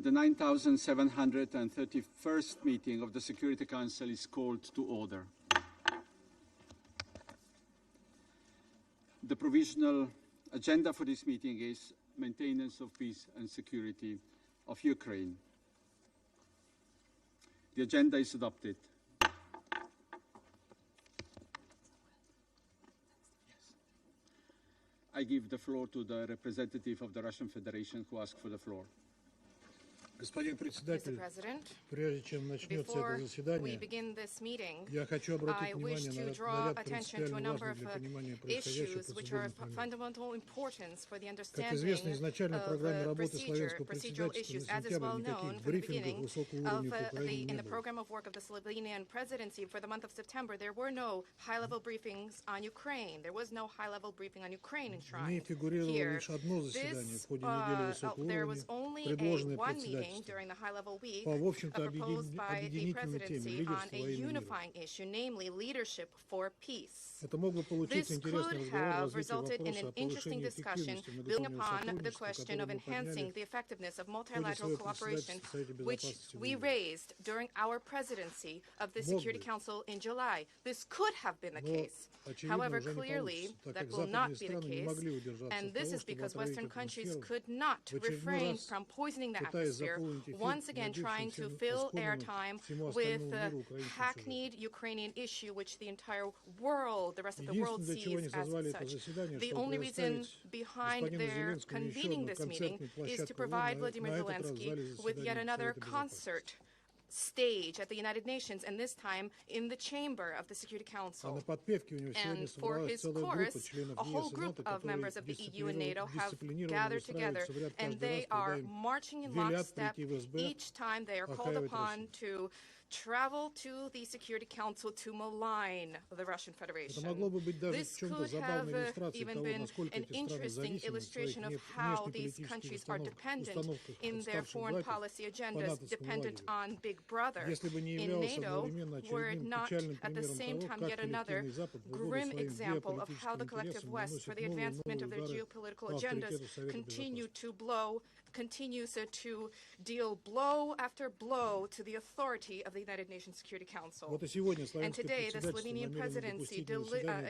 The 9,731st meeting of the Security Council is called to order. The provisional agenda for this meeting is maintenance of peace and security of Ukraine. The agenda is adopted. I give the floor to the representative of the Russian Federation who asked for the floor. Господин председатель, прежде чем начнется это заседание, я хочу обратить внимание на ряд принципиально важных для понимания происходящего процедурных моментов. Как известно, изначально в программе работы словенского председательства на сентябрь никаких брифингов высокого уровня в Украине не было. В ней фигурировало лишь одно заседание в ходе недели высокого уровня, предложенное председательством. During the high-level week, proposed by the presidency on a unifying issue, namely leadership for peace. This could have resulted in an interesting discussion building upon the question of enhancing the effectiveness of multilateral cooperation, which we raised during our presidency of the Security Council in July. This could have been the case. However, clearly, that will not be the case, and this is because Western countries could not refrain from poisoning the atmosphere, once again trying to fill airtime with the hackneyed Ukrainian issue, which the entire world, the rest of the world sees as such. The only reason behind their convening this meeting is to provide Volodymyr Zelenskyy with yet another concert stage at the United Nations, and this time in the chamber of the Security Council. And for his course, a whole group of members of the EU and NATO have gathered together, and they are marching in lockstep each time they are called upon to travel to the Security Council to malign the Russian Federation. This could have even been an interesting illustration of how these countries are dependent in their foreign policy agendas, dependent on Big Brother. In NATO, were it not at the same time yet another grim example of how the collective West, for the advancement of their geopolitical agendas, continues to deal blow after blow to the authority of the United Nations Security Council. And today, the Slovenian presidency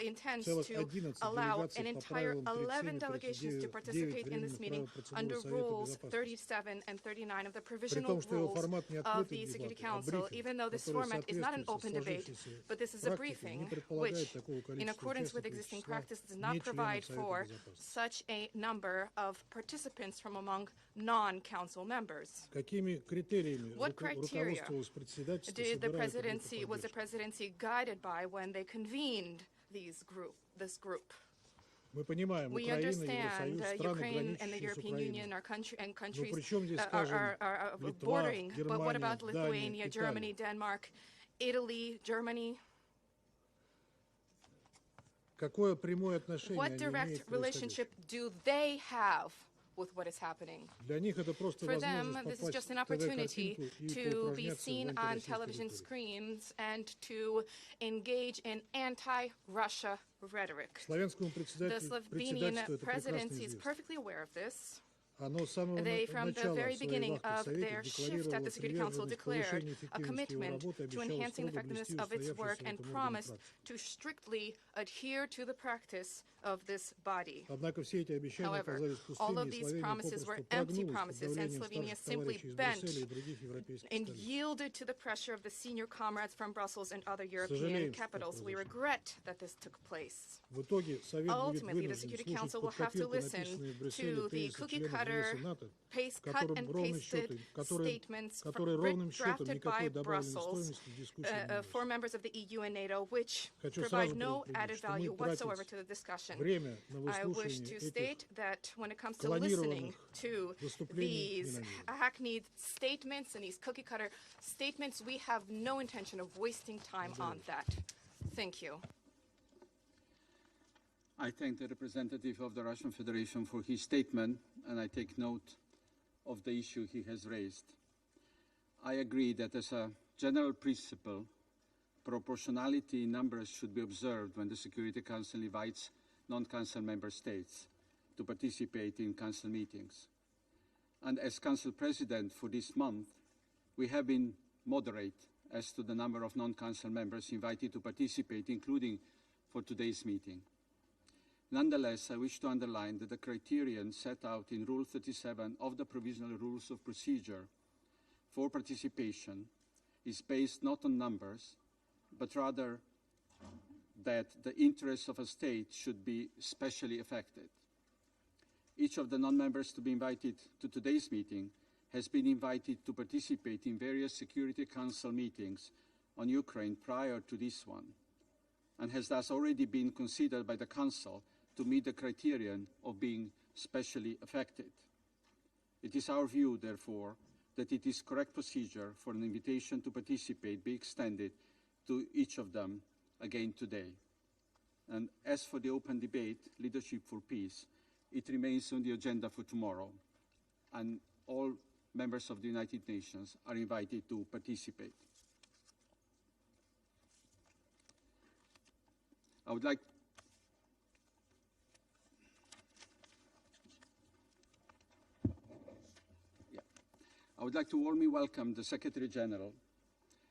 intends to allow an entire 11 delegations to participate in this meeting under Rules 37 and 39 of the provisional rules of the Security Council, even though this format is not an open debate, but this is a briefing which, in accordance with existing practice, does not provide for such a number of participants from among non-council members. What criteria was the presidency guided by when they convened this group? We understand Ukraine and the European Union are countries are bordering, but what about Lithuania, Germany, Denmark, Italy, Germany? What direct relationship do they have with what is happening? For them, this is just an opportunity to be seen on television screens and to engage in anti-Russia rhetoric. The Slovenian presidency is perfectly aware of this. They, from the very beginning of their shift at the Security Council, declared a commitment to enhancing the effectiveness of its work and promised to strictly adhere to the practice of this body. However, all of these promises were empty promises, and Slovenia simply bent and yielded to the pressure of the senior comrades from Brussels and other European capitals. We regret that this took place. Ultimately, the Security Council will have to listen to the cookie-cutter, cut and pasted statements drafted by Brussels for members of the EU and NATO, which provide no added value whatsoever to the discussion. I wish to state that when it comes to listening to these hackneyed statements and these cookie-cutter statements, we have no intention of wasting time on that. Thank you. I thank the representative of the Russian Federation for his statement, and I take note of the issue he has raised. I agree that as a general principle, proportionality in numbers should be observed when the Security Council invites non-Council member states to participate in Council meetings. And as Council President for this month, we have been moderate as to the number of non-Council members invited to participate, including for today's meeting. Nonetheless, I wish to underline that the criterion set out in Rule 37 of the Provisional Rules of Procedure for participation is based not on numbers, but rather that the interests of a state should be specially affected. Each of the non-members to be invited to today's meeting has been invited to participate in various Security Council meetings on Ukraine prior to this one, and has thus already been considered by the Council to meet the criterion of being specially affected. It is our view, therefore, that it is correct procedure for an invitation to participate be extended to each of them again today. And as for the open debate, Leadership for Peace, it remains on the agenda for tomorrow, and all members of the United Nations are invited to participate. I would like to warmly welcome the Secretary General,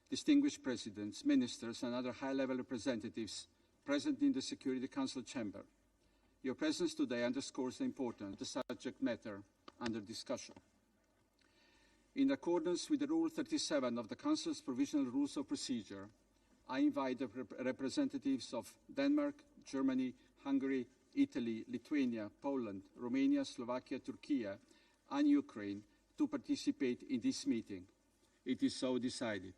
distinguished presidents, ministers, and other high-level representatives present in the Security Council chamber. Your presence today underscores the importance of the subject matter under discussion. In accordance with the Rule 37 of the Council's Provisional Rules of Procedure, I invite the representatives of Denmark, Germany, Hungary, Italy, Lithuania, Poland, Romania, Slovakia, Türkiye, and Ukraine to participate in this meeting. It is so decided.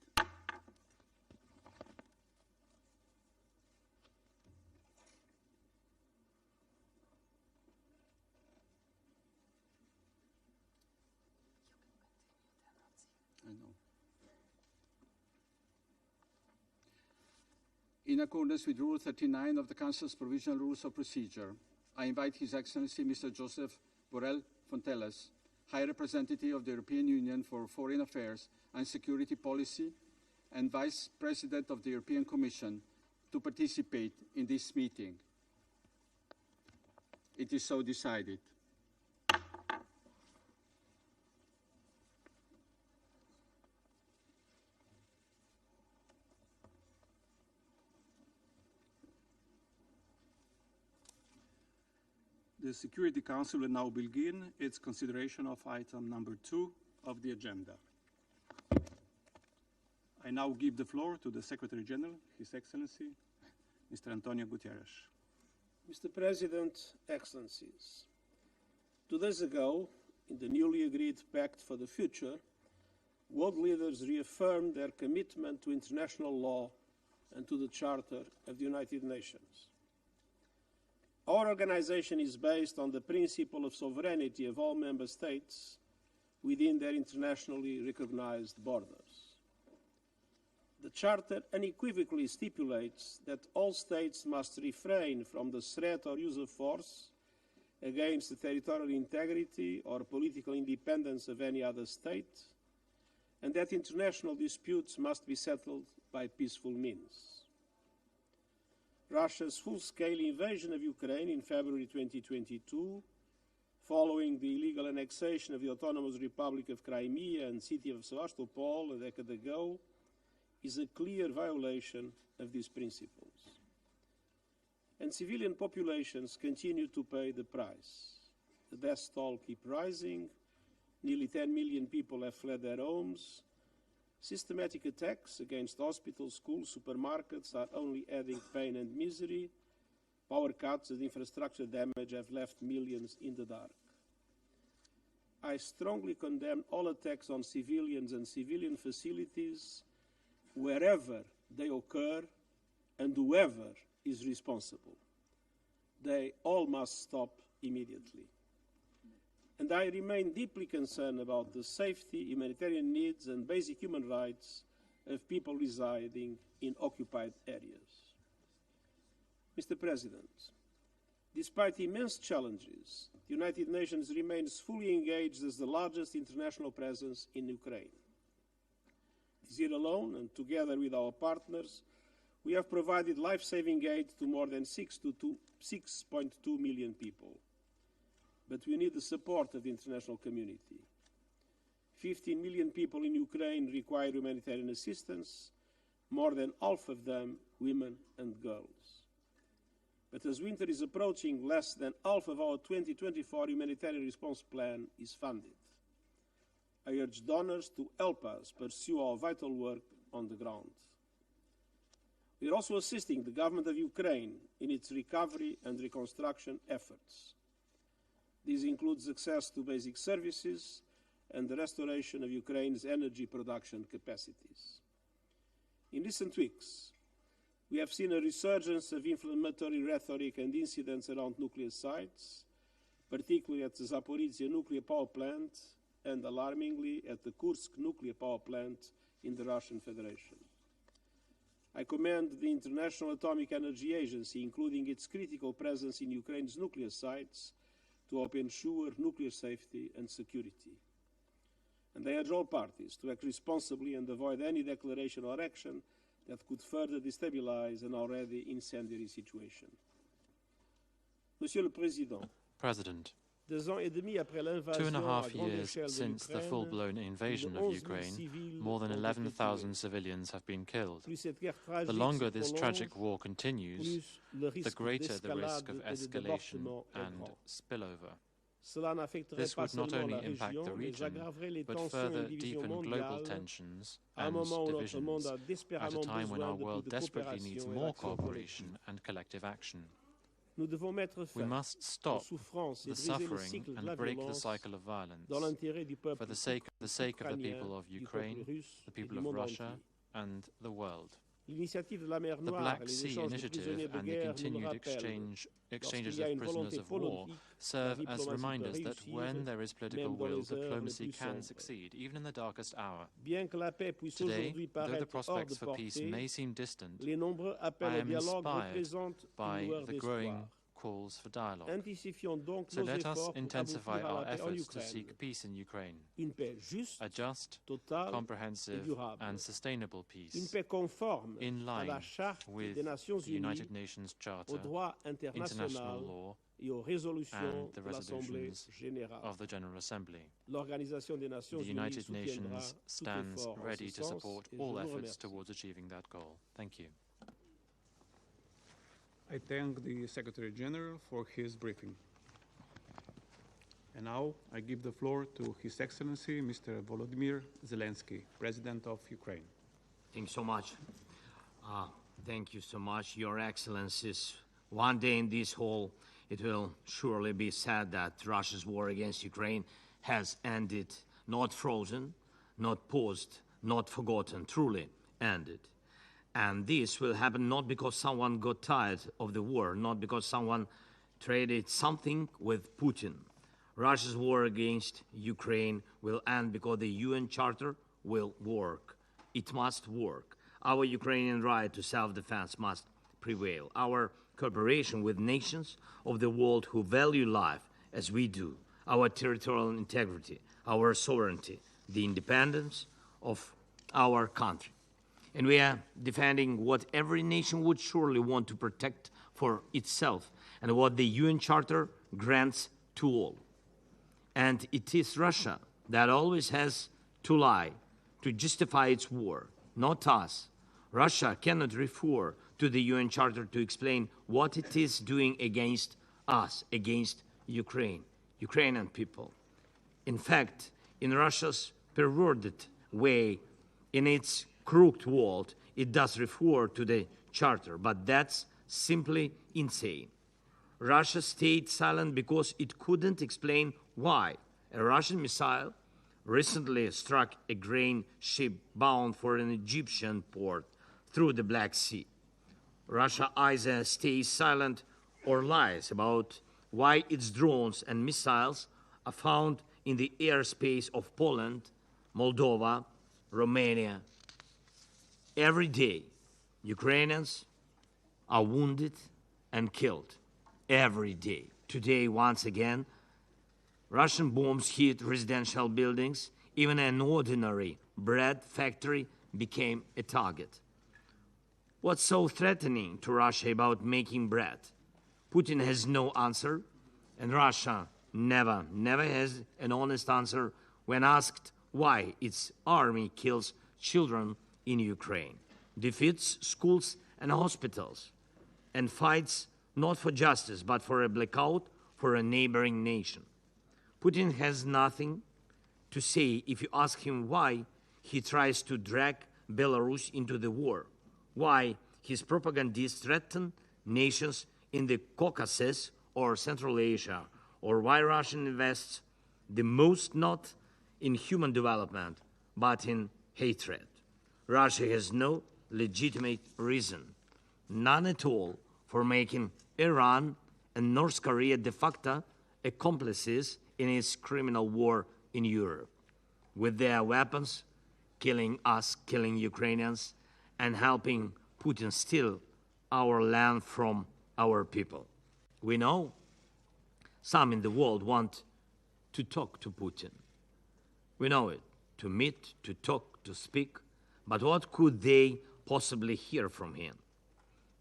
In accordance with Rule 39 of the Council's Provisional Rules of Procedure, I invite His Excellency Mr. Josep Borrell Fonteles, High Representative of the European Union for Foreign Affairs and Security Policy and Vice President of the European Commission, to participate in this meeting. It is so decided. The Security Council will now begin its consideration of item number 2 of the agenda. I now give the floor to the Secretary General, His Excellency, Mr. Antonio Guterres. Mr. President, Excellencies, 2 days ago, in the newly agreed Pact for the Future, world leaders reaffirmed their commitment to international law and to the Charter of the United Nations. Our organization is based on the principle of sovereignty of all member states within their internationally recognized borders. The Charter unequivocally stipulates that all states must refrain from the threat or use of force against the territorial integrity or political independence of any other state, and that international disputes must be settled by peaceful means. Russia's full-scale invasion of Ukraine in February 2022, following the illegal annexation of the Autonomous Republic of Crimea and city of Sevastopol a decade ago, is a clear violation of these principles. And civilian populations continue to pay the price. The death toll keeps rising, nearly 10 million people have fled their homes. Systematic attacks against hospitals, schools, supermarkets are only adding pain and misery. Power cuts and infrastructure damage have left millions in the dark. I strongly condemn all attacks on civilians and civilian facilities wherever they occur and whoever is responsible. They all must stop immediately. And I remain deeply concerned about the safety, humanitarian needs and basic human rights of people residing in occupied areas. Mr. President, despite immense challenges, the United Nations remains fully engaged as the largest international presence in Ukraine. This year alone, and together with our partners, we have provided life-saving aid to more than 6.2 million people. But we need the support of the international community. 15 million people in Ukraine require humanitarian assistance, more than half of them women and girls. But as winter is approaching, less than half of our 2024 humanitarian response plan is funded. I urge donors to help us pursue our vital work on the ground. We are also assisting the government of Ukraine in its recovery and reconstruction efforts. This includes access to basic services and the restoration of Ukraine's energy production capacities. In recent weeks, we have seen a resurgence of inflammatory rhetoric and incidents around nuclear sites, particularly at the Zaporizhzhia nuclear power plant and, alarmingly, at the Kursk nuclear power plant in the Russian Federation. I commend the International Atomic Energy Agency, including its critical presence in Ukraine's nuclear sites, to help ensure nuclear safety and security. And I urge all parties to act responsibly and avoid any declaration or action that could further destabilize an already incendiary situation. Monsieur le Président, President, 2.5 years since the full-blown invasion of Ukraine, more than 11,000 civilians have been killed. The longer this tragic war continues, the greater the risk of escalation and spillover. This would not only impact the region, but further deepen global tensions and divisions at a time when our world desperately needs more cooperation and collective action. We must stop the suffering and break the cycle of violence for the sake of the people of Ukraine, the people of Russia, and the world. The Black Sea Initiative and the continued exchanges of prisoners of war serve as reminders that when there is political will, diplomacy can succeed, even in the darkest hour. Today, though the prospects for peace may seem distant, I am inspired by the growing calls for dialogue. So let us intensify our efforts to seek peace in Ukraine, a just, comprehensive and sustainable peace, in line with the United Nations Charter, international law, and the resolutions of the General Assembly. The United Nations stands ready to support all efforts towards achieving that goal. Thank you. I thank the Secretary General for his briefing. And now I give the floor to His Excellency Mr. Volodymyr Zelenskyy, President of Ukraine. Thank you so much. Thank you so much, Your Excellencies. One day in this hall, it will surely be said that Russia's war against Ukraine has ended, not frozen, not paused, not forgotten, truly ended. And this will happen not because someone got tired of the war, not because someone traded something with Putin. Russia's war against Ukraine will end because the UN Charter will work. It must work. Our Ukrainian right to self-defense must prevail. Our cooperation with nations of the world who value life as we do, our territorial integrity, our sovereignty, the independence of our country. And we are defending what every nation would surely want to protect for itself and what the UN Charter grants to all. And it is Russia that always has to lie to justify its war, not us. Russia cannot refer to the UN Charter to explain what it is doing against us, against Ukraine, Ukrainian people. In fact, in Russia's perverted way, in its crooked world, it does refer to the Charter, but that's simply insane. Russia stayed silent because it couldn't explain why a Russian missile recently struck a grain ship bound for an Egyptian port through the Black Sea. Russia either stays silent or lies about why its drones and missiles are found in the airspace of Poland, Moldova, Romania. Every day, Ukrainians are wounded and killed. Every day. Today, once again, Russian bombs hit residential buildings. Even an ordinary bread factory became a target. What's so threatening to Russia about making bread? Putin has no answer, and Russia never has an honest answer when asked why its army kills children in Ukraine, defeats schools and hospitals, and fights not for justice, but for a blackout for a neighboring nation. Putin has nothing to say if you ask him why he tries to drag Belarus into the war, why his propagandists threaten nations in the Caucasus or Central Asia, or why Russia invests the most not in human development, but in hatred. Russia has no legitimate reason, none at all, for making Iran and North Korea de facto accomplices in its criminal war in Europe, with their weapons, killing us, killing Ukrainians, and helping Putin steal our land from our people. We know some in the world want to talk to Putin. We know it, to meet, to talk, to speak, but what could they possibly hear from him?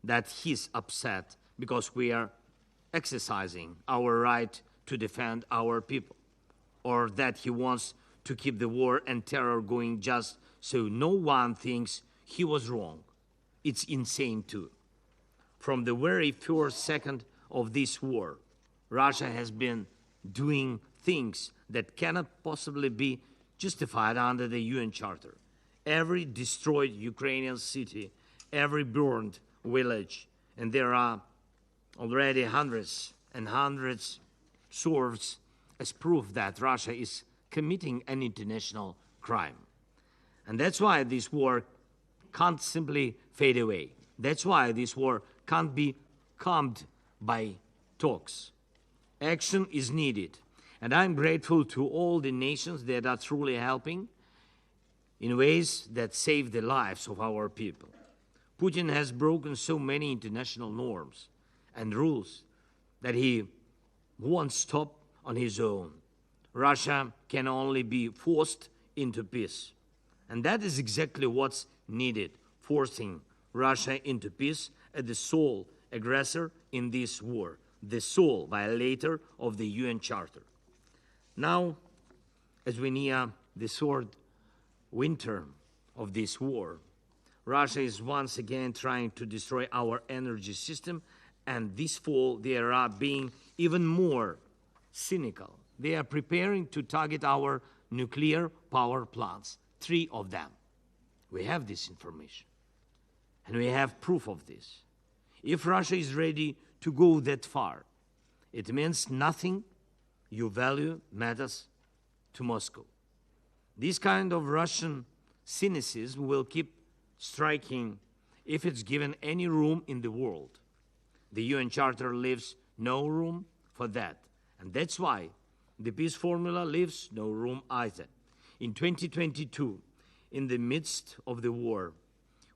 That he's upset because we are exercising our right to defend our people, or that he wants to keep the war and terror going just so no one thinks he was wrong. It's insane too. From the very first second of this war, Russia has been doing things that cannot possibly be justified under the UN Charter. Every destroyed Ukrainian city, every burned village, and there are already hundreds and hundreds serves as proof that Russia is committing an international crime. And that's why this war can't simply fade away. That's why this war can't be calmed by talks. Action is needed. And I'm grateful to all the nations that are truly helping in ways that save the lives of our people. Putin has broken so many international norms and rules that he won't stop on his own. Russia can only be forced into peace. And that is exactly what's needed, forcing Russia into peace as the sole aggressor in this war, the sole violator of the UN Charter. Now, as we near the third winter of this war, Russia is once again trying to destroy our energy system, and this fall they are being even more cynical. They are preparing to target our nuclear power plants, 3 of them. We have this information, and we have proof of this. If Russia is ready to go that far, it means nothing you value matters to Moscow. This kind of Russian cynicism will keep striking if it's given any room in the world. The UN Charter leaves no room for that, and that's why the peace formula leaves no room either. In 2022, in the midst of the war,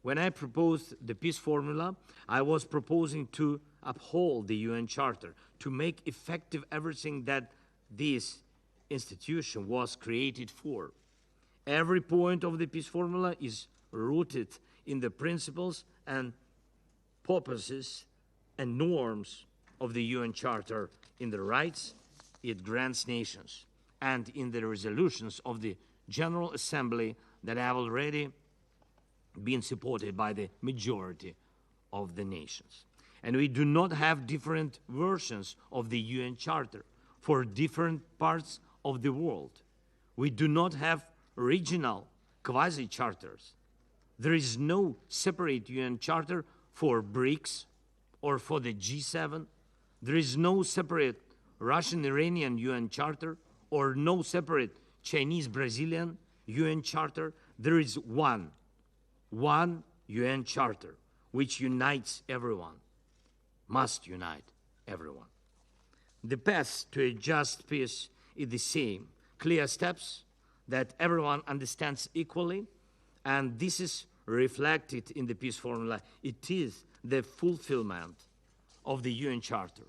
when I proposed the peace formula, I was proposing to uphold the UN Charter, to make effective everything that this institution was created for. Every point of the peace formula is rooted in the principles and purposes and norms of the UN Charter, in the rights it grants nations, and in the resolutions of the General Assembly that have already been supported by the majority of the nations. And we do not have different versions of the UN Charter for different parts of the world. We do not have regional quasi-charters. There is no separate UN Charter for BRICS or for the G7. There is no separate Russian-Iranian UN Charter or no separate Chinese-Brazilian UN Charter. There is one UN Charter which unites everyone, must unite everyone. The path to a just peace is the same. Clear steps that everyone understands equally, and this is reflected in the peace formula. It is the fulfillment of the UN Charter.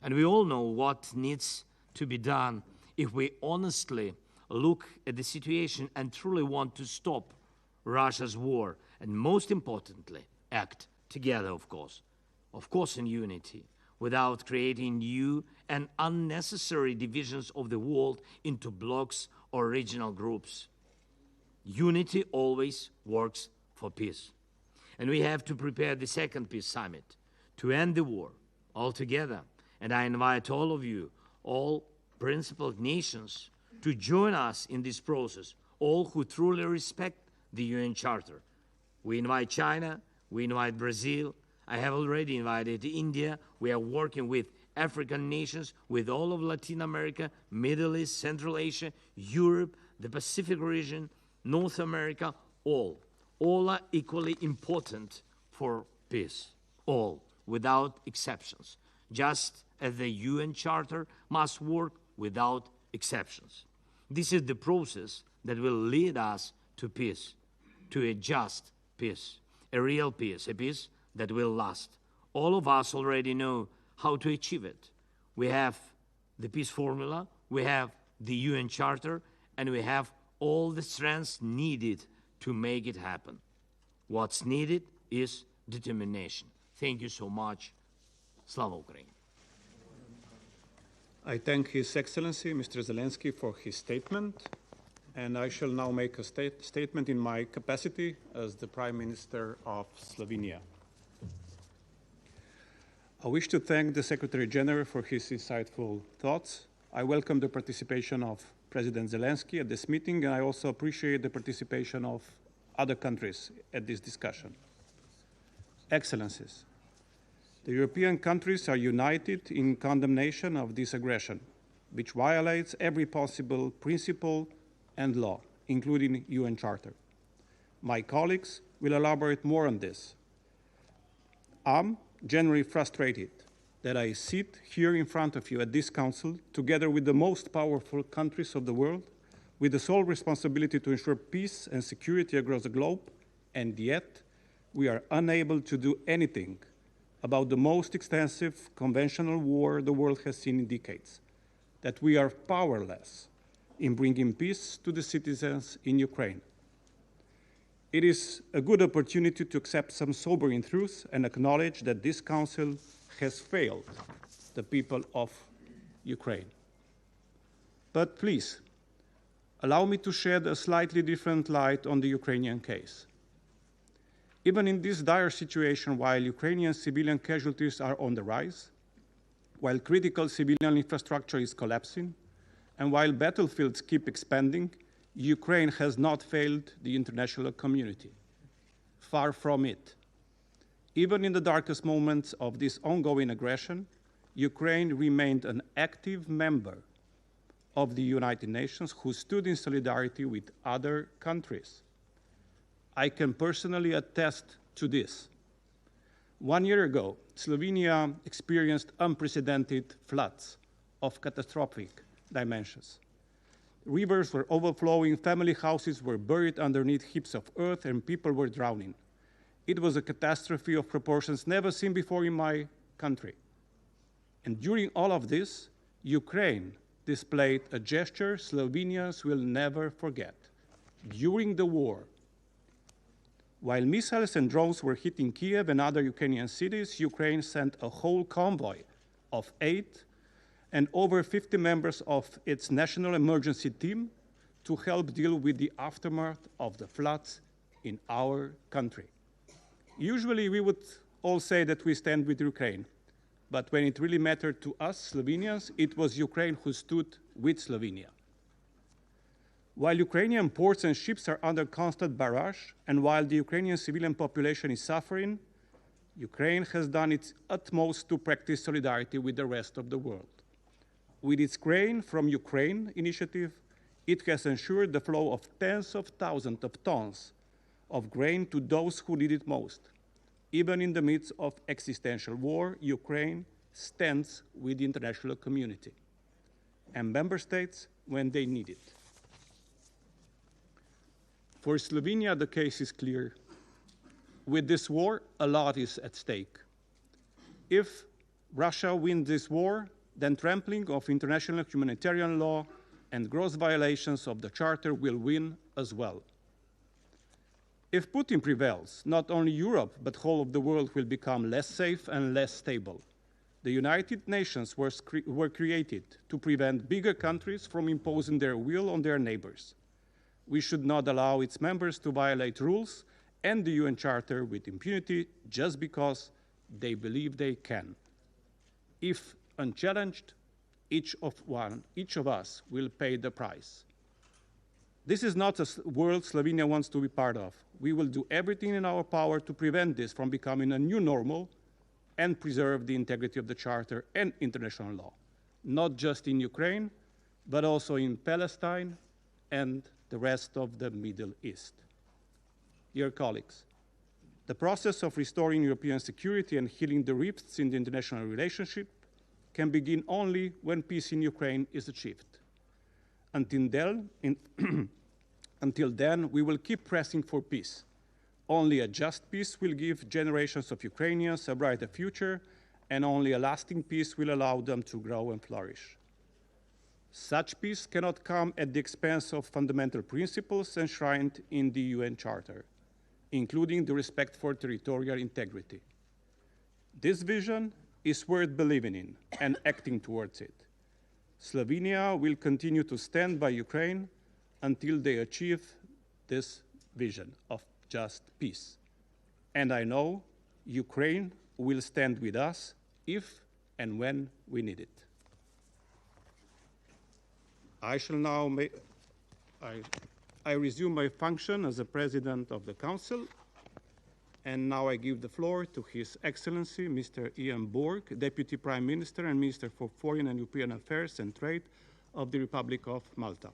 And we all know what needs to be done if we honestly look at the situation and truly want to stop Russia's war, and most importantly, act together, of course in unity, without creating new and unnecessary divisions of the world into blocs or regional groups. Unity always works for peace. And we have to prepare the second peace summit to end the war altogether. And I invite all of you, all principled nations, to join us in this process, all who truly respect the UN Charter. We invite China, we invite Brazil, I have already invited India. We are working with African nations, with all of Latin America, Middle East, Central Asia, Europe, the Pacific region, North America, all. All are equally important for peace, all, without exceptions, just as the UN Charter must work without exceptions. This is the process that will lead us to peace, to a just peace, a real peace, a peace that will last. All of us already know how to achieve it. We have the peace formula, we have the UN Charter, and we have all the strengths needed to make it happen. What's needed is determination. Thank you so much. Slava Ukraini. I thank His Excellency, Mr. Zelenskyy, for his statement, and I shall now make a statement in my capacity as the Prime Minister of Slovenia. I wish to thank the Secretary General for his insightful thoughts. I welcome the participation of President Zelenskyy at this meeting, and I also appreciate the participation of other countries at this discussion. Excellencies, the European countries are united in condemnation of this aggression, which violates every possible principle and law, including UN Charter. My colleagues will elaborate more on this. I'm genuinely frustrated that I sit here in front of you at this Council, together with the most powerful countries of the world, with the sole responsibility to ensure peace and security across the globe, and yet we are unable to do anything about the most extensive conventional war the world has seen in decades, that we are powerless in bringing peace to the citizens in Ukraine. It is a good opportunity to accept some sobering truths and acknowledge that this Council has failed the people of Ukraine. But please, allow me to shed a slightly different light on the Ukrainian case. Even in this dire situation, while Ukrainian civilian casualties are on the rise, while critical civilian infrastructure is collapsing, and while battlefields keep expanding, Ukraine has not failed the international community. Far from it. Even in the darkest moments of this ongoing aggression, Ukraine remained an active member of the United Nations who stood in solidarity with other countries. I can personally attest to this. 1 year ago, Slovenia experienced unprecedented floods of catastrophic dimensions. Rivers were overflowing, family houses were buried underneath heaps of earth, and people were drowning. It was a catastrophe of proportions never seen before in my country. And during all of this, Ukraine displayed a gesture Slovenians will never forget. During the war, while missiles and drones were hitting Kiev and other Ukrainian cities, Ukraine sent a whole convoy of aid and over 50 members of its national emergency team to help deal with the aftermath of the floods in our country. Usually we would all say that we stand with Ukraine, but when it really mattered to us Slovenians, it was Ukraine who stood with Slovenia. While Ukrainian ports and ships are under constant barrage, and while the Ukrainian civilian population is suffering, Ukraine has done its utmost to practice solidarity with the rest of the world. With its Grain from Ukraine initiative, it has ensured the flow of tens of thousands of tons of grain to those who need it most. Even in the midst of existential war, Ukraine stands with the international community and member states when they need it. For Slovenia, the case is clear. With this war, a lot is at stake. If Russia wins this war, then trampling of international humanitarian law and gross violations of the Charter will win as well. If Putin prevails, not only Europe, but whole of the world will become less safe and less stable. The United Nations were created to prevent bigger countries from imposing their will on their neighbors. We should not allow its members to violate rules and the UN Charter with impunity just because they believe they can. If unchallenged, each of us will pay the price. This is not a world Slovenia wants to be part of. We will do everything in our power to prevent this from becoming a new normal and preserve the integrity of the Charter and international law, not just in Ukraine, but also in Palestine and the rest of the Middle East. Dear colleagues, the process of restoring European security and healing the rifts in the international relationship can begin only when peace in Ukraine is achieved. Until then, we will keep pressing for peace. Only a just peace will give generations of Ukrainians a brighter future, and only a lasting peace will allow them to grow and flourish. Such peace cannot come at the expense of fundamental principles enshrined in the UN Charter, including the respect for territorial integrity. This vision is worth believing in and acting towards it. Slovenia will continue to stand by Ukraine until they achieve this vision of just peace. And I know Ukraine will stand with us if and when we need it. I shall now I resume my function as the President of the Council, and now I give the floor to His Excellency, Mr. Ian Borg, Deputy Prime Minister and Minister for Foreign and European Affairs and Trade of the Republic of Malta.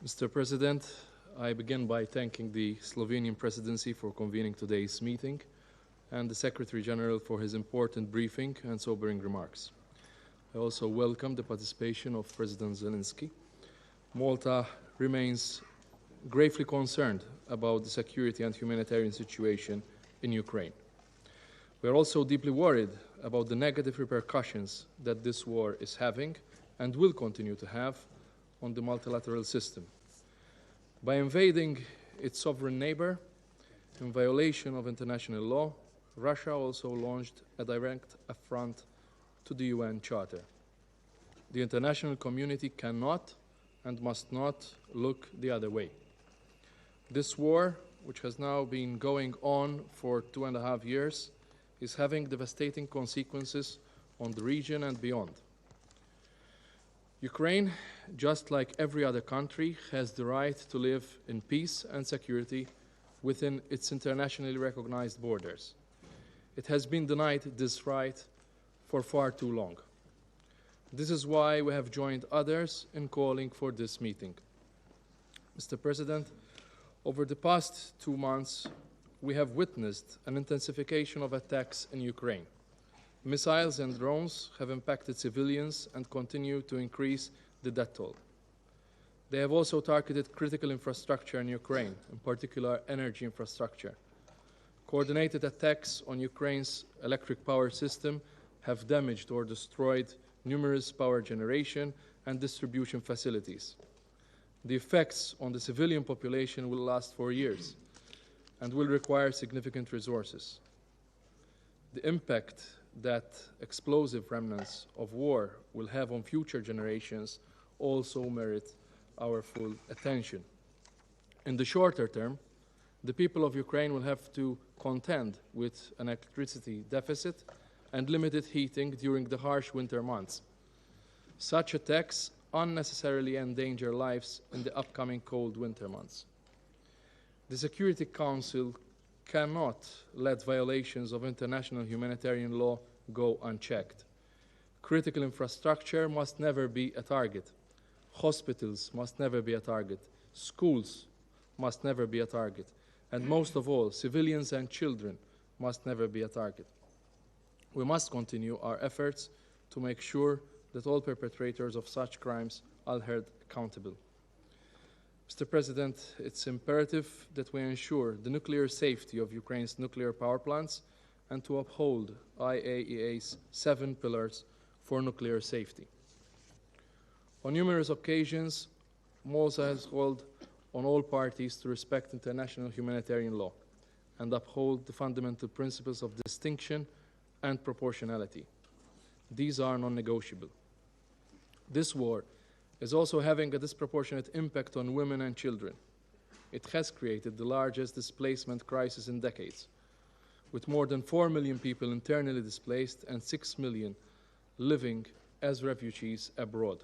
Mr. President, I begin by thanking the Slovenian Presidency for convening today's meeting and the Secretary General for his important briefing and sobering remarks. I also welcome the participation of President Zelenskyy. Malta remains gravely concerned about the security and humanitarian situation in Ukraine. We are also deeply worried about the negative repercussions that this war is having and will continue to have on the multilateral system. By invading its sovereign neighbor in violation of international law, Russia also launched a direct affront to the UN Charter. The international community cannot and must not look the other way. This war, which has now been going on for 2.5 years, is having devastating consequences on the region and beyond. Ukraine, just like every other country, has the right to live in peace and security within its internationally recognized borders. It has been denied this right for far too long. This is why we have joined others in calling for this meeting. Mr. President, over the past 2 months, we have witnessed an intensification of attacks in Ukraine. Missiles and drones have impacted civilians and continue to increase the death toll. They have also targeted critical infrastructure in Ukraine, in particular energy infrastructure. Coordinated attacks on Ukraine's electric power system have damaged or destroyed numerous power generation and distribution facilities. The effects on the civilian population will last for years and will require significant resources. The impact that explosive remnants of war will have on future generations also merit our full attention. In the shorter term, the people of Ukraine will have to contend with an electricity deficit and limited heating during the harsh winter months. Such attacks unnecessarily endanger lives in the upcoming cold winter months. The Security Council cannot let violations of international humanitarian law go unchecked. Critical infrastructure must never be a target. Hospitals must never be a target. Schools must never be a target. And most of all, civilians and children must never be a target. We must continue our efforts to make sure that all perpetrators of such crimes are held accountable. Mr. President, it's imperative that we ensure the nuclear safety of Ukraine's nuclear power plants and to uphold IAEA's 7 pillars for nuclear safety. On numerous occasions, Malta has called on all parties to respect international humanitarian law and uphold the fundamental principles of distinction and proportionality. These are non-negotiable. This war is also having a disproportionate impact on women and children. It has created the largest displacement crisis in decades, with more than 4 million people internally displaced and 6 million living as refugees abroad.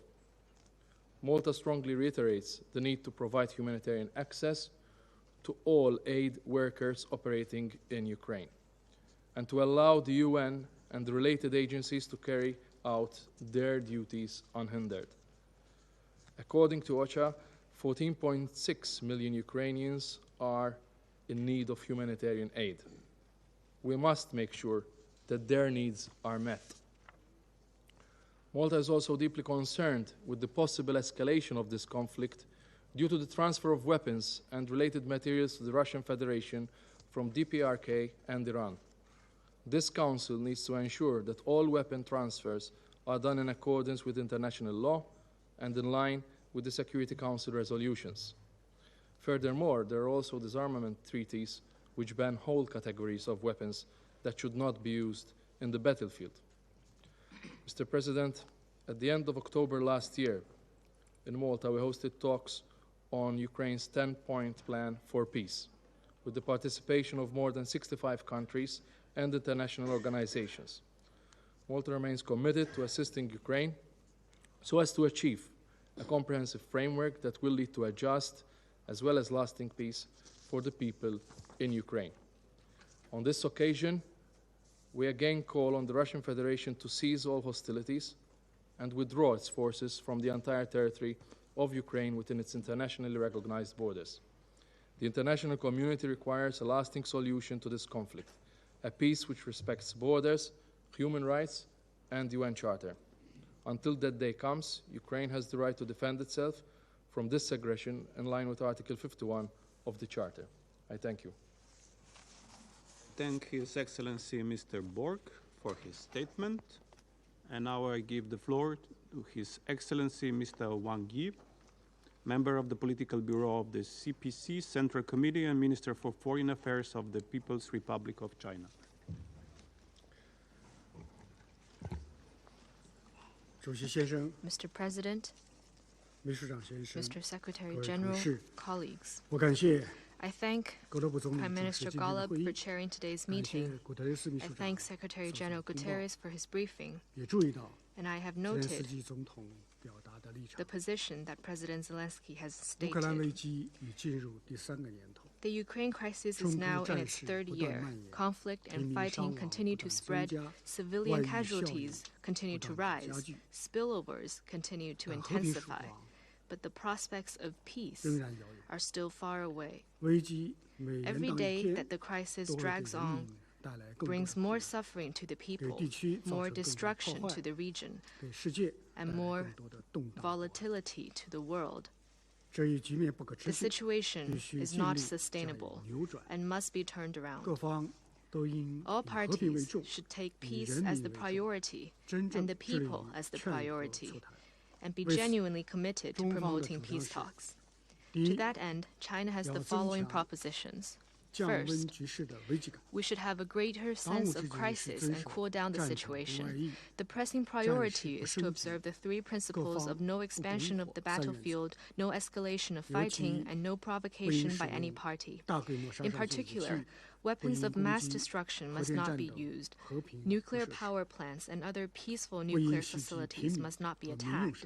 Malta strongly reiterates the need to provide humanitarian access to all aid workers operating in Ukraine, and to allow the UN and the related agencies to carry out their duties unhindered. According to OCHA, 14.6 million Ukrainians are in need of humanitarian aid. We must make sure that their needs are met. Malta is also deeply concerned with the possible escalation of this conflict due to the transfer of weapons and related materials to the Russian Federation from DPRK and Iran. This Council needs to ensure that all weapon transfers are done in accordance with international law and in line with the Security Council resolutions. Furthermore, there are also disarmament treaties which ban whole categories of weapons that should not be used in the battlefield. Mr. President, at the end of October last year, in Malta, we hosted talks on Ukraine's 10-point plan for peace, with the participation of more than 65 countries and international organizations. Malta remains committed to assisting Ukraine so as to achieve a comprehensive framework that will lead to a just as well as lasting peace for the people in Ukraine. On this occasion, we again call on the Russian Federation to cease all hostilities and withdraw its forces from the entire territory of Ukraine within its internationally recognized borders. The international community requires a lasting solution to this conflict, a peace which respects borders, human rights, and the UN Charter. Until that day comes, Ukraine has the right to defend itself from this aggression in line with Article 51 of the Charter. I thank you. Thank His Excellency Mr. Borg for his statement. And now I give the floor to His Excellency Mr. Wang Yi, member of the Political Bureau of the CPC Central Committee and Minister for Foreign Affairs of the People's Republic of China. Mr. President, Mr. Secretary General, colleagues, I thank Prime Minister Golub for chairing today's meeting. I thank Secretary General Guterres for his briefing. And I have noted the position that President Zelenskyy has stated. The Ukraine crisis is now in its third year. Conflict and fighting continue to spread, civilian casualties continue to rise, spillovers continue to intensify. But the prospects of peace are still far away. Every day that the crisis drags on brings more suffering to the people, more destruction to the region, and more volatility to the world. The situation is not sustainable and must be turned around. All parties should take peace as the priority and the people as the priority, and be genuinely committed to promoting peace talks. To that end, China has the following propositions. First, we should have a greater sense of crisis and cool down the situation. The pressing priority is to observe the three principles of no expansion of the battlefield, no escalation of fighting, and no provocation by any party. In particular, weapons of mass destruction must not be used. Nuclear power plants and other peaceful nuclear facilities must not be attacked.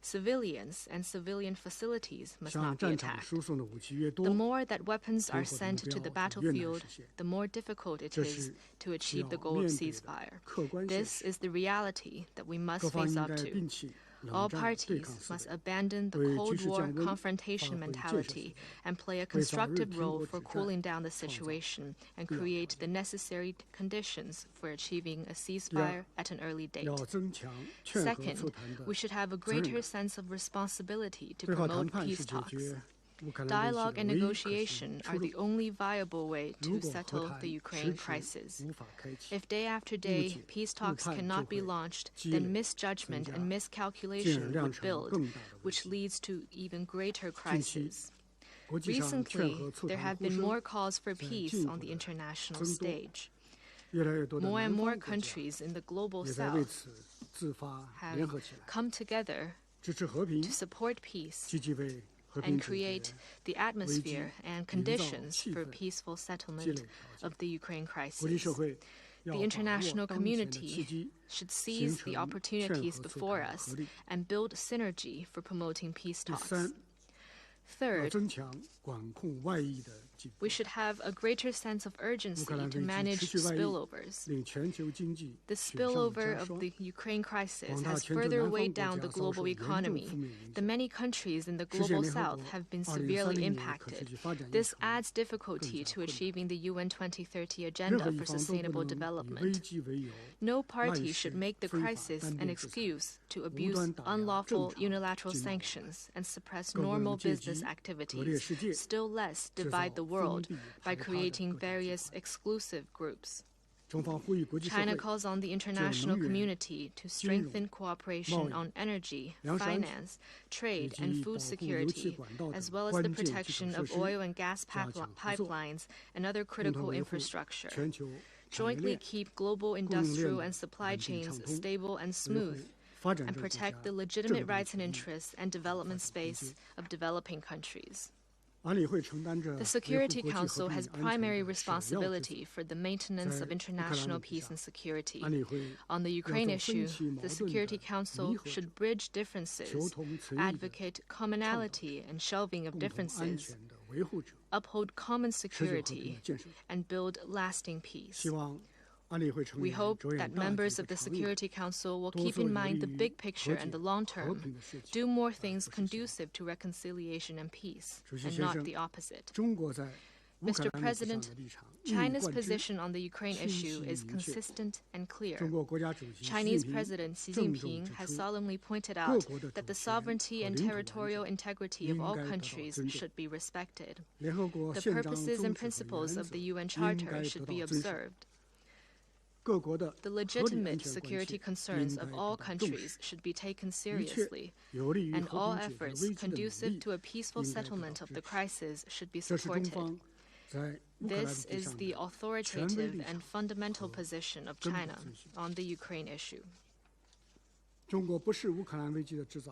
Civilians and civilian facilities must not be attacked. The more that weapons are sent to the battlefield, the more difficult it is to achieve the goal of ceasefire. This is the reality that we must face up to. All parties must abandon the Cold War confrontation mentality and play a constructive role for cooling down the situation and create the necessary conditions for achieving a ceasefire at an early date. Second, we should have a greater sense of responsibility to promote peace talks. Dialogue and negotiation are the only viable way to settle the Ukraine crisis. If day after day peace talks cannot be launched, then misjudgment and miscalculation would build, which leads to even greater crises. Recently, there have been more calls for peace on the international stage. More and more countries in the global south have come together to support peace and create the atmosphere and conditions for peaceful settlement of the Ukraine crisis. The international community should seize the opportunities before us and build synergy for promoting peace talks. Third, we should have a greater sense of urgency to manage spillovers. The spillover of the Ukraine crisis has further weighed down the global economy. The many countries in the global south have been severely impacted. This adds difficulty to achieving the UN 2030 Agenda for Sustainable Development. No party should make the crisis an excuse to abuse unlawful unilateral sanctions and suppress normal business activities, still less divide the world by creating various exclusive groups. China calls on the international community to strengthen cooperation on energy, finance, trade, and food security, as well as the protection of oil and gas pipelines and other critical infrastructure. Jointly keep global industrial and supply chains stable and smooth, and protect the legitimate rights and interests and development space of developing countries. The Security Council has primary responsibility for the maintenance of international peace and security. On the Ukraine issue, the Security Council should bridge differences, advocate commonality and shelving of differences, uphold common security, and build lasting peace. We hope that members of the Security Council will keep in mind the big picture and the long term, do more things conducive to reconciliation and peace, and not the opposite. Mr. President, China's position on the Ukraine issue is consistent and clear. Chinese President Xi Jinping has solemnly pointed out that the sovereignty and territorial integrity of all countries should be respected. The purposes and principles of the UN Charter should be observed. The legitimate security concerns of all countries should be taken seriously, and all efforts conducive to a peaceful settlement of the crisis should be supported. This is the authoritative and fundamental position of China on the Ukraine issue.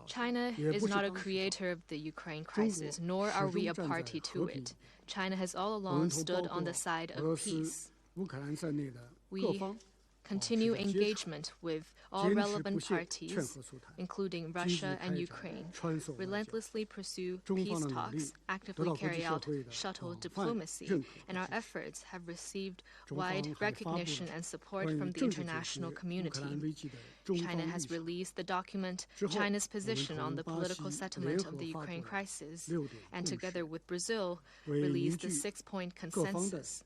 China is not a creator of the Ukraine crisis, nor are we a party to it. China has all along stood on the side of peace. We continue engagement with all relevant parties, including Russia and Ukraine, relentlessly pursue peace talks, actively carry out shuttle diplomacy, and our efforts have received wide recognition and support from the international community. China has released the document China's Position on the Political Settlement of the Ukraine Crisis, and together with Brazil, released the 6-point consensus.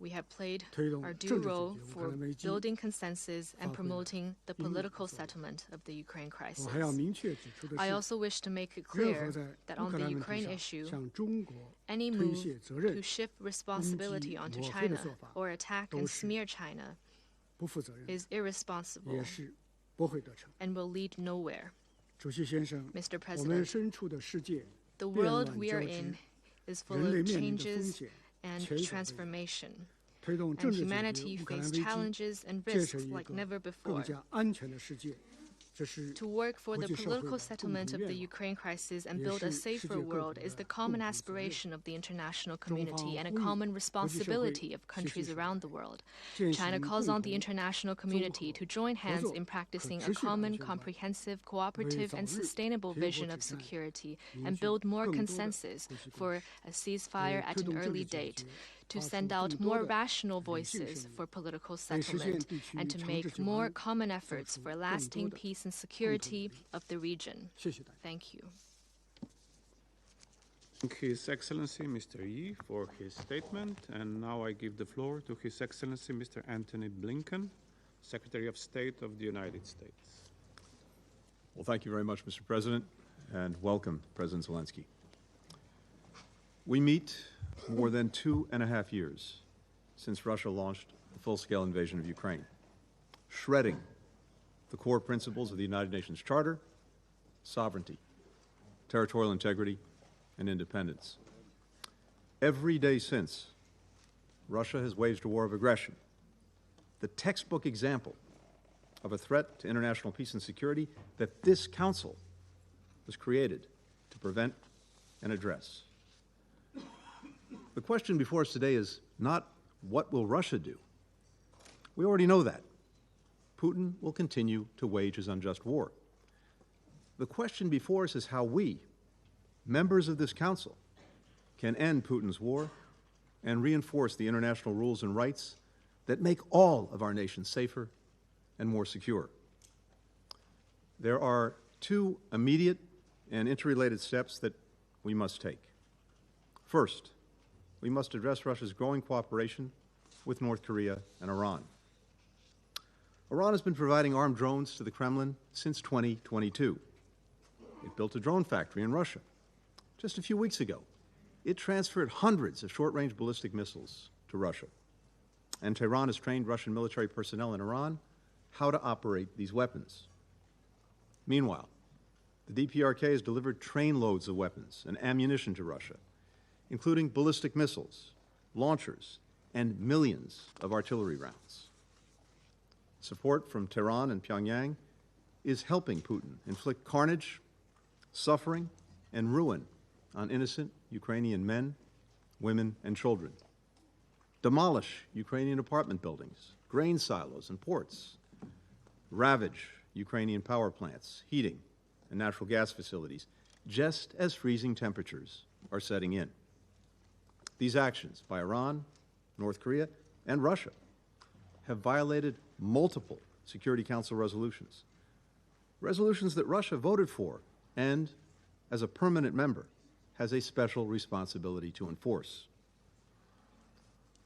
We have played our due role for building consensus and promoting the political settlement of the Ukraine crisis. I also wish to make it clear that on the Ukraine issue, any move to shift responsibility onto China or attack and smear China is irresponsible and will lead nowhere. Mr. President, the world we are in is full of changes and transformation, and humanity faces challenges and risks like never before. To work for the political settlement of the Ukraine crisis and build a safer world is the common aspiration of the international community and a common responsibility of countries around the world. China calls on the international community to join hands in practicing a common, comprehensive, cooperative, and sustainable vision of security and build more consensus for a ceasefire at an early date, to send out more rational voices for political settlement, and to make more common efforts for lasting peace and security of the region. Thank you. Thank His Excellency Mr. Yi for his statement, and now I give the floor to His Excellency Mr. Antony Blinken, Secretary of State of the United States. Well, thank you very much, Mr. President, and welcome, President Zelenskyy. We meet more than 2.5 years since Russia launched the full-scale invasion of Ukraine, shredding the core principles of the United Nations Charter: sovereignty, territorial integrity, and independence. Every day since, Russia has waged a war of aggression, the textbook example of a threat to international peace and security that this Council was created to prevent and address. The question before us today is not what will Russia do? We already know that. Putin will continue to wage his unjust war. The question before us is how we, members of this Council, can end Putin's war and reinforce the international rules and rights that make all of our nations safer and more secure. There are two immediate and interrelated steps that we must take. First, we must address Russia's growing cooperation with North Korea and Iran. Iran has been providing armed drones to the Kremlin since 2022. It built a drone factory in Russia. Just a few weeks ago, it transferred hundreds of short-range ballistic missiles to Russia. And Tehran has trained Russian military personnel in Iran how to operate these weapons. Meanwhile, the DPRK has delivered trainloads of weapons and ammunition to Russia, including ballistic missiles, launchers, and millions of artillery rounds. Support from Tehran and Pyongyang is helping Putin inflict carnage, suffering, and ruin on innocent Ukrainian men, women, and children, demolish Ukrainian apartment buildings, grain silos, and ports, ravage Ukrainian power plants, heating, and natural gas facilities, just as freezing temperatures are setting in. These actions by Iran, North Korea, and Russia have violated multiple Security Council resolutions, resolutions that Russia voted for and, as a permanent member, has a special responsibility to enforce.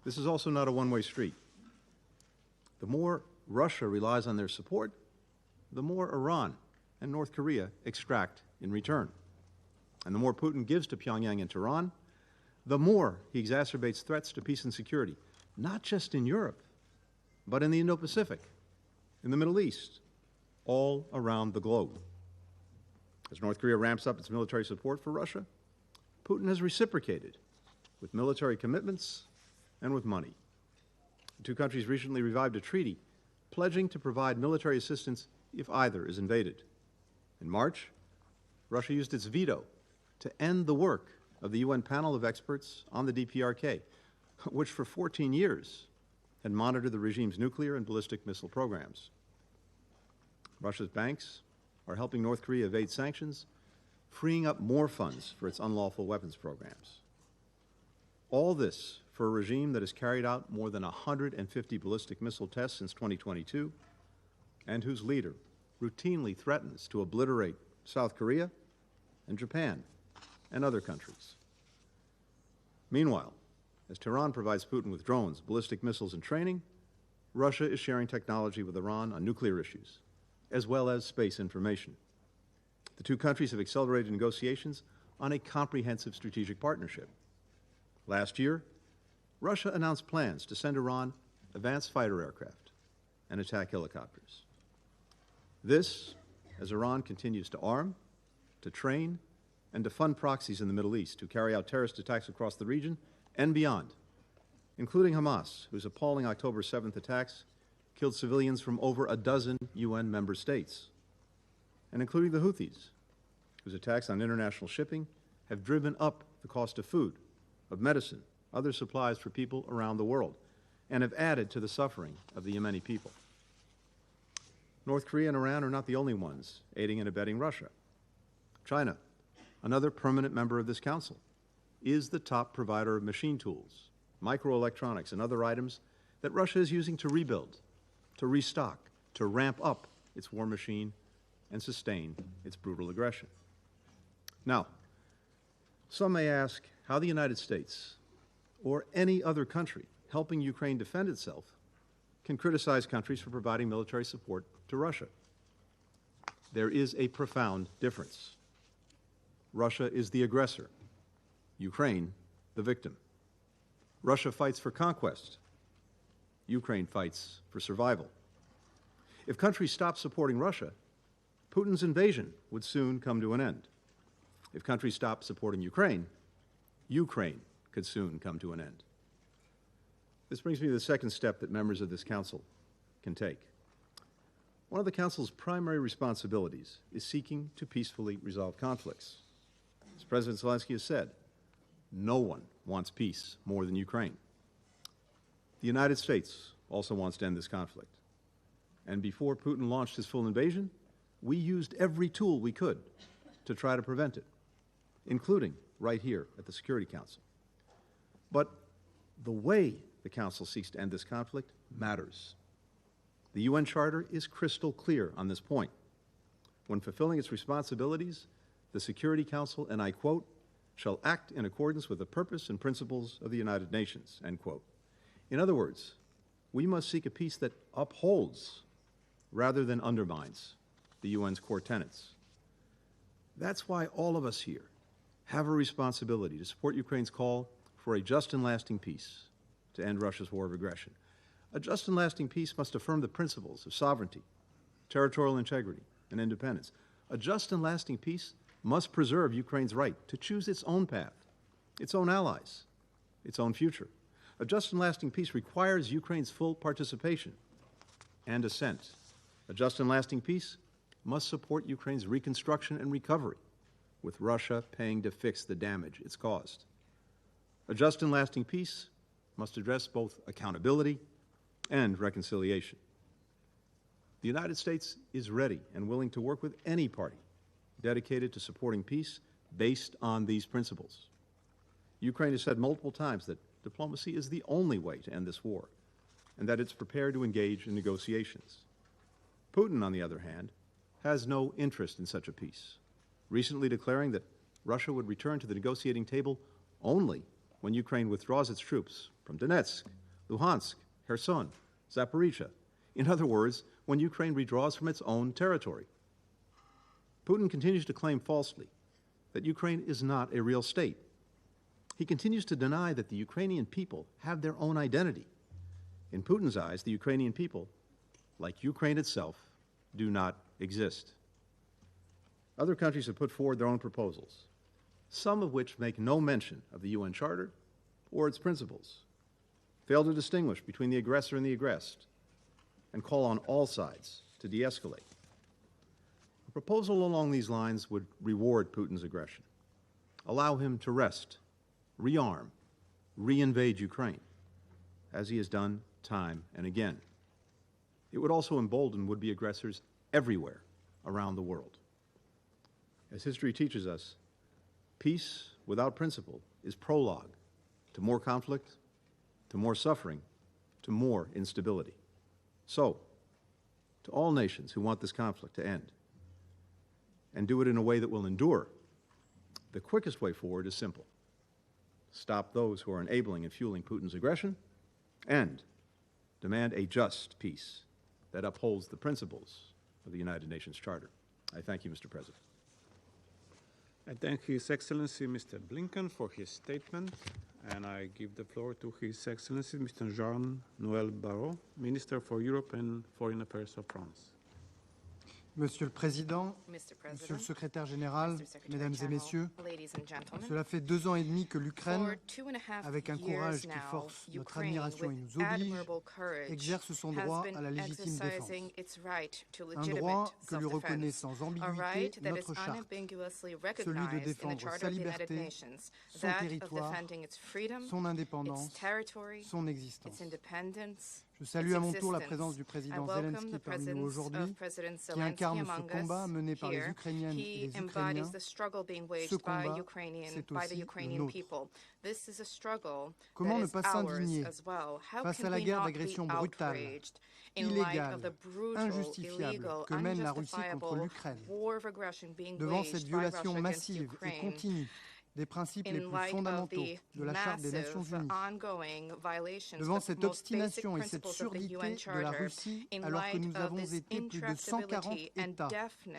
This is also not a one-way street. The more Russia relies on their support, the more Iran and North Korea extract in return. And the more Putin gives to Pyongyang and Tehran, the more he exacerbates threats to peace and security, not just in Europe, but in the Indo-Pacific, in the Middle East, all around the globe. As North Korea ramps up its military support for Russia, Putin has reciprocated with military commitments and with money. The two countries recently revived a treaty pledging to provide military assistance if either is invaded. In March, Russia used its veto to end the work of the UN panel of experts on the DPRK, which for 14 years had monitored the regime's nuclear and ballistic missile programs. Russia's banks are helping North Korea evade sanctions, freeing up more funds for its unlawful weapons programs. All this for a regime that has carried out more than 150 ballistic missile tests since 2022 and whose leader routinely threatens to obliterate South Korea and Japan and other countries. Meanwhile, as Tehran provides Putin with drones, ballistic missiles, and training, Russia is sharing technology with Iran on nuclear issues, as well as space information. The two countries have accelerated negotiations on a comprehensive strategic partnership. Last year, Russia announced plans to send Iran advanced fighter aircraft and attack helicopters. This, as Iran continues to arm, to train, and to fund proxies in the Middle East to carry out terrorist attacks across the region and beyond, including Hamas, whose appalling October 7th attacks killed civilians from over a dozen UN member states, and including the Houthis, whose attacks on international shipping have driven up the cost of food, of medicine, other supplies for people around the world, and have added to the suffering of the Yemeni people. North Korea and Iran are not the only ones aiding and abetting Russia. China, another permanent member of this council, is the top provider of machine tools, microelectronics, and other items that Russia is using to rebuild, to restock, to ramp up its war machine and sustain its brutal aggression. Now, some may ask how the United States or any other country helping Ukraine defend itself can criticize countries for providing military support to Russia. There is a profound difference. Russia is the aggressor, Ukraine the victim. Russia fights for conquest, Ukraine fights for survival. If countries stop supporting Russia, Putin's invasion would soon come to an end. If countries stop supporting Ukraine, Ukraine could soon come to an end. This brings me to the second step that members of this council can take. One of the Council's primary responsibilities is seeking to peacefully resolve conflicts. As President Zelenskyy has said, no one wants peace more than Ukraine. The United States also wants to end this conflict. And before Putin launched his full invasion, we used every tool we could to try to prevent it, including right here at the Security Council. But the way the Council seeks to end this conflict matters. The UN Charter is crystal clear on this point. When fulfilling its responsibilities, the Security Council, and I quote, shall act in accordance with the purpose and principles of the United Nations, end quote. In other words, we must seek a peace that upholds rather than undermines the UN's core tenets. That's why all of us here have a responsibility to support Ukraine's call for a just and lasting peace to end Russia's war of aggression. A just and lasting peace must affirm the principles of sovereignty, territorial integrity, and independence. A just and lasting peace must preserve Ukraine's right to choose its own path, its own allies, its own future. A just and lasting peace requires Ukraine's full participation and assent. A just and lasting peace must support Ukraine's reconstruction and recovery, with Russia paying to fix the damage it's caused. A just and lasting peace must address both accountability and reconciliation. The United States is ready and willing to work with any party dedicated to supporting peace based on these principles. Ukraine has said multiple times that diplomacy is the only way to end this war, and that it's prepared to engage in negotiations. Putin, on the other hand, has no interest in such a peace, recently declaring that Russia would return to the negotiating table only when Ukraine withdraws its troops from Donetsk, Luhansk, Kherson, Zaporizhia. In other words, when Ukraine withdraws from its own territory. Putin continues to claim falsely that Ukraine is not a real state. He continues to deny that the Ukrainian people have their own identity. In Putin's eyes, the Ukrainian people, like Ukraine itself, do not exist. Other countries have put forward their own proposals, some of which make no mention of the UN Charter or its principles, fail to distinguish between the aggressor and the aggressed, and call on all sides to de-escalate. A proposal along these lines would reward Putin's aggression, allow him to rest, rearm, re-invade Ukraine, as he has done time and again. It would also embolden would-be aggressors everywhere around the world. As history teaches us, peace without principle is prologue to more conflict, to more suffering, to more instability. So, to all nations who want this conflict to end, and do it in a way that will endure, the quickest way forward is simple. Stop those who are enabling and fueling Putin's aggression, and demand a just peace that upholds the principles of the United Nations Charter. I thank you, Mr. President. I thank His Excellency Mr. Blinken for his statement, and I give the floor to His Excellency Mr. Jean-Noël Barrot, Minister for Europe and Foreign Affairs of France. Monsieur le Président, Monsieur le Secrétaire Général, Mesdames et Messieurs, cela fait 2 ans et demi que l'Ukraine, avec un courage qui force notre admiration et nous oblige, exerce son droit à la légitime défense. Un droit que lui reconnaît sans ambiguïté notre charte, celui de défendre sa liberté, son territoire, son indépendance, son existence. Je salue à mon tour la présence du président Zelenskyy parmi nous aujourd'hui, qui incarne ce combat mené par les Ukrainiennes et les Ukrainiens. Ce combat, c'est aussi le nôtre. Comment ne pas s'indigner face à la guerre d'agression brutale, illégale, injustifiable que mène la Russie contre l'Ukraine, devant cette violation massive et continue des principes les plus fondamentaux de la Charte des Nations Unies, devant cette obstination et cette surdité de la Russie, alors que nous avons été plus de 140 États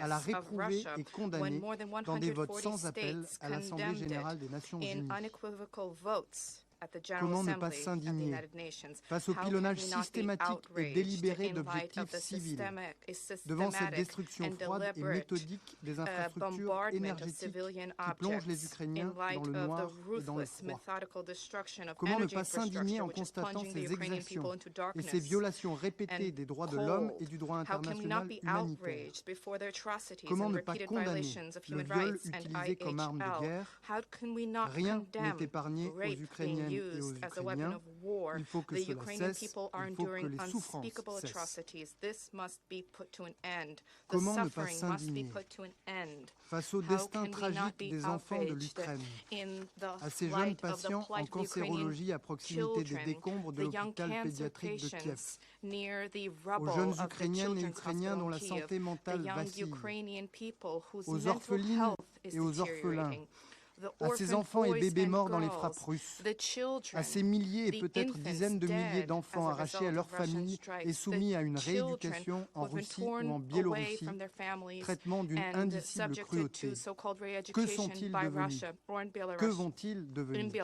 à la réprouver et condamner dans des votes sans appel à l'Assemblée générale des Nations Unies. Comment ne pas s'indigner face au pilonnage systématique et délibéré d'objectifs civils, devant cette destruction froide et méthodique des infrastructures énergétiques qui plongent les Ukrainiens dans le noir et dans le froid? Comment ne pas s'indigner en constatant ces exactions et ces violations répétées des droits de l'homme et du droit international humanitaire? Comment ne pas condamner le viol utilisé comme arme de guerre? Rien n'est épargné aux Ukrainiennes et aux Ukrainiens. Il faut que cela cesse, il faut que les souffrances cessent. Comment ne pas s'indigner face au destin tragique des enfants de l'Ukraine, à ces jeunes patients en cancérologie à proximité des décombres de l'hôpital pédiatrique de Kiev, aux jeunes Ukrainiennes et Ukrainiens dont la santé mentale vacille, aux orphelines et aux orphelins, à ces enfants et bébés morts dans les frappes russes, à ces milliers et peut-être dizaines de milliers d'enfants arrachés à leurs familles et soumis à une rééducation en Russie ou en Biélorussie, traitement d'une indicible cruauté. Que sont-ils devenus? Que vont-ils devenir?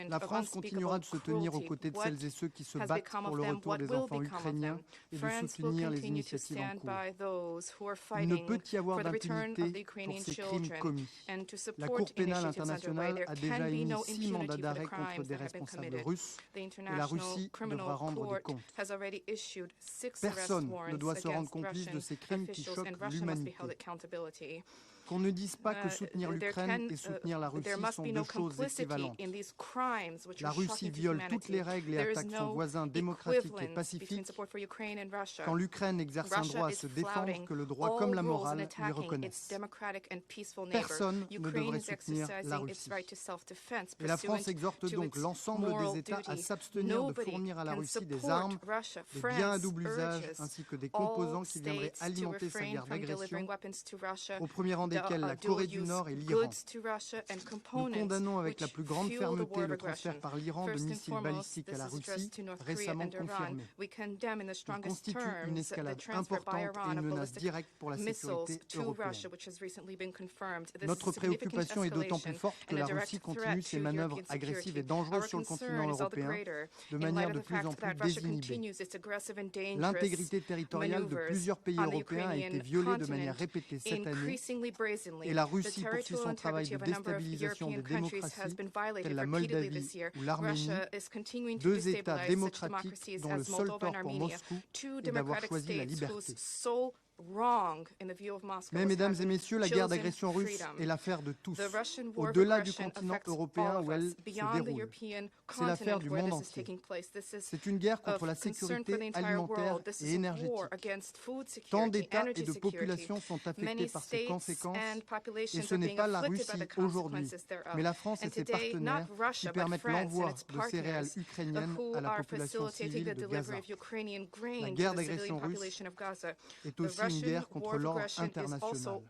La France continuera de se tenir aux côtés de celles et ceux qui se battent pour le retour des enfants ukrainiens et de soutenir les initiatives en cours. Il ne peut y avoir d'impunité pour ces crimes commis. La Cour pénale internationale a déjà émis 6 mandats d'arrêt contre des responsables russes et la Russie devra rendre des comptes. Personne ne doit se rendre complice de ces crimes qui choquent l'humanité. Qu'on ne dise pas que soutenir l'Ukraine et soutenir la Russie sont deux choses équivalentes. La Russie viole toutes les règles et attaque son voisin démocratique et pacifique, quand l'Ukraine exerce un droit à se défendre que le droit comme la morale lui reconnaissent. Personne ne devrait soutenir la Russie. Et la France exhorte donc l'ensemble des États à s'abstenir de fournir à la Russie des armes, des biens à double usage, ainsi que des composants qui viendraient alimenter sa guerre d'agression, au premier rang desquels la Corée du Nord et l'Iran. Nous condamnons avec la plus grande fermeté le transfert par l'Iran de missiles balistiques à la Russie, récemment confirmé. Il constitue une escalade importante et une menace directe pour la sécurité européenne. Notre préoccupation est d'autant plus forte que la Russie continue ses manœuvres agressives et dangereuses sur le continent européen de manière de plus en plus désinhibée. L'intégrité territoriale de plusieurs pays européens a été violée de manière répétée cette année et la Russie poursuit son travail de déstabilisation des démocraties telles la Moldavie ou l'Arménie, deux États démocratiques dont le seul tort pour Moscou est d'avoir choisi la liberté. Mais, mesdames et messieurs, la guerre d'agression russe est l'affaire de tous, au-delà du continent européen où elle se déroule. C'est l'affaire du monde entier. C'est une guerre contre la sécurité alimentaire et énergétique. Tant d'États et de populations sont affectés par ces conséquences, et ce n'est pas la Russie aujourd'hui, mais la France et ses partenaires qui permettent l'envoi de céréales ukrainiennes à la population civile de Gaza. La guerre d'agression russe est aussi une guerre contre l'ordre international.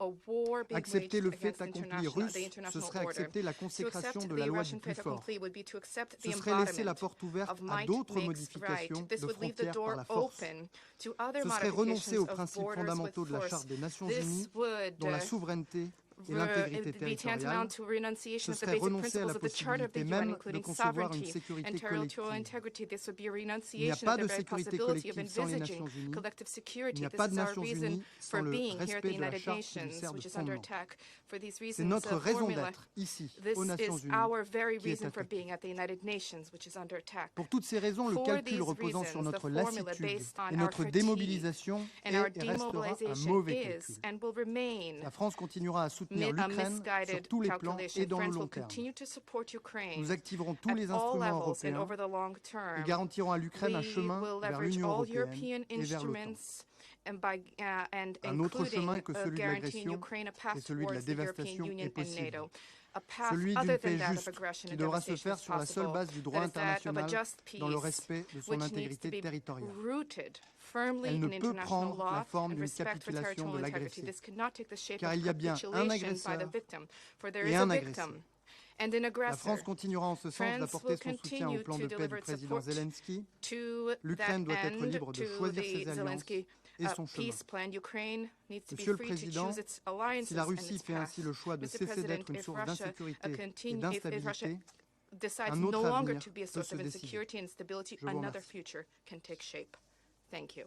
Accepter le fait accompli russe, ce serait accepter la consécration de la loi du plus fort. Ce serait laisser la porte ouverte à d'autres modifications de frontières par la force. Ce serait renoncer aux principes fondamentaux de la Charte des Nations Unies, dont la souveraineté et l'intégrité territoriale. Ce serait renoncer à la possibilité même de concevoir une sécurité collective. Il n'y a pas de sécurité collective sans les Nations Unies. Il n'y a pas de Nations Unies sans le respect de la Charte qui lui sert de fondement. C'est notre raison d'être ici, aux Nations Unies, qui est attaquée. Pour toutes ces raisons, le calcul reposant sur notre lassitude et notre démobilisation est et restera un mauvais calcul. La France continuera à soutenir l'Ukraine sur tous les plans et dans le long terme. Nous activerons tous les instruments européens et garantirons à l'Ukraine un chemin vers l'Union européenne et vers l'OTAN. Un autre chemin que celui de l'agression et celui de la dévastation est possible. Celui d'une paix juste qui devra se faire sur la seule base du droit international dans le respect de son intégrité territoriale. Elle ne peut prendre la forme d'une capitulation de l'agressé, car il y a bien un agresseur et un agressé. La France continuera en ce sens d'apporter son soutien au plan de paix du président Zelenskyy. L'Ukraine doit être libre de choisir ses alliances et son chemin. Monsieur le Président, si la Russie fait ainsi le choix de cesser d'être une source d'insécurité et d'instabilité, decides no longer to be a source of insecurity and instability, another future can take shape. Thank you.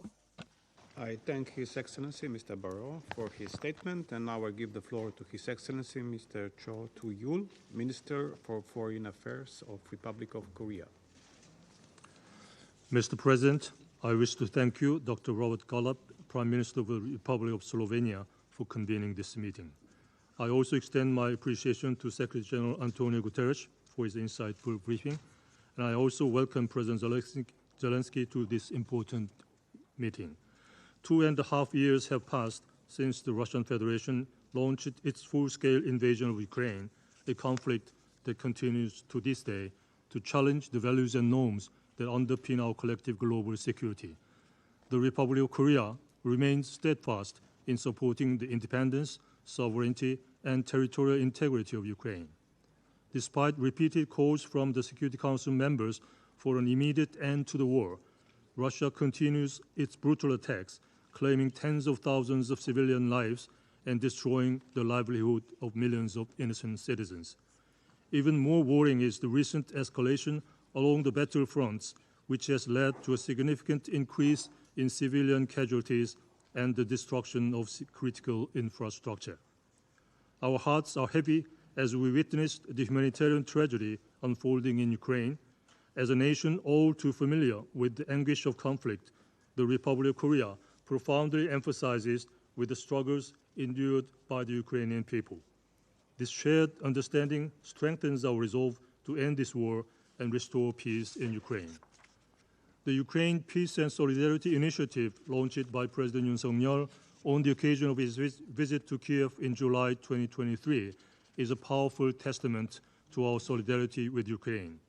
I thank His Excellency Mr. Borrell for his statement, and now I give the floor to His Excellency Mr. Cho Tu-yul, Minister for Foreign Affairs of Republic of Korea. Mr. President, I wish to thank you, Dr. Robert Golob, Prime Minister of the Republic of Slovenia, for convening this meeting. I also extend my appreciation to Secretary General Antony Guterres for his insightful briefing, and I also welcome President Zelenskyy to this important meeting. 2.5 years have passed since the Russian Federation launched its full-scale invasion of Ukraine, a conflict that continues to this day to challenge the values and norms that underpin our collective global security. The Republic of Korea remains steadfast in supporting the independence, sovereignty, and territorial integrity of Ukraine. Despite repeated calls from the Security Council members for an immediate end to the war, Russia continues its brutal attacks, claiming tens of thousands of civilian lives and destroying the livelihood of millions of innocent citizens. Even more worrying is the recent escalation along the battlefronts, which has led to a significant increase in civilian casualties and the destruction of critical infrastructure. Our hearts are heavy as we witnessed the humanitarian tragedy unfolding in Ukraine. As a nation all too familiar with the anguish of conflict, the Republic of Korea profoundly emphasizes with the struggles endured by the Ukrainian people. This shared understanding strengthens our resolve to end this war and restore peace in Ukraine. The Ukraine Peace and Solidarity Initiative, launched by President Yoon Suk-yeol on the occasion of his visit to Kiev in July 2023, is a powerful testament to our solidarity with Ukraine.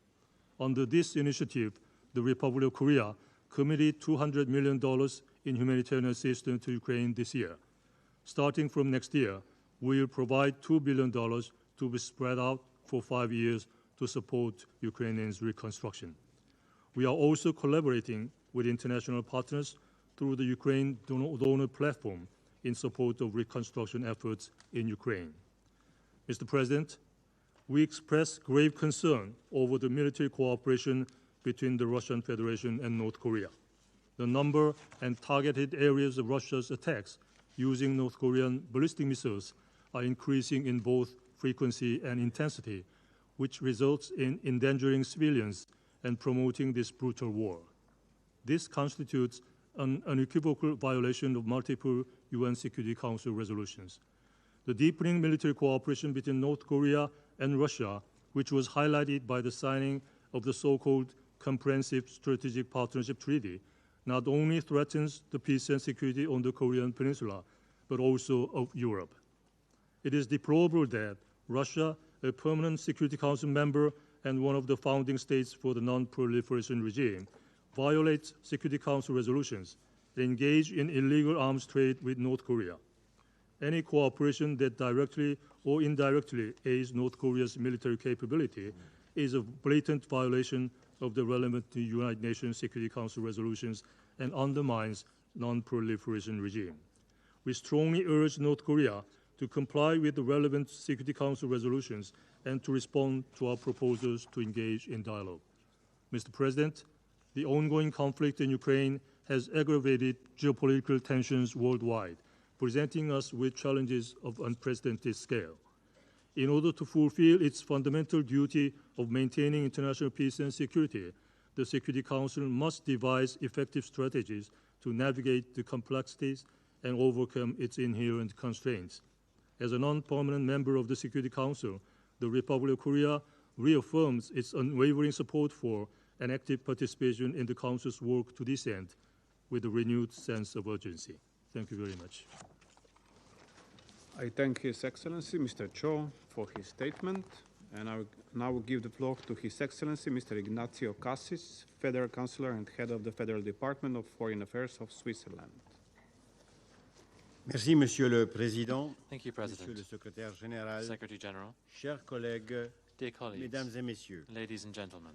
Under this initiative, the Republic of Korea committed $200 million in humanitarian assistance to Ukraine this year. Starting from next year, we will provide $2 billion to be spread out for 5 years to support Ukrainians' reconstruction. We are also collaborating with international partners through the Ukraine Donor Platform in support of reconstruction efforts in Ukraine. Mr. President, we express grave concern over the military cooperation between the Russian Federation and North Korea. The number and targeted areas of Russia's attacks using North Korean ballistic missiles are increasing in both frequency and intensity, which results in endangering civilians and promoting this brutal war. This constitutes an unequivocal violation of multiple UN Security Council resolutions. The deepening military cooperation between North Korea and Russia, which was highlighted by the signing of the so-called Comprehensive Strategic Partnership Treaty, not only threatens the peace and security on the Korean Peninsula, but also of Europe. It is deplorable that Russia, a permanent Security Council member and one of the founding states for the non-proliferation regime, violates Security Council resolutions and engage in illegal arms trade with North Korea. Any cooperation that directly or indirectly aids North Korea's military capability is a blatant violation of the relevant United Nations Security Council resolutions and undermines non-proliferation regime. We strongly urge North Korea to comply with the relevant Security Council resolutions and to respond to our proposals to engage in dialogue. Mr. President, the ongoing conflict in Ukraine has aggravated geopolitical tensions worldwide, presenting us with challenges of unprecedented scale. In order to fulfill its fundamental duty of maintaining international peace and security, the Security Council must devise effective strategies to navigate the complexities and overcome its inherent constraints. As a non-permanent member of the Security Council, the Republic of Korea reaffirms its unwavering support for and active participation in the Council's work to this end with a renewed sense of urgency. Thank you very much. I thank His Excellency Mr. Cho for his statement, and I will now give the floor to His Excellency Mr. Ignacio Cassis, Federal Councillor and Head of the Federal Department of Foreign Affairs of Switzerland. Merci, Monsieur le Président. Thank you, President. Monsieur le Secrétaire Général, Secretary General, chers collègues, dear colleagues, Mesdames et Messieurs, ladies and gentlemen.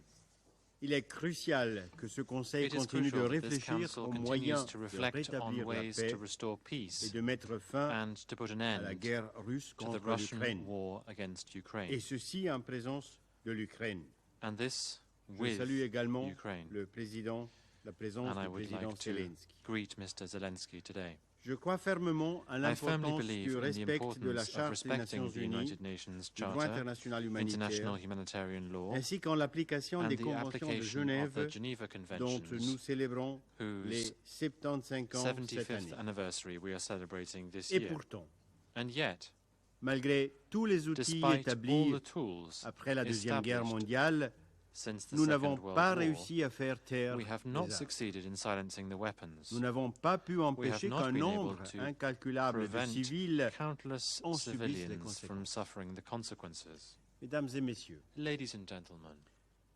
Il est crucial que ce Conseil continue de réfléchir aux moyens de rétablir la paix et de mettre fin à la guerre russe contre l'Ukraine, et ceci en présence de l'Ukraine. and this Je with salue également Ukraine. la présence And I du would président like to Zelensky. greet Mr. Zelensky today. Je crois fermement à I firmly l'importance believe du in the respect de la importance of Charte des respecting Nations the Unies, United Nations du droit Charter, international international humanitaire, humanitarian law, ainsi qu'en l'application and des the conventions de application of Genève the Geneva dont Conventions, nous célébrons les whose 75 ans cette 75th année. anniversary we are celebrating this Et year. pourtant, And yet, malgré tous les outils despite all établis the tools après la Deuxième Guerre established mondiale, since the nous Second n'avons World pas War, réussi à faire taire we have les not armes. succeeded in silencing the weapons. Nous n'avons pas pu We have empêcher not qu'un been nombre able to incalculable de prevent civils countless en subissent les civilians conséquences. from suffering the consequences. Mesdames et messieurs, Ladies and gentlemen,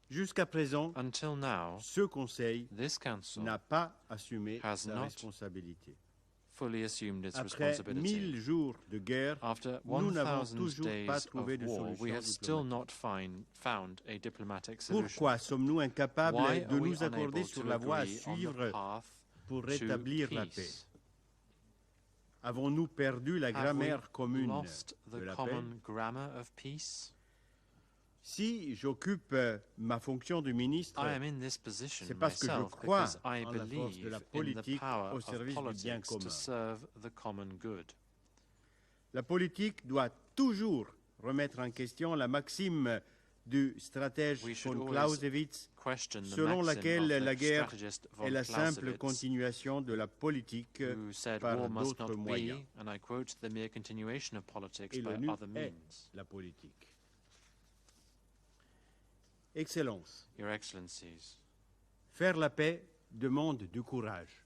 jusqu'à présent, until now, ce Conseil this Council n'a pas assumé has la not responsabilité. fully assumed its Après responsibility. 1000 jours de guerre, After nous n'avons 1,000 toujours pas days trouvé of de war, we solution have still diplomatique. not found a diplomatic solution. Pourquoi sommes-nous incapables Why de are we nous accorder unable sur to la voie à agree on the suivre path pour to rétablir la paix? peace? Avons-nous perdu la Have we grammaire commune lost de the la paix? common grammar of peace? Si j'occupe ma fonction de ministre, I am in this position c'est parce que je myself crois because I en la force believe de la in the politique power au of service du bien politics to commun. serve the common good. La politique doit toujours remettre en question la maxime du stratège We should von always Clausewitz, question the selon maxim laquelle of the la guerre strategist von est la simple Clausewitz, continuation de la politique who said par war must d'autres not moyens. be, and I quote, the mere continuation of politics Et by l'ONU other est means. la politique. Excellence, Your Excellencies, faire la paix demande du courage.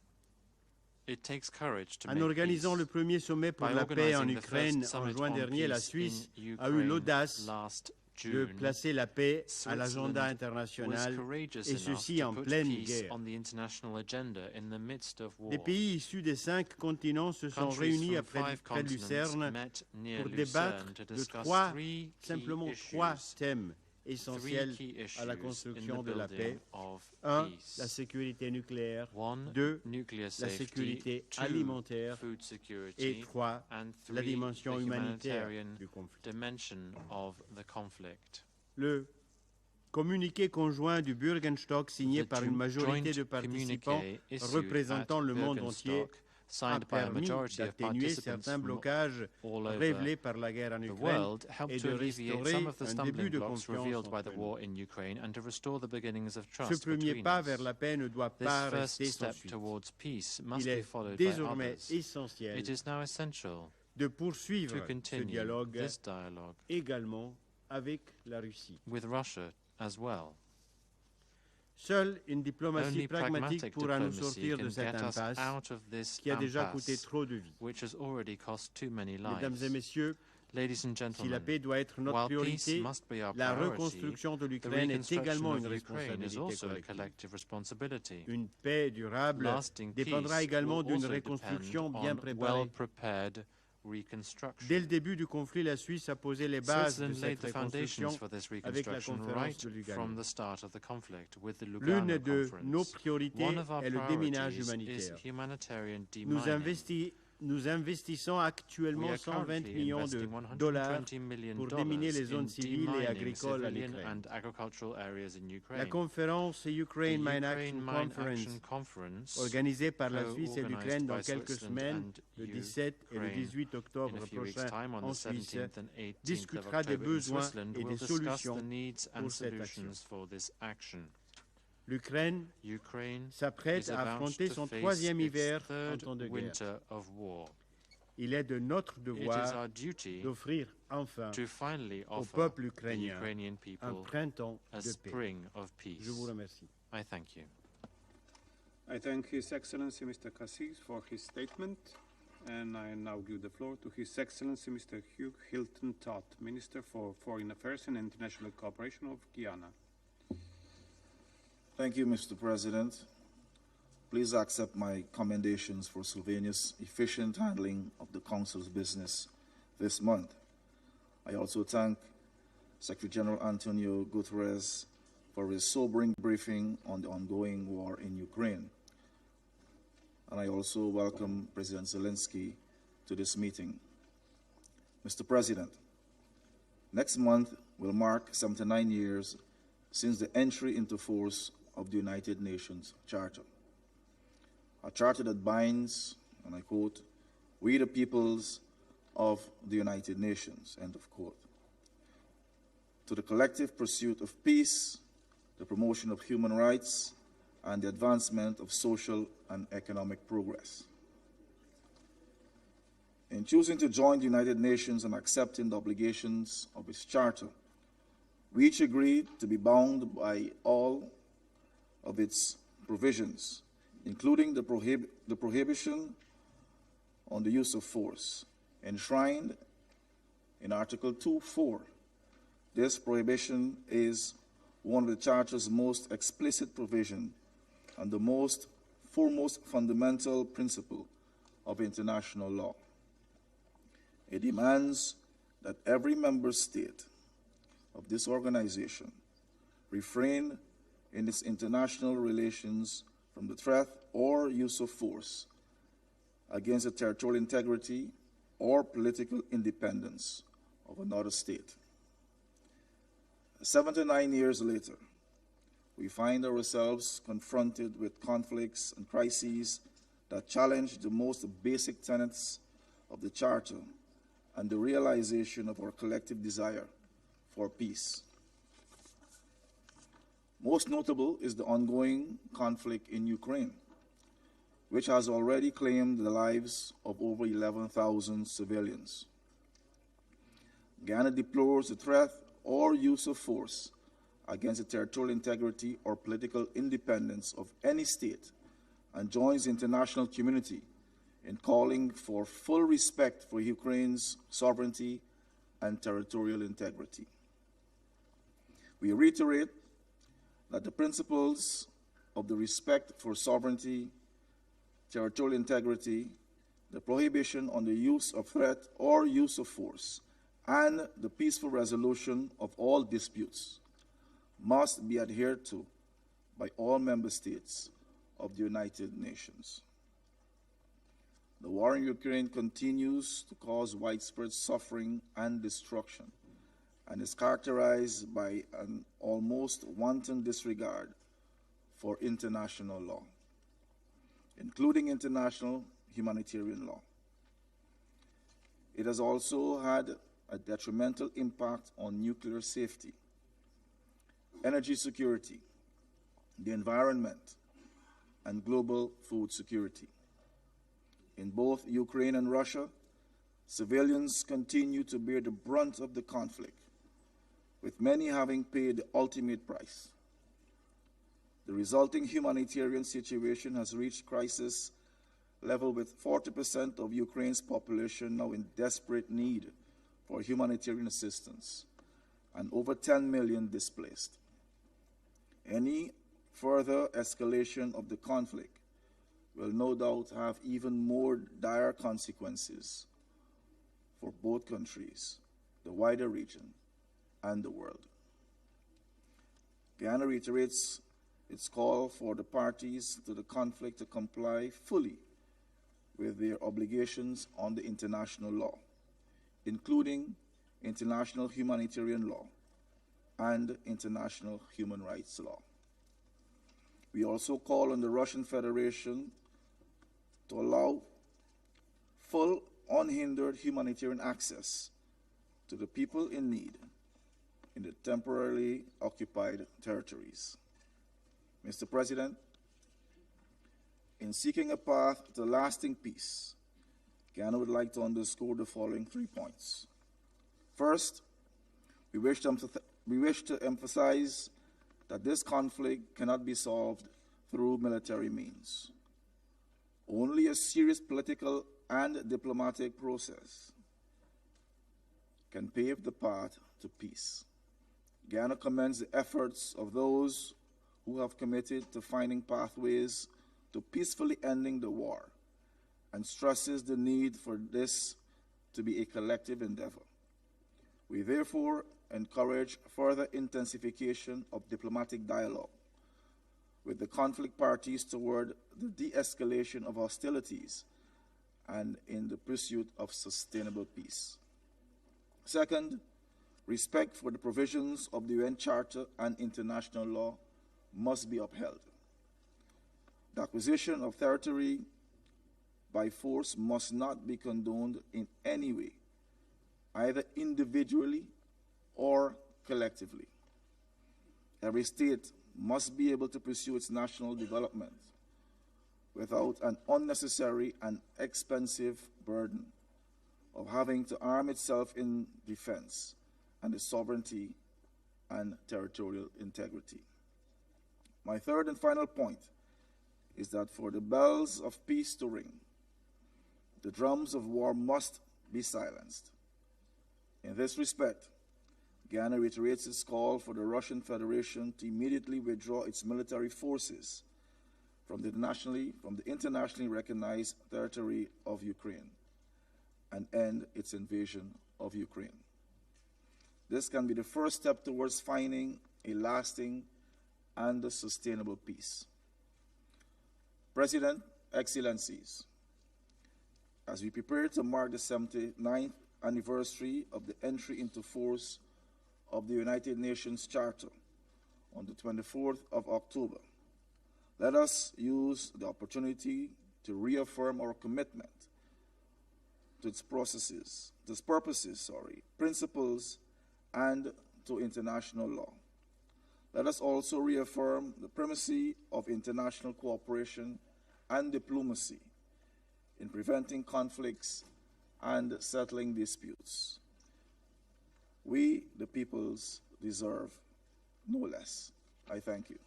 it takes courage to En make organisant peace. le premier sommet pour By la paix en organizing the Ukraine first en summit juin on dernier, la peace Suisse in a eu Ukraine l'audace last de June, placer la paix à l'agenda Switzerland international, was courageous et enough ceci to en put pleine peace guerre. on the international agenda in the midst of war. Des pays issus des 5 continents se sont Countries réunis from près 5 de continents Lucerne met near pour débattre Lucerne to de discuss simplement three trois issues, thèmes three essentiels key à la issues in construction the de la building paix. of 1. peace. La sécurité nucléaire. 1. 2. Nuclear La safety. sécurité 2. alimentaire. Food security. Et 3. And La 3. dimension The humanitaire humanitarian du conflit. dimension of the conflict. Le communiqué conjoint du Bürgenstock signé The par une majorité de joint participants communiqué issued représentant at le monde entier Bürgenstock, a signed by a permis majority of d'atténuer participants certains from blocages all over révélés par la guerre en the Ukraine world, et helped de to alleviate restaurer some of the un début stumbling de blocks confiance revealed by entre the nous. war in Ukraine and to restore the beginnings of Ce trust premier between pas us. vers la paix ne doit This pas first rester sans step suite. towards peace must Il be est followed by désormais others. essentiel It is now essential de poursuivre to ce continue dialogue this dialogue également avec la Russie. with Russia as well. Seule une diplomatie Only pragmatique pragmatic pourra nous diplomacy sortir de can cette get us impasse out of this qui a déjà coûté impasse, trop de vies. which has already cost too many Mesdames et lives. messieurs, Ladies and si la gentlemen, paix doit être notre while priorité, peace must be our la priority, reconstruction de the l'Ukraine est reconstruction également of une Ukraine is responsabilité also a collective. collective responsibility. Une paix durable Lasting dépendra peace également will d'une also reconstruction depend bien on préparée. well-prepared reconstruction. Dès le début du conflit, la Suisse a posé les bases de Switzerland laid cette the foundations reconstruction for this avec la reconstruction conférence right de Lugano. from the start of the conflict with the L'une Lugano de nos Conference. priorités One of our est le déminage priorities is humanitaire. humanitarian Nous, demining. nous investissons We actuellement are 120 currently millions de investing dollars $120 million pour déminer les zones in civiles et demining agricoles en civilian Ukraine. and agricultural areas in Ukraine. La conférence Ukraine The Mine Ukraine Action Mine Conference, Action Conference, organisée par la Suisse et co-organised l'Ukraine dans by quelques Switzerland semaines, and le 17 et le Ukraine 18 octobre in a few weeks' prochain time, on en the Suisse, 17th and 18th of discutera des October in besoins Switzerland, et will des discuss solutions the needs and pour cette action. solutions for this action. L'Ukraine Ukraine s'apprête is à about affronter to son face troisième its hiver en third temps de guerre. winter of war. Il est de notre It is devoir our duty d'offrir enfin to finally au offer peuple the ukrainien Ukrainian un people printemps a de paix. spring of peace. Je vous remercie. I thank you. I thank His Excellency Mr. Cassis for his statement, and I now give the floor to His Excellency Mr. Hugh Hilton Todd, Minister for Foreign Affairs and International Cooperation of Guyana. Thank you, Mr. President. Please accept my commendations for Slovenia's efficient handling of the Council's business this month. I also thank Secretary General Antonio Guterres for his sobering briefing on the ongoing war in Ukraine. And I also welcome President Zelensky to this meeting. Mr. President, next month will mark 79 years since the entry into force of the United Nations Charter. A charter that binds, and I quote, "We the peoples of the United Nations," end of quote, to the collective pursuit of peace, the promotion of human rights, and the advancement of social and economic progress. In choosing to join the United Nations and accepting the obligations of its charter, we each agreed to be bound by all of its provisions, including the prohibition on the use of force, enshrined in Article 2.4. This prohibition is one of the Charter's most explicit provisions and the foremost fundamental principle of international law. It demands that every member state of this organization refrain in its international relations from the threat or use of force against the territorial integrity or political independence of another state. 79 years later, we find ourselves confronted with conflicts and crises that challenge the most basic tenets of the Charter and the realization of our collective desire for peace. Most notable is the ongoing conflict in Ukraine, which has already claimed the lives of over 11,000 civilians. Ghana deplores the threat or use of force against the territorial integrity or political independence of any state and joins the international community in calling for full respect for Ukraine's sovereignty and territorial integrity. We reiterate that the principles of the respect for sovereignty, territorial integrity, the prohibition on the use of threat or use of force, and the peaceful resolution of all disputes must be adhered to by all member states of the United Nations. The war in Ukraine continues to cause widespread suffering and destruction and is characterized by an almost wanton disregard for international law, including international humanitarian law. It has also had a detrimental impact on nuclear safety, energy security, the environment, and global food security. In both Ukraine and Russia, civilians continue to bear the brunt of the conflict, with many having paid the ultimate price. The resulting humanitarian situation has reached crisis level, with 40% of Ukraine's population now in desperate need for humanitarian assistance and over 10 million displaced. Any further escalation of the conflict will no doubt have even more dire consequences for both countries, the wider region, and the world. Guyana reiterates its call for the parties to the conflict to comply fully with their obligations under international law, including international humanitarian law and international human rights law. We also call on the Russian Federation to allow full, unhindered humanitarian access to the people in need in the temporarily occupied territories. Mr. President, in seeking a path to lasting peace, Guyana would like to underscore the following 3 points. First, we wish to emphasize that this conflict cannot be solved through military means. Only a serious political and diplomatic process can pave the path to peace. Guyana commends the efforts of those who have committed to finding pathways to peacefully ending the war and stresses the need for this to be a collective endeavor. We therefore encourage further intensification of diplomatic dialogue with the conflict parties toward the de-escalation of hostilities and in the pursuit of sustainable peace. Second, Respect for the provisions of the UN Charter and international law must be upheld. The acquisition of territory by force must not be condoned in any way, either individually or collectively. Every state must be able to pursue its national development without an unnecessary and expensive burden of having to arm itself in defense and the sovereignty and territorial integrity. My third and final point is that for the bells of peace to ring, the drums of war must be silenced. In this respect, Ghana reiterates its call for the Russian Federation to immediately withdraw its military forces from the internationally recognized territory of Ukraine and end its invasion of Ukraine. This can be the first step towards finding a lasting and sustainable peace. President, Excellencies, as we prepare to mark the 79th anniversary of the entry into force of the United Nations Charter on the 24th of October, let us use the opportunity to reaffirm our commitment to its purposes, principles, and to international law. Let us also reaffirm the primacy of international cooperation and diplomacy in preventing conflicts and settling disputes. We, the peoples, deserve no less. I thank you.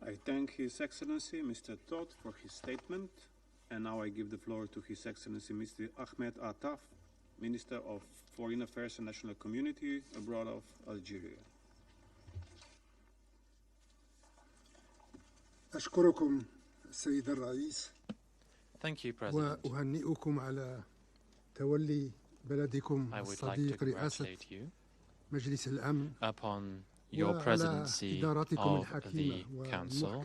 I thank His Excellency Mr. Todd for his statement, and now I give the floor to His Excellency Mr. Ahmed Attaf, Minister of Foreign Affairs and National Community abroad of Algeria. أشكركم السيد الرئيس. Thank you, President. وأهنئكم على تولي بلدكم الصديق رئاسة مجلس الأمن. Upon your presidency of the Council,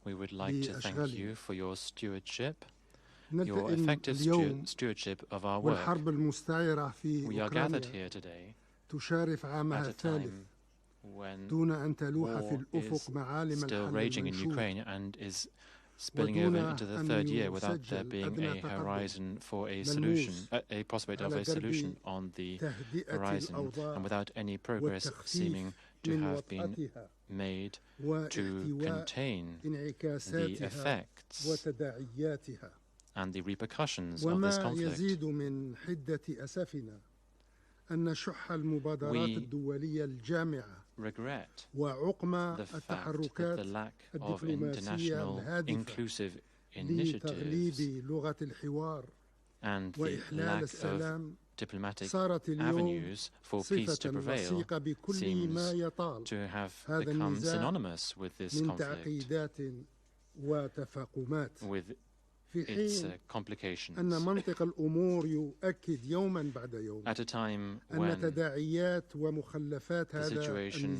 we would like to thank you for your stewardship, your effective stewardship of our work. We are gathered here today at a time when war is still raging in Ukraine and is spilling over into the third year without there being a horizon for a solution, a prospect of a solution on the horizon, and without any progress seeming to have been made to contain the effects and the repercussions of this conflict. We regret the fact that the lack of international inclusive initiatives and the lack of diplomatic avenues for peace to prevail seems to have become synonymous with this conflict, with its complications. At a time when the situation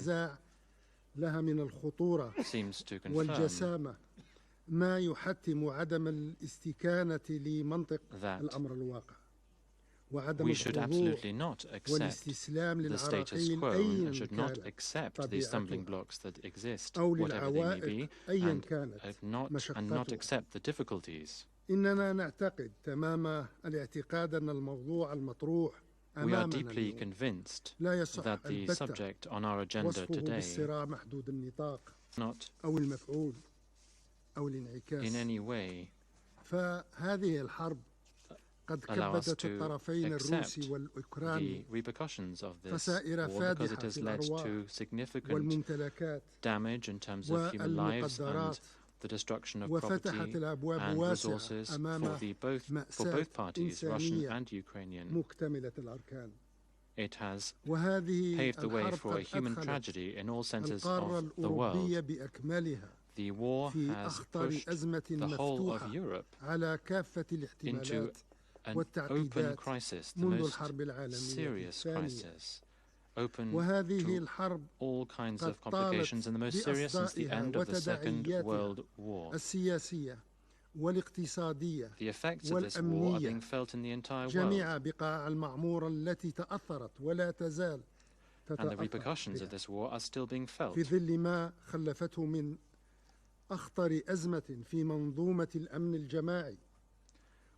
seems to confirm that we should absolutely not accept the status quo and should not accept the stumbling blocks that exist, whatever they may be, and not accept the difficulties. We are deeply convinced that the subject on our agenda today not in any way allow us to accept the repercussions of this war, because it has led to significant damage in terms of human lives and the destruction of property and resources for both parties, Russian and Ukrainian. It has paved the way for a human tragedy in all senses of the world. The war has pushed the whole of Europe into an open crisis, the most serious crisis, open to all kinds of complications and the most serious since the end of the Second World War. والاقتصادية The effects of this war are being felt in the entire جميع world, بقاع المعمورة التي تأثرت ولا تزال and the تتأثر repercussions of بها this war are still being felt. في ظل ما خلفته من أخطر أزمة في منظومة الأمن الجماعي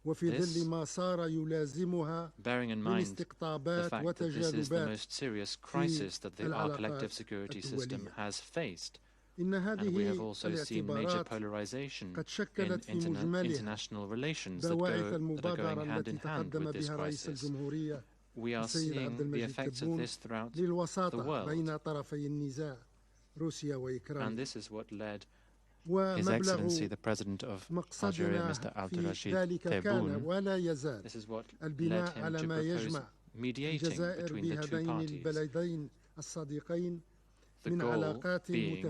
وفي ظل ما صار يلازمها من استقطابات وتجاذبات في العلاقات الدولية. إن هذه الاعتبارات قد شكلت في مجملها بواعث المبادرة التي تقدم بها رئيس الجمهورية السيد عبد المجيد تبون للوساطة بين طرفي النزاع روسيا وأوكرانيا. His Excellency, the President of Algeria, Mr. Abdulrashid Tebboune, this is what led him to propose mediating between the two parties. The goal being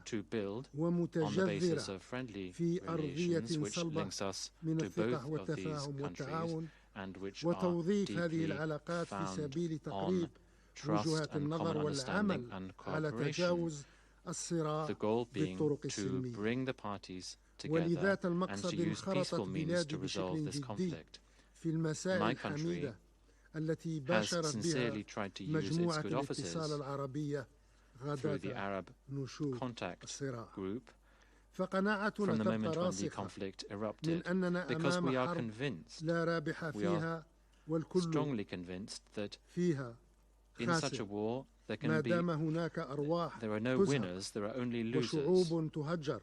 to build on the basis of friendly relations which links us to both of these countries and which are deeply found on trust and common understanding and cooperation. The goal being to bring the parties together and to use peaceful means to resolve this conflict. My country has sincerely tried to use its good offices through the Arab Contact Group from the moment when the conflict erupted, because we are convinced, we are strongly convinced that in such a war there are no winners, there are only losers,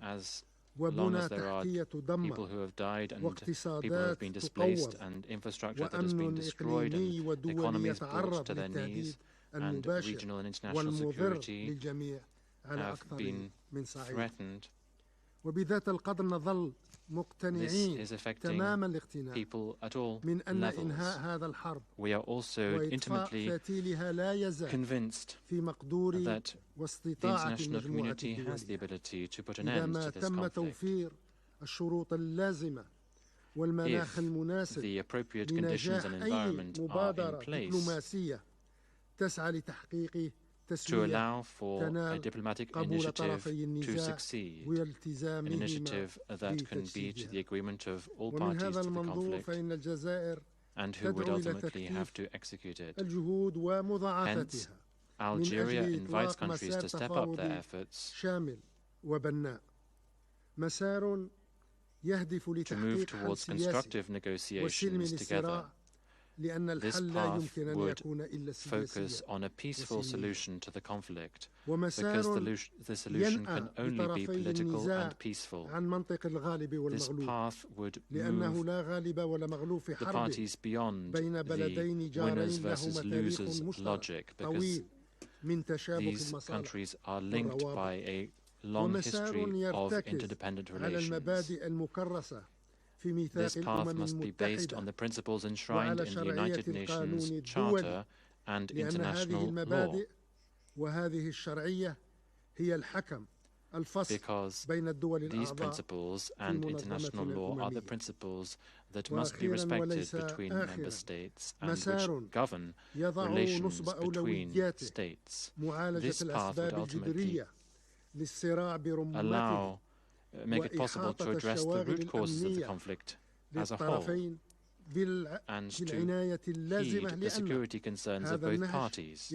as long as there are people who have died and people who have been displaced and infrastructure that has been destroyed and economies brought to their knees and regional and international security have been threatened. This is affecting people at all levels. We are also intimately convinced that the international community has the ability to put an end to this conflict if the appropriate conditions and environment are in place to allow for a diplomatic initiative to succeed, an initiative that can be to the agreement of all parties to the conflict and who would ultimately have to execute it. Hence, Algeria invites countries to step up their efforts to move towards constructive negotiations together. This path would focus on a peaceful solution to the conflict, because the solution can only be political and peaceful. This path would move the parties beyond the winners versus losers logic, because these countries are linked by a long history of interdependent relations. This path must be based on the principles enshrined in the United Nations Charter and international law, because these principles and international law are the principles that must be respected between member states and which govern relations between states. This path would ultimately make it possible to address the root causes of the conflict as a whole and to heed the security concerns of both parties.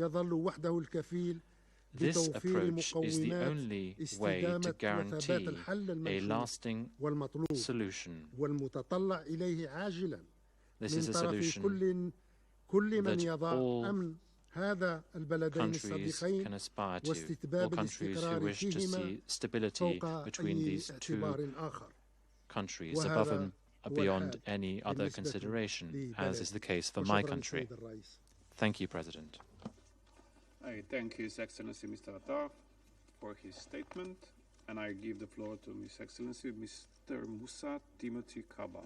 This approach is the only way to guarantee a lasting solution. This is a solution that all countries can aspire to, all countries who wish to see stability between these two countries above and beyond any other consideration, as is the case for my country. Thank you, President. I thank His Excellency Mr. Attar for his statement, and I give the floor to His Excellency Mr. Musa Timothy Kaba,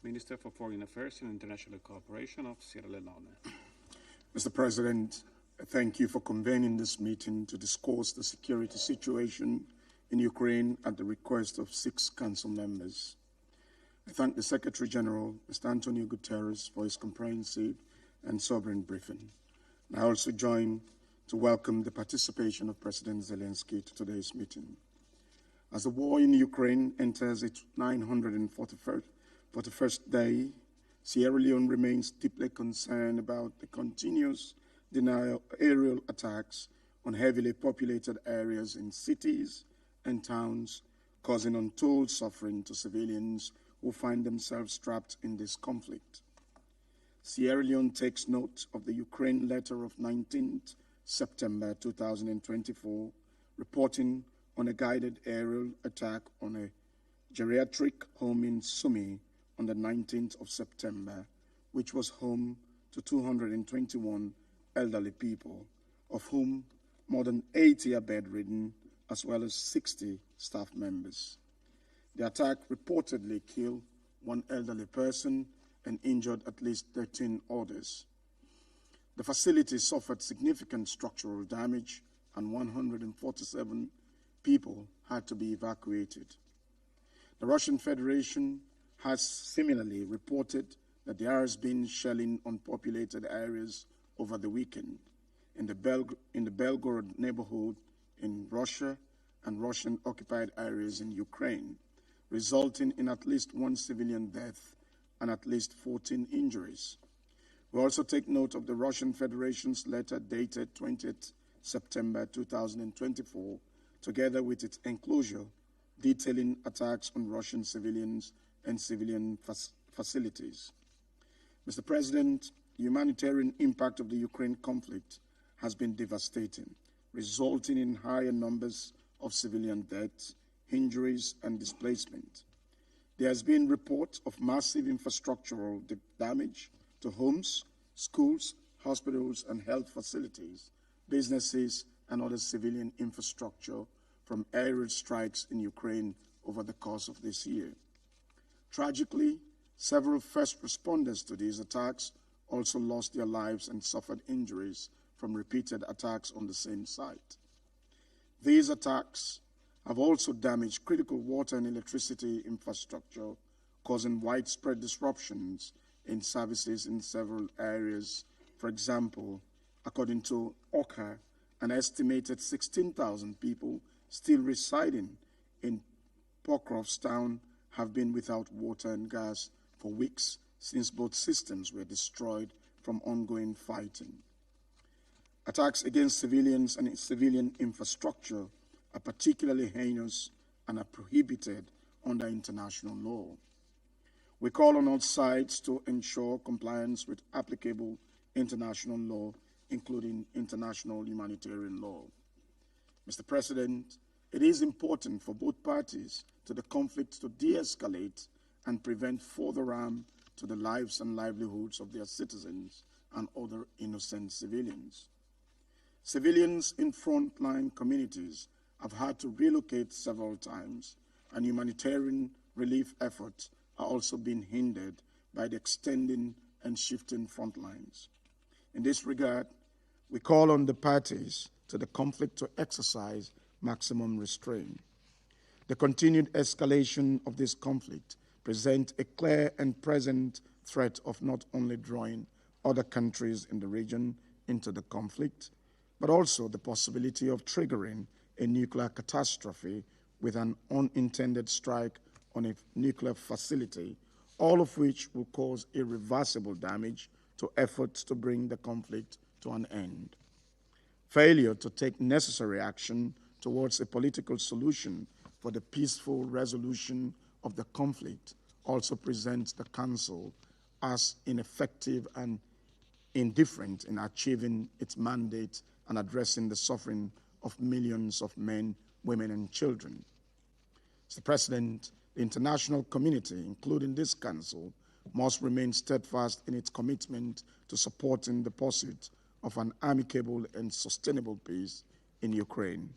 Minister for Foreign Affairs and International Cooperation of Sierra Leone. Mr. President, thank you for convening this meeting to discuss the security situation in Ukraine at the request of 6 Council members. I thank the Secretary General, Mr. Antony Guterres, for his comprehensive and sovereign briefing. I also join to welcome the participation of President Zelenskyy to today's meeting. As the war in Ukraine enters its 941st day, Sierra Leone remains deeply concerned about the continuous aerial attacks on heavily populated areas in cities and towns, causing untold suffering to civilians who find themselves trapped in this conflict. Sierra Leone takes note of the Ukraine letter of 19th September 2024, reporting on a guided aerial attack on a geriatric home in Sumi on the 19th of September, which was home to 221 elderly people, of whom more than 80 are bedridden, as well as 60 staff members. The attack reportedly killed one elderly person and injured at least 13 others. The facility suffered significant structural damage and 147 people had to be evacuated. The Russian Federation has similarly reported that there has been shelling on populated areas over the weekend in the Belgorod neighborhood in Russia and Russian-occupied areas in Ukraine, resulting in at least one civilian death and at least 14 injuries. We also take note of the Russian Federation's letter dated 20th September 2024, together with its enclosure detailing attacks on Russian civilians and civilian facilities. Mr. President, the humanitarian impact of the Ukraine conflict has been devastating, resulting in higher numbers of civilian deaths, injuries, and displacement. There has been reports of massive infrastructural damage to homes, schools, hospitals, and health facilities, businesses, and other civilian infrastructure from aerial strikes in Ukraine over the course of this year. Tragically, several first responders to these attacks also lost their lives and suffered injuries from repeated attacks on the same site. These attacks have also damaged critical water and electricity infrastructure, causing widespread disruptions in services in several areas. For example, according to OCHA, an estimated 16,000 people still residing in Pokrovstown have been without water and gas for weeks since both systems were destroyed from ongoing fighting. Attacks against civilians and civilian infrastructure are particularly heinous and are prohibited under international law. We call on all sides to ensure compliance with applicable international law, including international humanitarian law. Mr. President, it is important for both parties to the conflict to de-escalate and prevent further harm to the lives and livelihoods of their citizens and other innocent civilians. Civilians in frontline communities have had to relocate several times, and humanitarian relief efforts are also being hindered by the extending and shifting front lines. In this regard, we call on the parties to the conflict to exercise maximum restraint. The continued escalation of this conflict presents a clear and present threat of not only drawing other countries in the region into the conflict, but also the possibility of triggering a nuclear catastrophe with an unintended strike on a nuclear facility, all of which will cause irreversible damage to efforts to bring the conflict to an end. Failure to take necessary action towards a political solution for the peaceful resolution of the conflict also presents the Council as ineffective and indifferent in achieving its mandate and addressing the suffering of millions of men, women, and children. Mr. President, the international community, including this Council, must remain steadfast in its commitment to supporting the pursuit of an amicable and sustainable peace in Ukraine.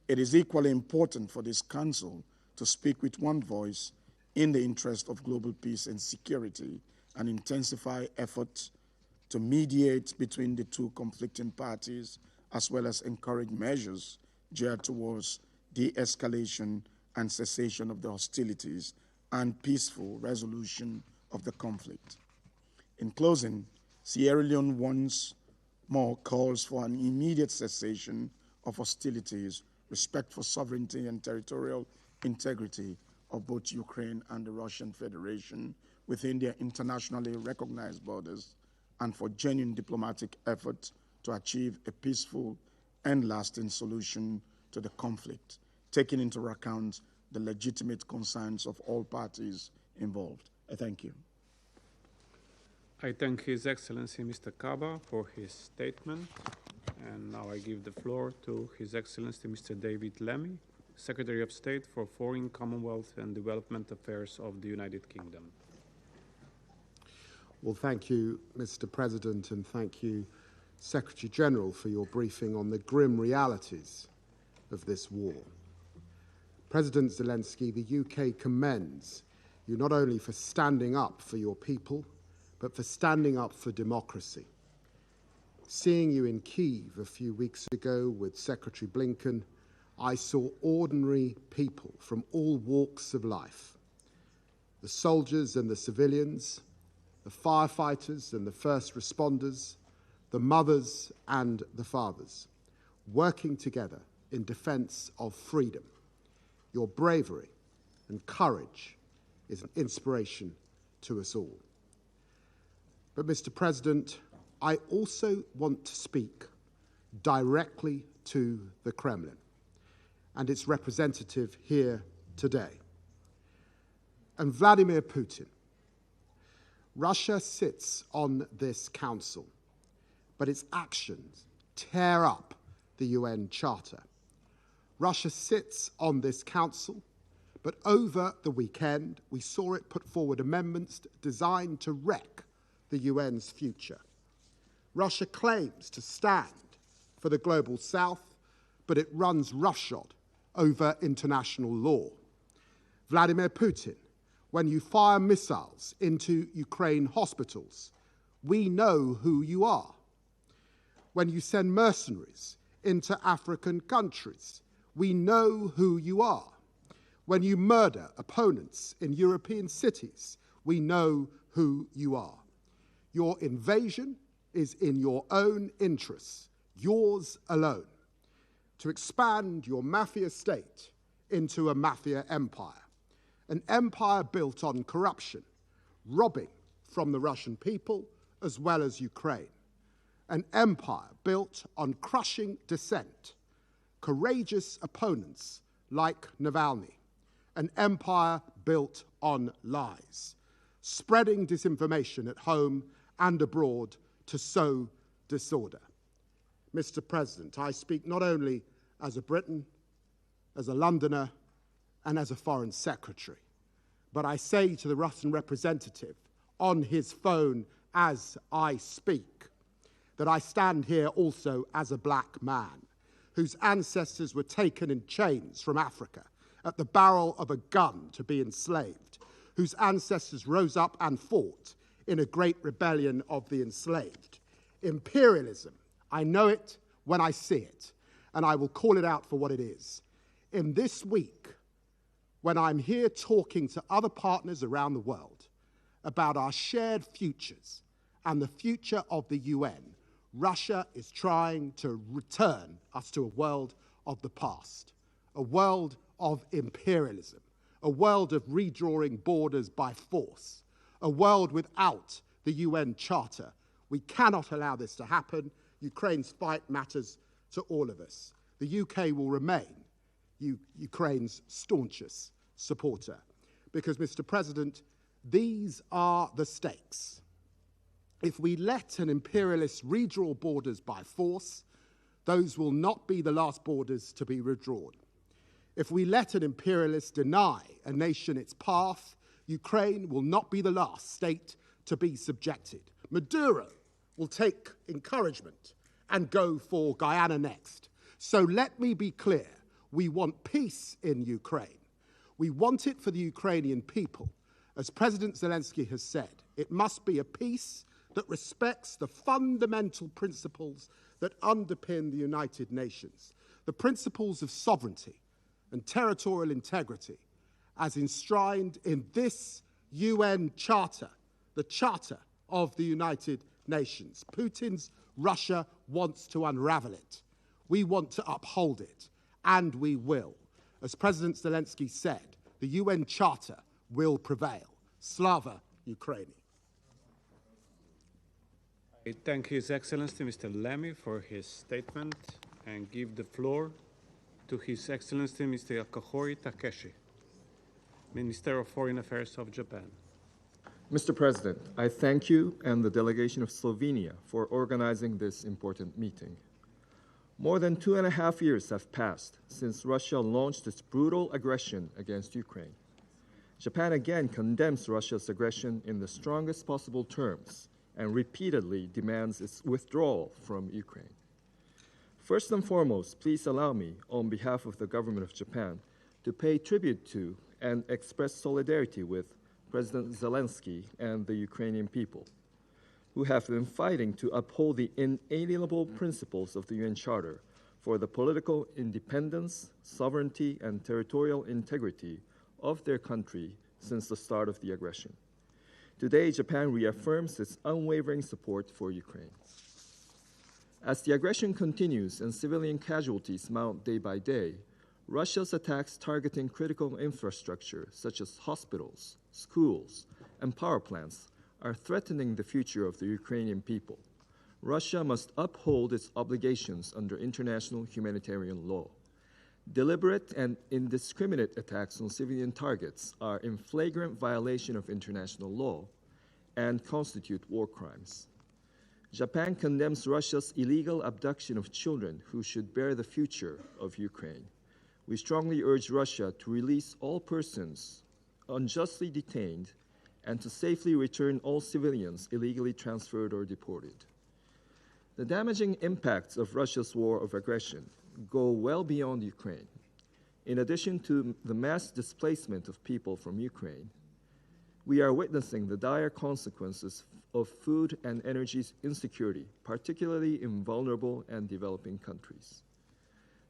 It is equally important for this Council to speak with one voice in the interest of global peace and security and intensify efforts to mediate between the two conflicting parties, as well as encourage measures geared towards de-escalation and cessation of the hostilities and peaceful resolution of the conflict. In closing, Sierra Leone once more calls for an immediate cessation of hostilities, respect for sovereignty and territorial integrity of both Ukraine and the Russian Federation within their internationally recognized borders, and for genuine diplomatic efforts to achieve a peaceful and lasting solution to the conflict, taking into account the legitimate concerns of all parties involved. I thank you. I thank His Excellency Mr. Kaba for his statement. And now I give the floor to His Excellency Mr. David Lemmy, Secretary of State for Foreign, Commonwealth and Development Affairs of the United Kingdom. Well, thank you, Mr. President, and thank you, Secretary General, for your briefing on the grim realities of this war. President Zelenskyy, the UK commends you not only for standing up for your people, but for standing up for democracy. Seeing you in Kyiv a few weeks ago with Secretary Blinken, I saw ordinary people from all walks of life, the soldiers and the civilians, the firefighters and the first responders, the mothers and the fathers, working together in defense of freedom. Your bravery and courage is an inspiration to us all. But, Mr. President, I also want to speak directly to the Kremlin and its representative here today. And Vladimir Putin, Russia sits on this council, but its actions tear up the UN Charter. Russia sits on this council, but over the weekend we saw it put forward amendments designed to wreck the UN's future. Russia claims to stand for the global south, but it runs roughshod over international law. Vladimir Putin, when you fire missiles into Ukraine hospitals, we know who you are. When you send mercenaries into African countries, we know who you are. When you murder opponents in European cities, we know who you are. Your invasion is in your own interests, yours alone, to expand your mafia state into a mafia empire, an empire built on corruption, robbing from the Russian people as well as Ukraine, an empire built on crushing dissent, courageous opponents like Navalny, an empire built on lies, spreading disinformation at home and abroad to sow disorder. Mr. President, I speak not only as a Briton, as a Londoner, and as a Foreign Secretary, but I say to the Russian representative on his phone as I speak that I stand here also as a black man whose ancestors were taken in chains from Africa at the barrel of a gun to be enslaved, whose ancestors rose up and fought in a great rebellion of the enslaved. Imperialism, I know it when I see it, and I will call it out for what it is. In this week, when I'm here talking to other partners around the world about our shared futures and the future of the UN, Russia is trying to return us to a world of the past, a world of imperialism, a world of redrawing borders by force, a world without the UN Charter. We cannot allow this to happen. Ukraine's fight matters to all of us. The UK will remain Ukraine's staunchest supporter. Because, Mr. President, these are the stakes. If we let an imperialist redraw borders by force, those will not be the last borders to be redrawn. If we let an imperialist deny a nation its path, Ukraine will not be the last state to be subjected. Maduro will take encouragement and go for Guyana next. So let me be clear. We want peace in Ukraine. We want it for the Ukrainian people. As President Zelenskyy has said, it must be a peace that respects the fundamental principles that underpin the United Nations, the principles of sovereignty and territorial integrity, as enshrined in this UN Charter, the Charter of the United Nations. Putin's Russia wants to unravel it. We want to uphold it. and we will. As President Zelenskyy said, the UN Charter will prevail. Slava Ukraini. I thank His Excellency Mr. Lemmy for his statement and give the floor to His Excellency Mr. Akahori Takeshi, Minister of Foreign Affairs of Japan. Mr. President, I thank you and the delegation of Slovenia for organizing this important meeting. More than 2.5 years have passed since Russia launched its brutal aggression against Ukraine. Japan again condemns Russia's aggression in the strongest possible terms and repeatedly demands its withdrawal from Ukraine. First and foremost, please allow me, on behalf of the government of Japan, to pay tribute to and express solidarity with President Zelenskyy and the Ukrainian people, who have been fighting to uphold the inalienable principles of the UN Charter for the political independence, sovereignty, and territorial integrity of their country since the start of the aggression. Today, Japan reaffirms its unwavering support for Ukraine. As the aggression continues and civilian casualties mount day by day, Russia's attacks targeting critical infrastructure such as hospitals, schools, and power plants are threatening the future of the Ukrainian people. Russia must uphold its obligations under international humanitarian law. Deliberate and indiscriminate attacks on civilian targets are in flagrant violation of international law and constitute war crimes. Japan condemns Russia's illegal abduction of children who should bear the future of Ukraine. We strongly urge Russia to release all persons unjustly detained and to safely return all civilians illegally transferred or deported. The damaging impacts of Russia's war of aggression go well beyond Ukraine. In addition to the mass displacement of people from Ukraine, we are witnessing the dire consequences of food and energy insecurity, particularly in vulnerable and developing countries.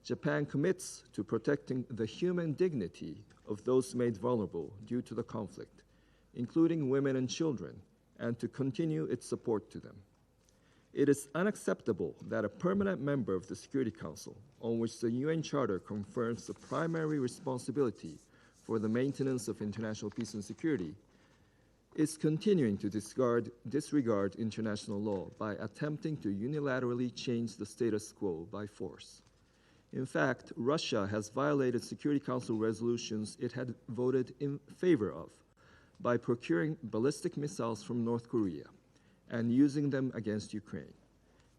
Japan commits to protecting the human dignity of those made vulnerable due to the conflict, including women and children, and to continue its support to them. It is unacceptable that a permanent member of the Security Council, on which the UN Charter confers the primary responsibility for the maintenance of international peace and security, is continuing to disregard international law by attempting to unilaterally change the status quo by force. In fact, Russia has violated Security Council resolutions it had voted in favor of by procuring ballistic missiles from North Korea and using them against Ukraine.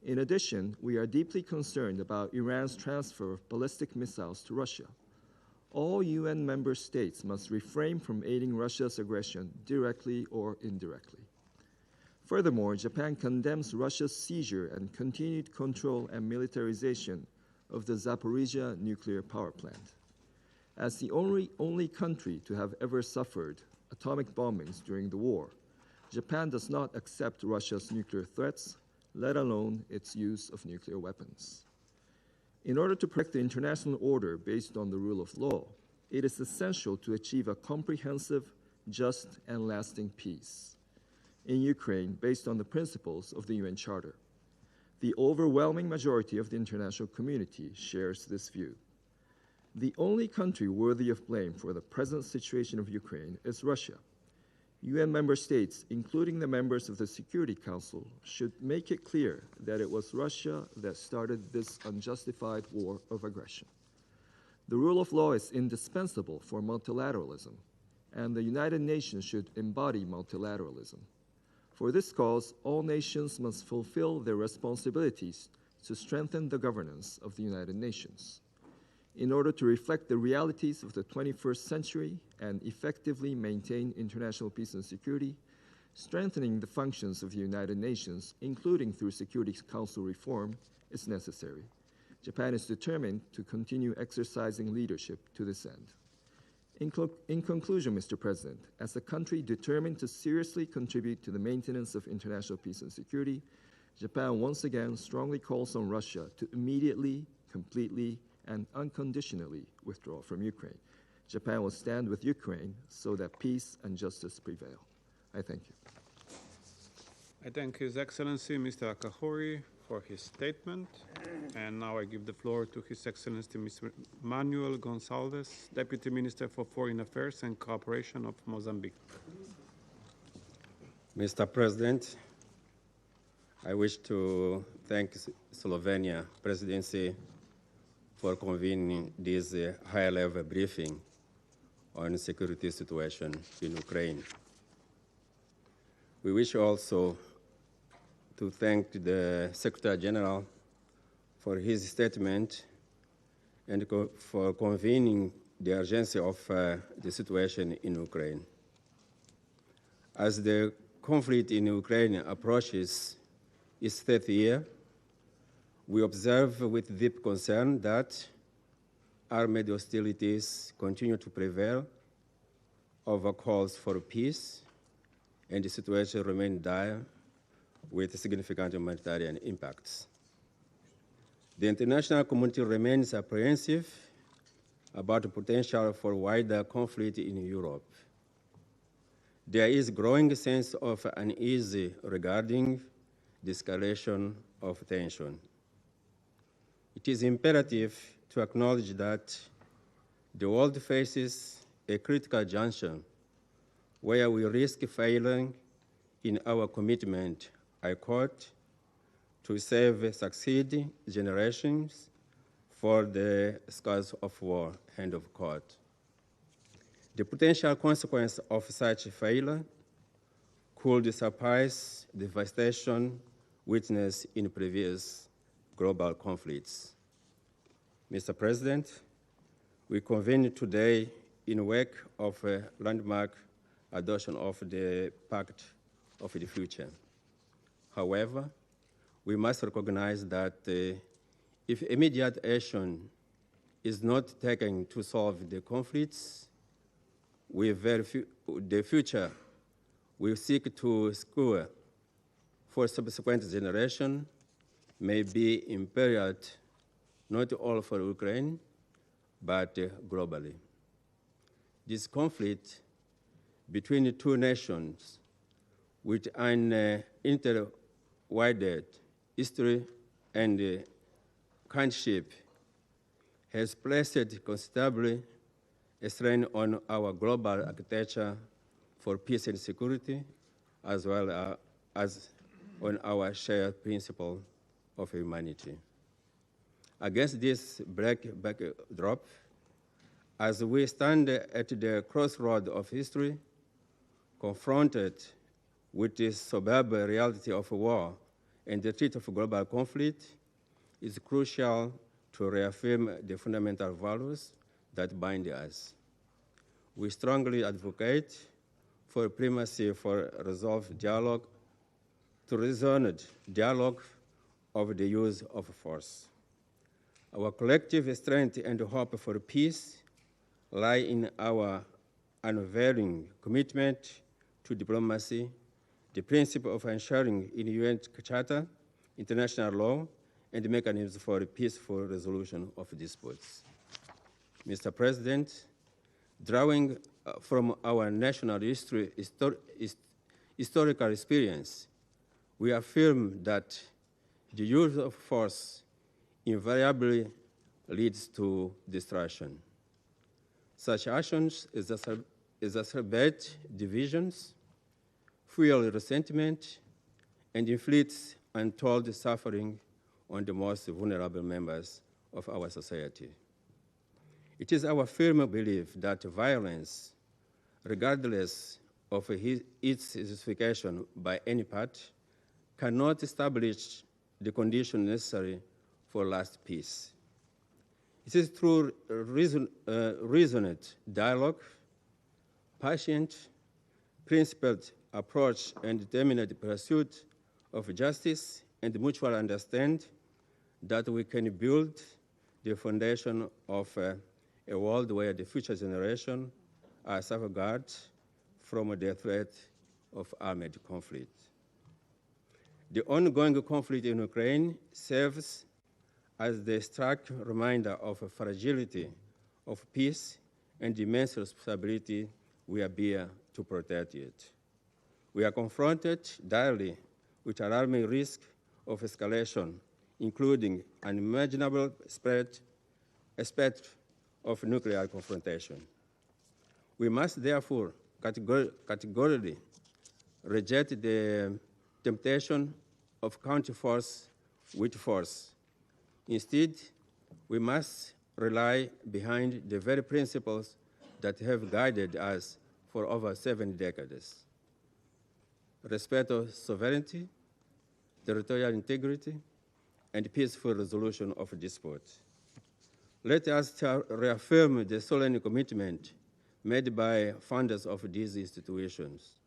In addition, we are deeply concerned about Iran's transfer of ballistic missiles to Russia. All UN member states must refrain from aiding Russia's aggression directly or indirectly. Furthermore, Japan condemns Russia's seizure and continued control and militarization of the Zaporizhia nuclear power plant. As the only country to have ever suffered atomic bombings during the war, Japan does not accept Russia's nuclear threats, let alone its use of nuclear weapons. In order to protect the international order based on the rule of law, it is essential to achieve a comprehensive, just, and lasting peace in Ukraine based on the principles of the UN Charter. The overwhelming majority of the international community shares this view. The only country worthy of blame for the present situation of Ukraine is Russia. UN member states, including the members of the Security Council, should make it clear that it was Russia that started this unjustified war of aggression. The rule of law is indispensable for multilateralism, and the United Nations should embody multilateralism. For this cause, all nations must fulfill their responsibilities to strengthen the governance of the United Nations. In order to reflect the realities of the 21st century and effectively maintain international peace and security, strengthening the functions of the United Nations, including through Security Council reform, is necessary. Japan is determined to continue exercising leadership to this end. In conclusion, Mr. President, as a country determined to seriously contribute to the maintenance of international peace and security, Japan once again strongly calls on Russia to immediately, completely, and unconditionally withdraw from Ukraine. Japan will stand with Ukraine so that peace and justice prevail. I thank you. I thank His Excellency Mr. Akahori for his statement. And now I give the floor to His Excellency Mr. Manuel Gonçalves, Deputy Minister for Foreign Affairs and Cooperation of Mozambique. Mr. President, I wish to thank Slovenia Presidency for convening this high-level briefing on the security situation in Ukraine. We wish also to thank the Secretary General for his statement and for convening the urgency of the situation in Ukraine. As the conflict in Ukraine approaches its 3rd year, we observe with deep concern that armed hostilities continue to prevail over calls for peace, and the situation remains dire with significant humanitarian impacts. The international community remains apprehensive about the potential for wider conflict in Europe. There is a growing sense of unease regarding the escalation of tension. It is imperative to acknowledge that the world faces a critical juncture where we risk failing in our commitment, I quote, to succeed generations for the scars of war, end of quote. The potential consequence of such failure could surpass the devastation witnessed in previous global conflicts. Mr. President, we convene today in wake of a landmark adoption of the Pact of the Future. However, we must recognize that if immediate action is not taken to solve the conflicts, the future will seek to secure for subsequent generations may be imperiled not only for Ukraine, but globally. This conflict between the two nations with an intertwined history and kinship has placed considerably a strain on our global architecture for peace and security, as well as on our shared principle of humanity. Against this backdrop, as we stand at the crossroad of history, confronted with the sober reality of war and the threat of global conflict, it's crucial to reaffirm the fundamental values that bind us. We strongly advocate for primacy for resolved dialogue, to reasoned dialogue of the use of force. Our collective strength and hope for peace lie in our unwavering commitment to diplomacy, the principle of ensuring in UN Charter, international law, and mechanisms for peaceful resolution of disputes. Mr. President, drawing from our national historical experience, we affirm that the use of force invariably leads to destruction. Such actions exacerbate divisions, fuel resentment, and inflict untold suffering on the most vulnerable members of our society. It is our firm belief that violence, regardless of its justification by any part, cannot establish the condition necessary for lasting peace. It is through reasoned dialogue, patient, principled approach, and determined pursuit of justice and mutual understanding that we can build the foundation of a world where the future generation are safeguarded from the threat of armed conflict. The ongoing conflict in Ukraine serves as the stark reminder of the fragility of peace and the immense responsibility we bear to protect it. We are confronted daily with alarming risk of escalation, including unimaginable spread aspect of nuclear confrontation. We must therefore categorically reject the temptation of counter-force with force. Instead, we must rely behind the very principles that have guided us for over 7 decades. Respect of sovereignty, territorial integrity, and peaceful resolution of disputes. Let us reaffirm the solemn commitment made by founders of these institutions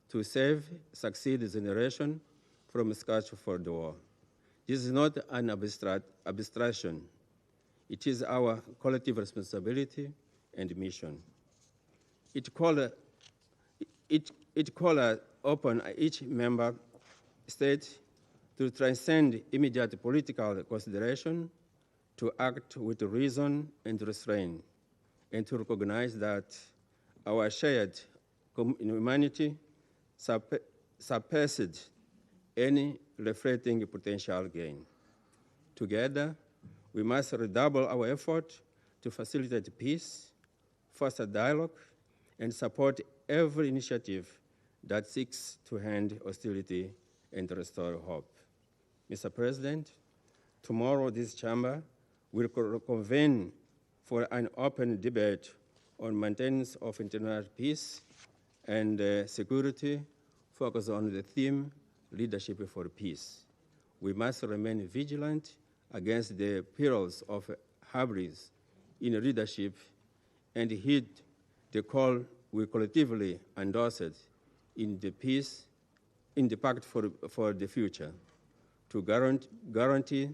to save succeeding generation from scars for the war. This is not an abstraction. It is our collective responsibility and mission. It calls upon each member state to transcend immediate political consideration, to act with reason and restraint, and to recognize that our shared humanity surpassed any reflecting potential gain. Together, we must redouble our effort to facilitate peace, foster dialogue, and support every initiative that seeks to end hostility and restore hope. Mr. President, tomorrow this chamber will convene for an open debate on maintenance of international peace and security, focused on the theme, leadership for peace. We must remain vigilant against the perils of hubris in leadership and heed the call we collectively endorsed in the Pact for the Future, to guarantee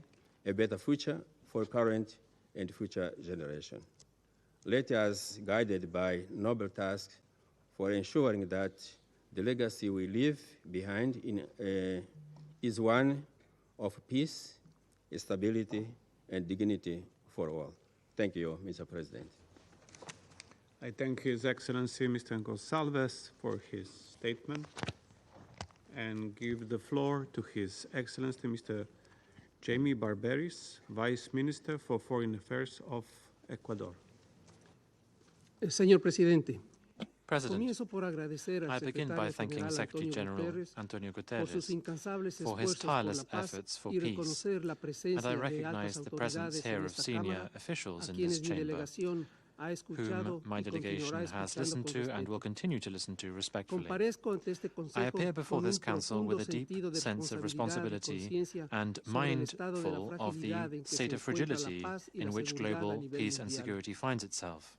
a better future for current and future generations. Let us, guided by noble task for ensuring that the legacy we leave behind is one of peace, stability, and dignity for all. Thank you, Mr. President. I thank His Excellency Mr. Gonçalves for his statement and give the floor to His Excellency Mr. Jaime Barberis, Vice Minister for Foreign Affairs of Ecuador. Señor Presidente, President, I begin by thanking Secretary General Antonio Guterres for his tireless efforts for peace, and I recognize the presence here of senior officials in this chamber, whom my delegation has listened to and will continue to listen to respectfully. I appear before this Council with a deep sense of responsibility and mindful of the state of fragility in which global peace and security finds itself.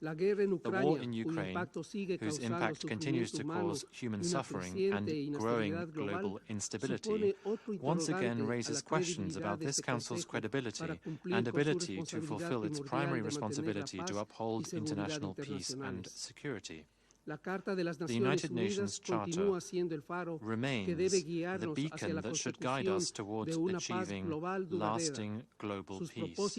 The war in Ukraine, whose impact continues to cause human suffering and growing global instability, once again raises questions about this Council's credibility and ability to fulfill its primary responsibility to uphold international peace and security. The United Nations Charter remains the beacon that should guide us towards achieving lasting global peace.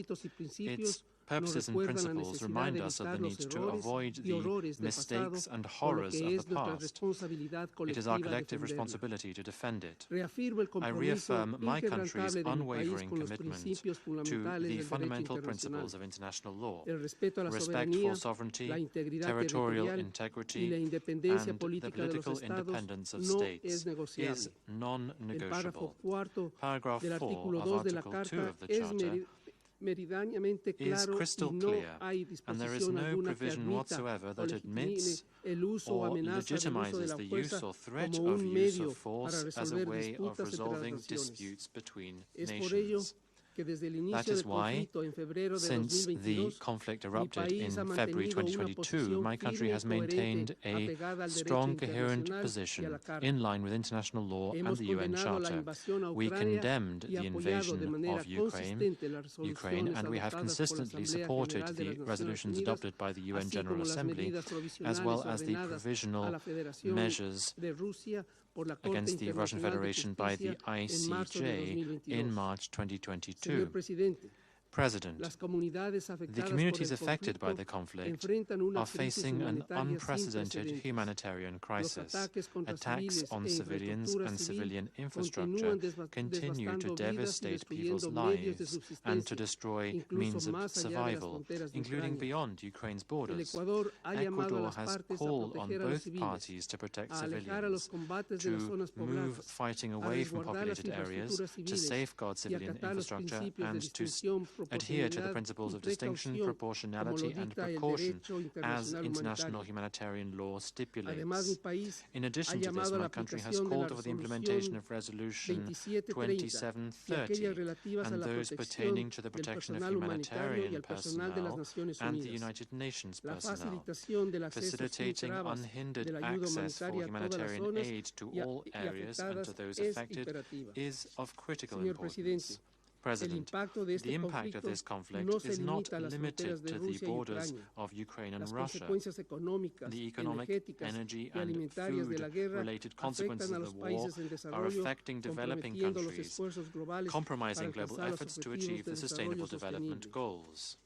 Its purposes and principles remind us of the need to avoid the mistakes and horrors of the past. It is our collective responsibility to defend it. I reaffirm my country's unwavering commitment to the fundamental principles of international law, respect for sovereignty, territorial integrity, and the political independence of states is non-negotiable. Paragraph 4 of Article 2 of the Charter is crystal clear, and there is no provision whatsoever that admits or legitimizes the use or threat of use of force as a way of resolving disputes between nations. That is why, since the conflict erupted in February 2022, my country has maintained a strong, coherent position in line with international law and the UN Charter. We condemned the invasion of Ukraine, and we have consistently supported the resolutions adopted by the UN General Assembly, as well as the provisional measures against the Russian Federation by the ICJ in March 2022. President, the communities affected by the conflict are facing an unprecedented humanitarian crisis. Attacks on civilians and civilian infrastructure continue to devastate people's lives and to destroy means of survival, including beyond Ukraine's borders. Ecuador has called on both parties to protect civilians, to move fighting away from populated areas, to safeguard civilian infrastructure, and to adhere to the principles of distinction, proportionality, and precaution as international humanitarian law stipulates. In addition to this, my country has called for the implementation of Resolution 2730 and those pertaining to the protection of humanitarian personnel and the United Nations personnel, facilitating unhindered access for humanitarian aid to all areas and to those affected is of critical importance. President, the impact of this conflict is not limited to the borders of Ukraine and Russia. The economic, energy, and food-related consequences of the war are affecting developing countries, compromising global efforts to achieve the Sustainable Development Goals.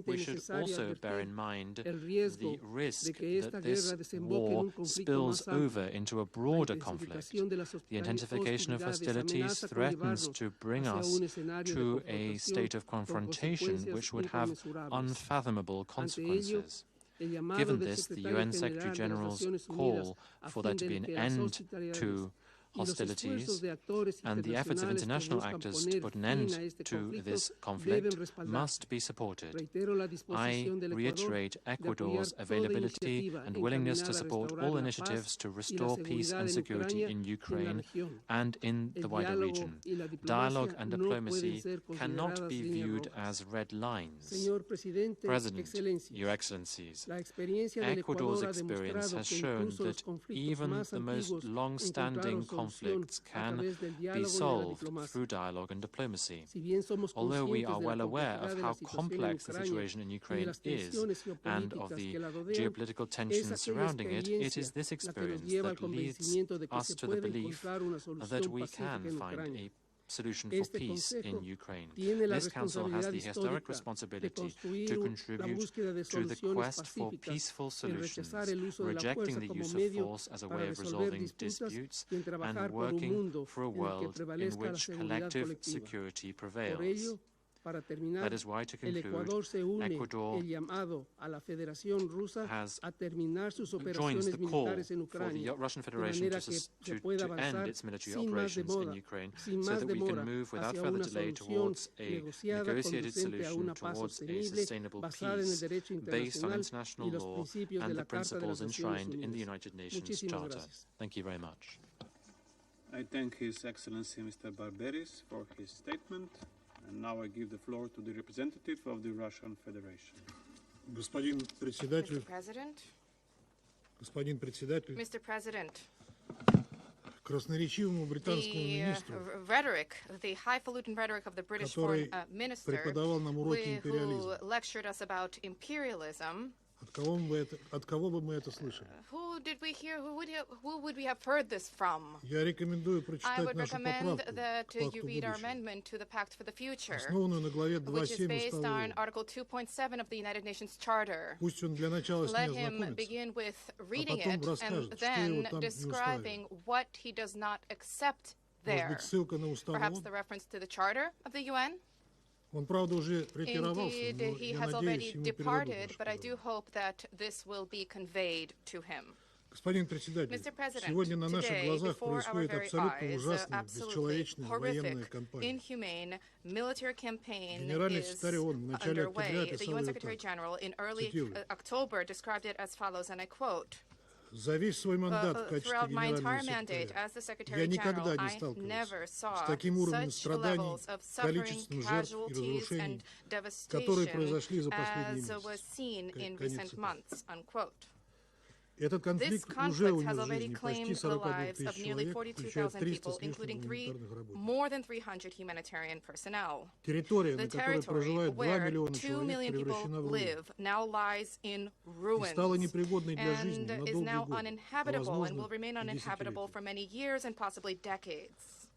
We should also bear in mind the risk that this war spills over into a broader conflict. The intensification of hostilities threatens to bring us to a state of confrontation which would have unfathomable consequences. Given this, the UN Secretary-General's call for there to be an end to hostilities and the efforts of international actors to put an end to this conflict must be supported. I reiterate Ecuador's availability and willingness to support all initiatives to restore peace and security in Ukraine and in the wider region. Dialogue and diplomacy cannot be viewed as red lines. President, Your Excellencies, Ecuador's experience has shown that even the most long-standing conflicts can be solved through dialogue and diplomacy. Although we are well aware of how complex the situation in Ukraine is and of the geopolitical tensions surrounding it, it is this experience that leads us to the belief that we can find a solution for peace in Ukraine. This Council has the historic responsibility to contribute to the quest for peaceful solutions, rejecting the use of force as a way of resolving disputes and working for a world in which collective security prevails. That is why, to conclude, Ecuador joins the call for the Russian Federation to end its military operations in Ukraine so that we can move without further delay towards a negotiated solution towards a sustainable peace based on international law and the principles enshrined in the United Nations Charter. Thank you very much. I thank His Excellency Mr. Barberis for his statement. And now I give the floor to the representative of the Russian Federation. Господин председатель, Mr. President, красноречивому британскому министру, the highfalutin rhetoric of the British foreign minister, who lectured us about imperialism. От кого бы мы это слышали? Who did we hear? Who would we have heard this from? Я рекомендую прочитать нашу поправку I would recommend that you read our amendment to the Pact for the Future, which is based on Article 2.7 of the United Nations Charter. Pусть он для начала с ней Let him begin with reading it and then describing what he does not accept there. Perhaps the reference to the Charter of the UN? Indeed, he has already departed, but I do hope that this will be conveyed to him. Mr. President, today, before our very eyes, absolutely horrific, inhumane military campaign is underway. The UN Secretary-General in early October described it as follows, and I quote, throughout my entire mandate as the Secretary-General, I never saw such levels of suffering, casualties, and devastation as was seen in recent months, unquote. This conflict has already claimed the lives of nearly 42,000 people, including more than 300 humanitarian personnel. The territory where 2 million people live now lies in ruins and is now uninhabitable and will remain uninhabitable for many years and possibly decades.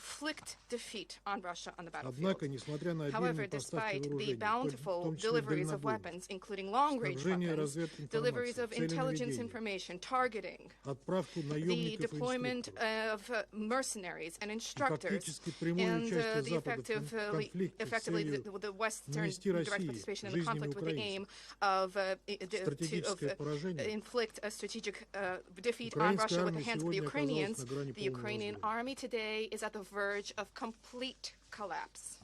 inflict defeat on Russia on the battlefield. However, despite the bountiful deliveries of weapons, including long-range weapons, deliveries of intelligence information, targeting, the deployment of mercenaries and instructors, and the effectively the Western direct participation in the conflict with the aim of inflict a strategic defeat on Russia with the hands of the Ukrainians, the Ukrainian army today is at the verge of complete collapse.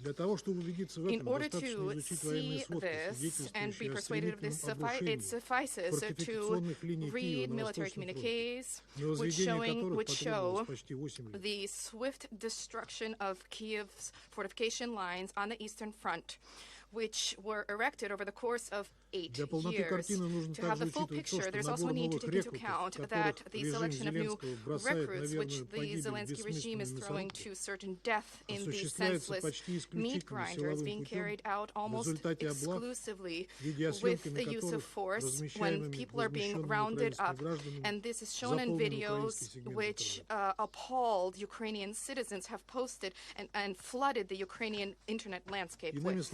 In order to see this and be persuaded of this, it suffices to read military communiques which show the swift destruction of Kiev's fortification lines on the Eastern Front, which were erected over the course of 8 years. To have the full picture, there's also a need to take into account that the selection of new recruits, which the Zelensky regime is throwing to certain death in the senseless meat grinders, being carried out almost exclusively with the use of force when people are being rounded up. And this is shown in videos which appalled Ukrainian citizens have posted and flooded the Ukrainian internet landscape with.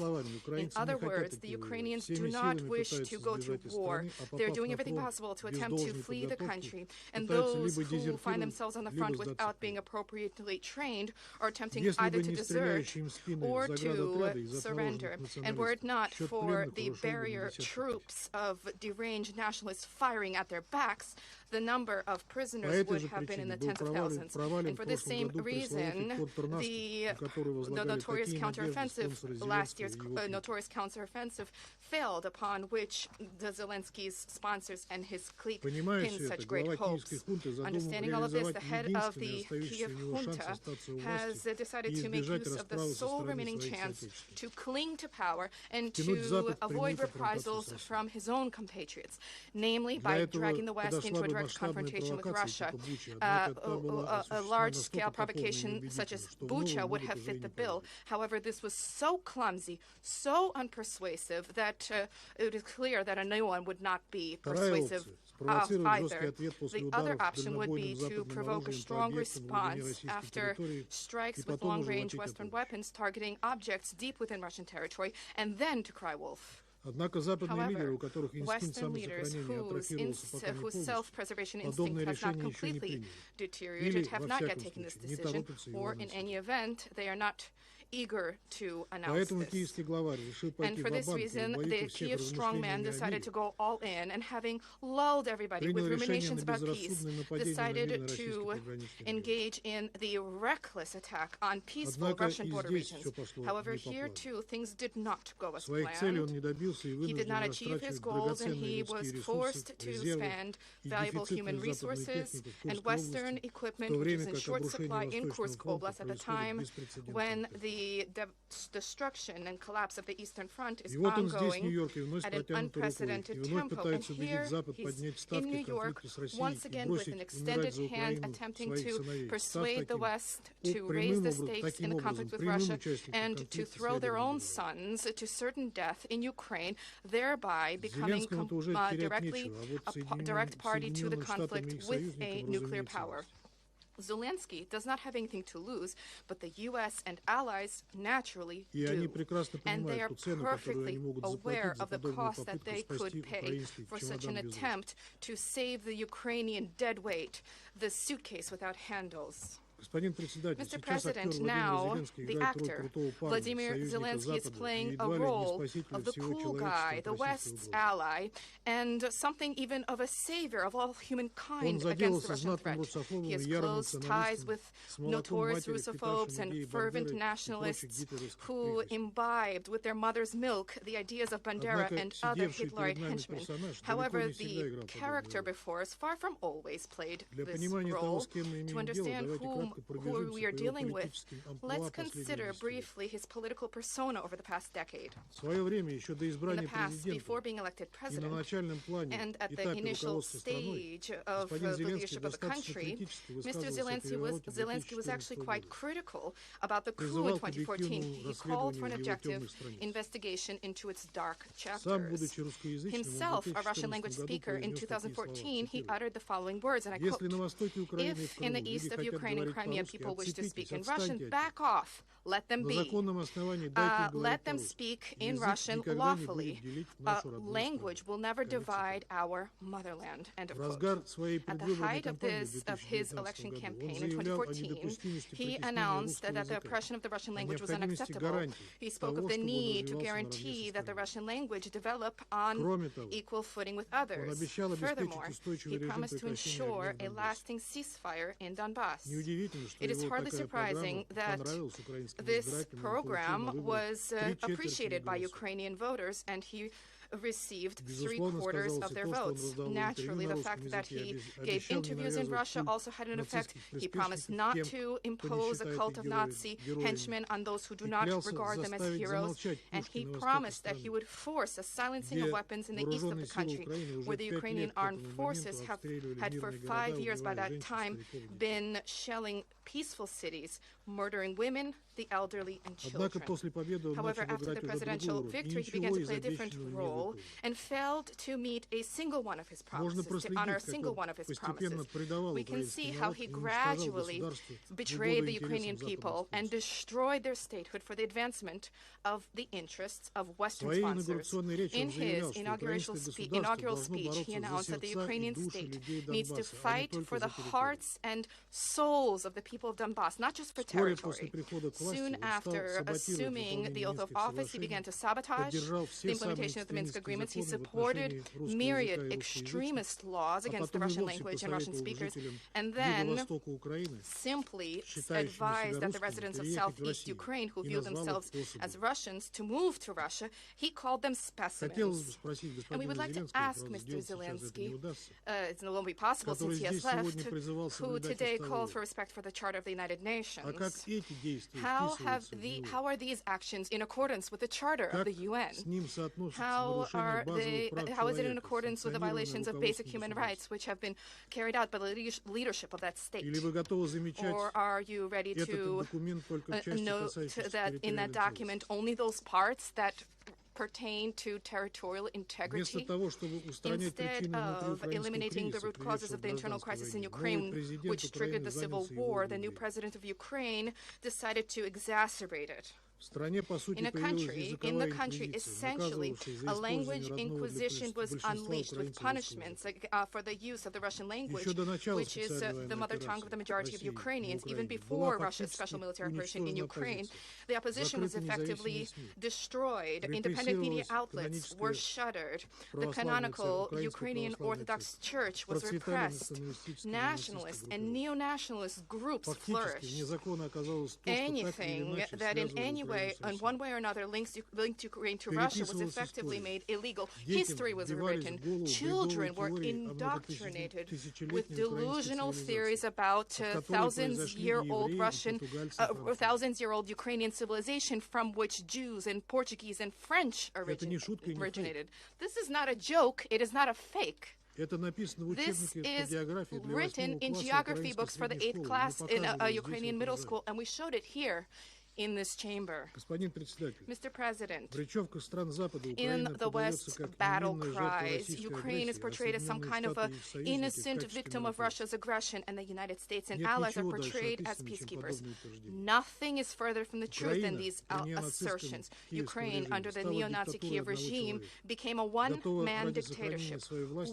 In other words, the Ukrainians do not wish to go to war. They're doing everything possible to attempt to flee the country. And those who find themselves on the front without being appropriately trained are attempting either to desert or to surrender. And were it not for the barrier troops of deranged nationalists firing at their backs, the number of prisoners would have been in the tens of thousands. And for this same reason, the notorious counteroffensive, last year's notorious counteroffensive, failed, upon which the Zelensky's sponsors and his clique pinned such great hopes. Understanding all of this, the head of the Kiev junta has decided to make use of the sole remaining chance to cling to power and to avoid reprisals from his own compatriots, namely by dragging the West into a direct confrontation with Russia. A large-scale provocation such as Bucha would have fit the bill. However, this was so clumsy, so unpersuasive, that it is clear that a new one would not be persuasive either. The other option would be to provoke a strong response after strikes with long-range Western weapons targeting objects deep within Russian territory, and then to cry wolf. However, Western leaders whose self-preservation instinct has not completely deteriorated have not yet taken this decision, or in any event, they are not eager to announce this. And for this reason, the Kiev strongman decided to go all in, and having lulled everybody with ruminations about peace, decided to engage in the reckless attack on peaceful Russian border regions. However, here too, things did not go as planned. He did not achieve his goals, and he was forced to spend valuable human resources and Western equipment, which is in short supply in Kursk Oblast at the time when the destruction and collapse of the Eastern Front is ongoing at an unprecedented tempo. And here he's in New York, once again with an extended hand, attempting to persuade the West to raise the stakes in the conflict with Russia and to throw their own sons to certain death in Ukraine, thereby becoming a direct party to the conflict with a nuclear power. Zelensky does not have anything to lose, but the U.S. and allies naturally do. And they are perfectly aware of the cost that they could pay for such an attempt to save the Ukrainian deadweight, the suitcase without handles. Mr. President, now the actor, Volodymyr Zelenskyy, is playing a role of the cool guy, the West's ally, and something even of a savior of all humankind against the Russian threat. He has close ties with notorious Russophobes and fervent nationalists who imbibed with their mother's milk the ideas of Bandera and other Hitlerite henchmen. However, the character before us far from always played this role. To understand who we are dealing with, let's consider briefly his political persona over the past decade. In the past, before being elected president, and at the initial stage of the leadership of the country, Mr. Zelenskyy was actually quite critical about the coup in 2014. He called for an objective investigation into its dark chapters. Himself a Russian-language speaker, in 2014, he uttered the following words, and I quote, "If in the east of Ukraine and Crimea people wish to speak in Russian, back off. Let them be. Let them speak in Russian lawfully. Language will never divide our motherland." End of quote. At the height of his election campaign in 2014, he announced that the oppression of the Russian language was unacceptable. He spoke of the need to guarantee that the Russian language develop on equal footing with others. Furthermore, he promised to ensure a lasting ceasefire in Donbass. It is hardly surprising that this program was appreciated by Ukrainian voters, and he received 3/4 of their votes. Naturally, the fact that he gave interviews in Russia also had an effect. He promised not to impose a cult of Nazi henchmen on those who do not regard them as heroes, and he promised that he would force a silencing of weapons in the east of the country, where the Ukrainian armed forces had for 5 years by that time been shelling peaceful cities, murdering women, the elderly, and children. However, after the presidential victory, he began to play a different role and failed to meet a single one of his promises, to honor a single one of his promises. We can see how he gradually betrayed the Ukrainian people and destroyed their statehood for the advancement of the interests of Western sponsors. In his inaugural speech, he announced that the Ukrainian state needs to fight for the hearts and souls of the people of Donbass, not just for territory. Soon after assuming the oath of office, he began to sabotage the implementation of the Minsk agreements. He supported myriad extremist laws against the Russian language and Russian speakers, and then simply advised that the residents of southeast Ukraine who view themselves as Russians to move to Russia. He called them specimens. And we would like to ask Mr. Zelenskyy, it won't be possible since he has left, who today called for respect for the Charter of the United Nations. How are these actions in accordance with the Charter of the UN? How is it in accordance with the violations of basic human rights which have been carried out by the leadership of that state? Or are you ready to note that in that document only those parts that pertain to territorial integrity? Instead of eliminating the root causes of the internal crisis in Ukraine, which triggered the civil war, the new president of Ukraine decided to exacerbate it. In the country, essentially, a language inquisition was unleashed with punishments for the use of the Russian language, which is the mother tongue of the majority of Ukrainians. Even before Russia's special military operation in Ukraine, the opposition was effectively destroyed. Independent media outlets were shuttered. The canonical Ukrainian Orthodox Church was repressed. Nationalist and neo-nationalist groups flourished. Anything that in any way, in one way or another, linked Ukraine to Russia was effectively made illegal. History was rewritten. Children were indoctrinated with delusional theories about thousands-year-old Ukrainian civilization from which Jews and Portuguese and French originated. This is not a joke. It is not a fake. This is written in geography books for the 8th class in a Ukrainian middle school, and we showed it here in this chamber. Mr. President, in the West's battle cries, Ukraine is portrayed as some kind of an innocent victim of Russia's aggression, and the United States and allies are portrayed as peacekeepers. Nothing is further from the truth than these assertions. Ukraine, under the neo-Nazi Kiev regime, became a one-man dictatorship,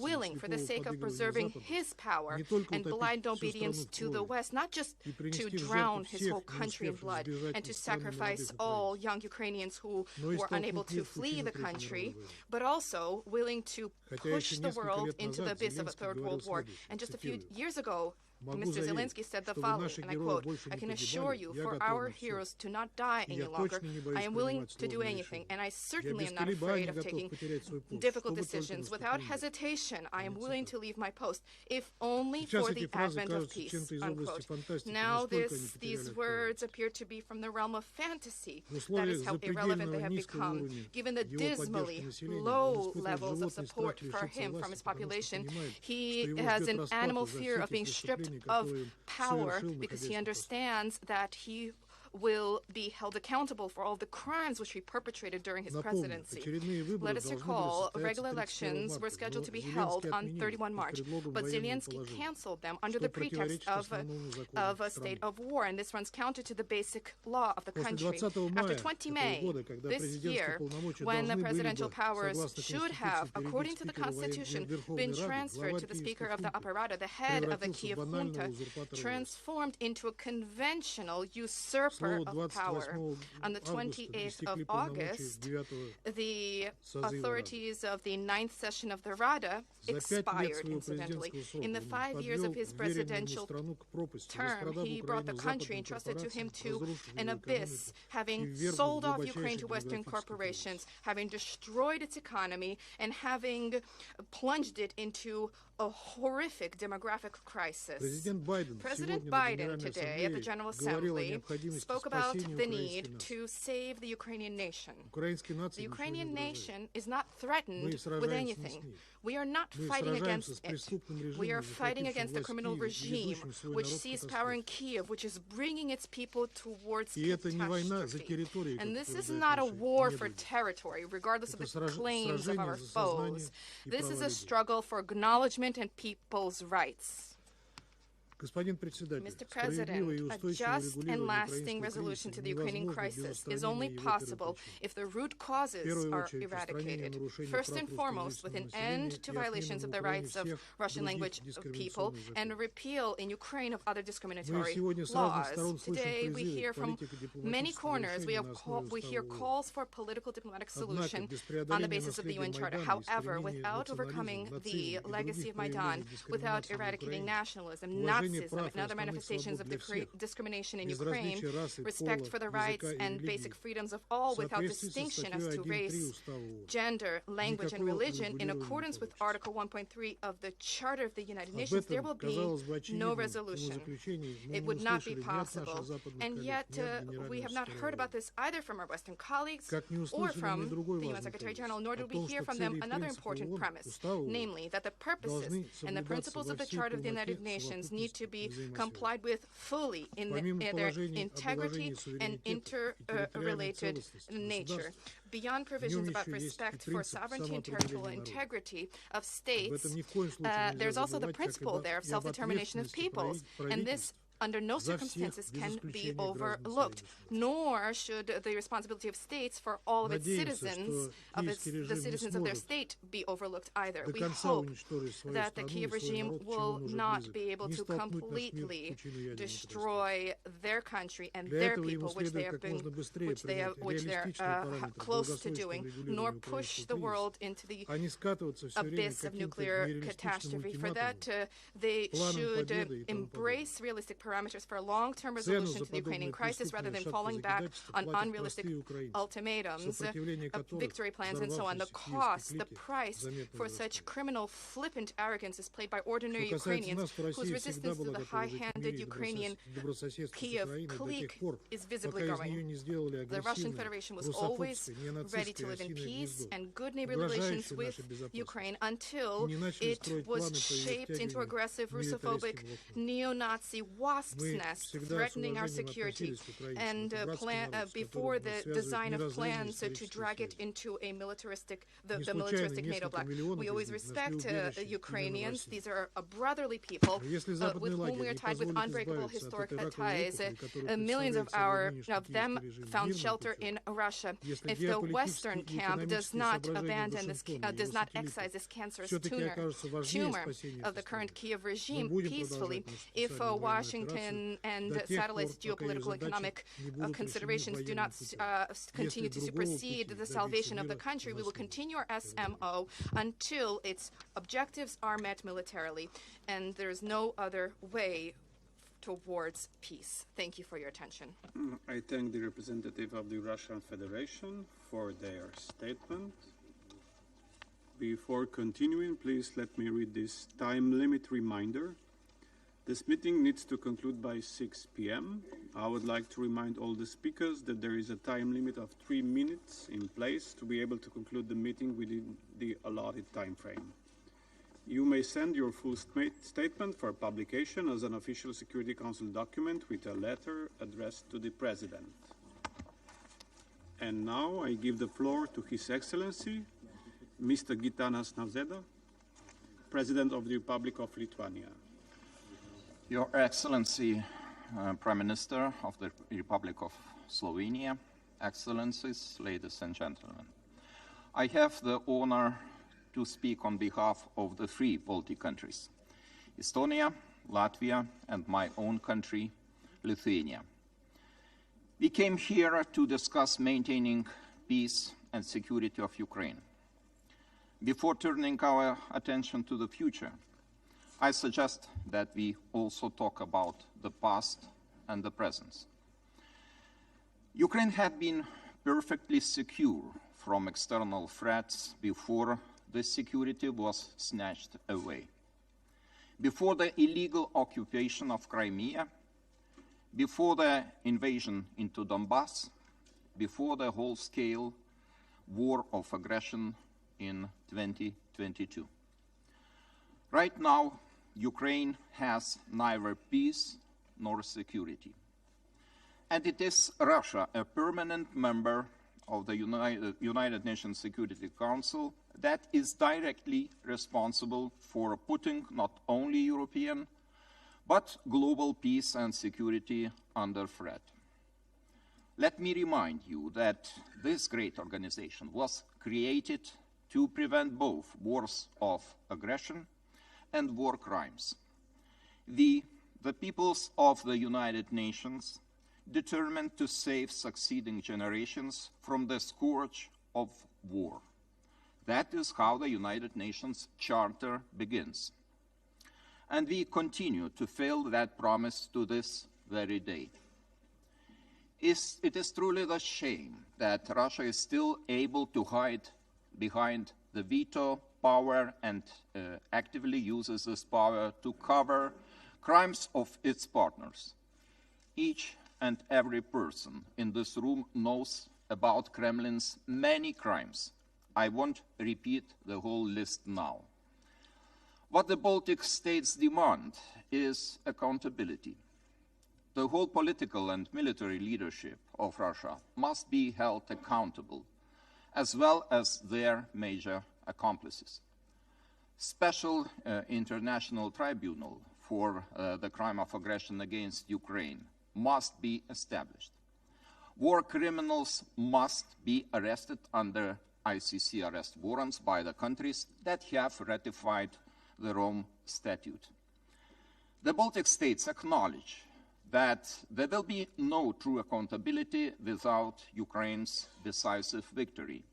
willing, for the sake of preserving his power and blind obedience to the West, not just to drown his whole country in blood and to sacrifice all young Ukrainians who were unable to flee the country, but also willing to push the world into the abyss of a third world war. And just a few years ago, Mr. Zelenskyy said the following, and I quote, "I can assure you, for our heroes to not die any longer, I am willing to do anything, and I certainly am not afraid of taking difficult decisions. Without hesitation, I am willing to leave my post, if only for the advent of peace," unquote. Now these words appear to be from the realm of fantasy. That is how irrelevant they have become. Given the dismally low levels of support for him from his population, he has an animal fear of being stripped of power because he understands that he will be held accountable for all the crimes which he perpetrated during his presidency. Let us recall, regular elections were scheduled to be held on 31 March, but Zelenskyy canceled them under the pretext of a state of war, and this runs counter to the basic law of the country. After 20 May this year, when the presidential powers should have, according to the Constitution, been transferred to the Speaker of the Upper Rada, the head of the Kiev junta, transformed into a conventional usurper transfer of power. On the 28th of August, the authorities of the 9th session of the Rada expired, incidentally. In the 5 years of his presidential term, he brought the country entrusted to him to an abyss, having sold off Ukraine to Western corporations, having destroyed its economy, and having plunged it into a horrific demographic crisis. President Biden today at the General Assembly spoke about the need to save the Ukrainian nation. The Ukrainian nation is not threatened with anything. We are not fighting against it. We are fighting against the criminal regime which seized power in Kiev, which is bringing its people towards catastrophe. And this is not a war for territory, regardless of the claims of our foes. This is a struggle for acknowledgement and people's rights. Mr. President, a just and lasting resolution to the Ukrainian crisis is only possible if the root causes are eradicated. First and foremost, with an end to violations of the rights of Russian language people and a repeal in Ukraine of other discriminatory laws. Today, we hear from many corners, we hear calls for a political diplomatic solution on the basis of the UN Charter. However, without overcoming the legacy of Maidan, without eradicating nationalism, Nazism, and other manifestations of discrimination in Ukraine, respect for the rights and basic freedoms of all without distinction as to race, gender, language, and religion, in accordance with Article 1.3 of the Charter of the United Nations, there will be no resolution. It would not be possible. And yet, we have not heard about this either from our Western colleagues or from the UN Secretary General, nor did we hear from them another important premise, namely that the purposes and the principles of the Charter of the United Nations need to be complied with fully in their integrity and interrelated nature. Beyond provisions about respect for sovereignty and territorial integrity of states, there's also the principle there of self-determination of peoples, and this under no circumstances can be overlooked, nor should the responsibility of states for all of its citizens, the citizens of their state, be overlooked either. We hope that the Kiev regime will not be able to completely destroy their country and their people, which they are close to doing, nor push the world into the abyss of nuclear catastrophe. For that, they should embrace realistic parameters for a long-term resolution to the Ukrainian crisis rather than falling back on unrealistic ultimatums, victory plans, and so on. The cost, the price for such criminal, flippant arrogance is paid by ordinary Ukrainians whose resistance to the high-handed Ukrainian Kiev clique is visibly growing. The Russian Federation was always ready to live in peace and good neighborly relations with Ukraine until it was shaped into aggressive, Russophobic, neo-Nazi wasp's nest, threatening our security, and before the design of plans to drag it into a militaristic, the militaristic NATO bloc. We always respect Ukrainians. These are brotherly people with whom we are tied with unbreakable historic ties. Millions of them found shelter in Russia. If the Western camp does not abandon this, does not excise this cancerous tumor of the current Kiev regime peacefully, if Washington and satellites geopolitical economic considerations do not continue to supersede the salvation of the country, we will continue our SMO until its objectives are met militarily, and there is no other way towards peace. Thank you for your attention. I thank the representative of the Russian Federation for their statement. Before continuing, please let me read this time limit reminder. This meeting needs to conclude by 6 p.m. I would like to remind all the speakers that there is a time limit of 3 minutes in place to be able to conclude the meeting within the allotted time frame. You may send your full statement for publication as an official Security Council document with a letter addressed to the President. And now I give the floor to His Excellency, Mr. Gitanas Nausėda, President of the Republic of Lithuania. Your Excellency, Prime Minister of the Republic of Slovenia, Excellencies, ladies and gentlemen, I have the honor to speak on behalf of the 3 Baltic countries, Estonia, Latvia, and my own country, Lithuania. We came here to discuss maintaining peace and security of Ukraine. Before turning our attention to the future, I suggest that we also talk about the past and the present. Ukraine had been perfectly secure from external threats before the security was snatched away. Before the illegal occupation of Crimea, before the invasion into Donbass, before the whole-scale war of aggression in 2022. Right now, Ukraine has neither peace nor security. And it is Russia, a permanent member of the United Nations Security Council, that is directly responsible for putting not only European, but global peace and security under threat. Let me remind you that this great organization was created to prevent both wars of aggression and war crimes. The peoples of the United Nations determined to save succeeding generations from the scourge of war. That is how the United Nations Charter begins. And we continue to fulfill that promise to this very day. It is truly the shame that Russia is still able to hide behind the veto power and actively uses this power to cover crimes of its partners. Each and every person in this room knows about Kremlin's many crimes. I won't repeat the whole list now. What the Baltic states demand is accountability. The whole political and military leadership of Russia must be held accountable, as well as their major accomplices. Special international tribunal for the crime of aggression against Ukraine must be established. War criminals must be arrested under ICC arrest warrants by the countries that have ratified the Rome Statute. The Baltic states acknowledge that there will be no true accountability without Ukraine's decisive victory.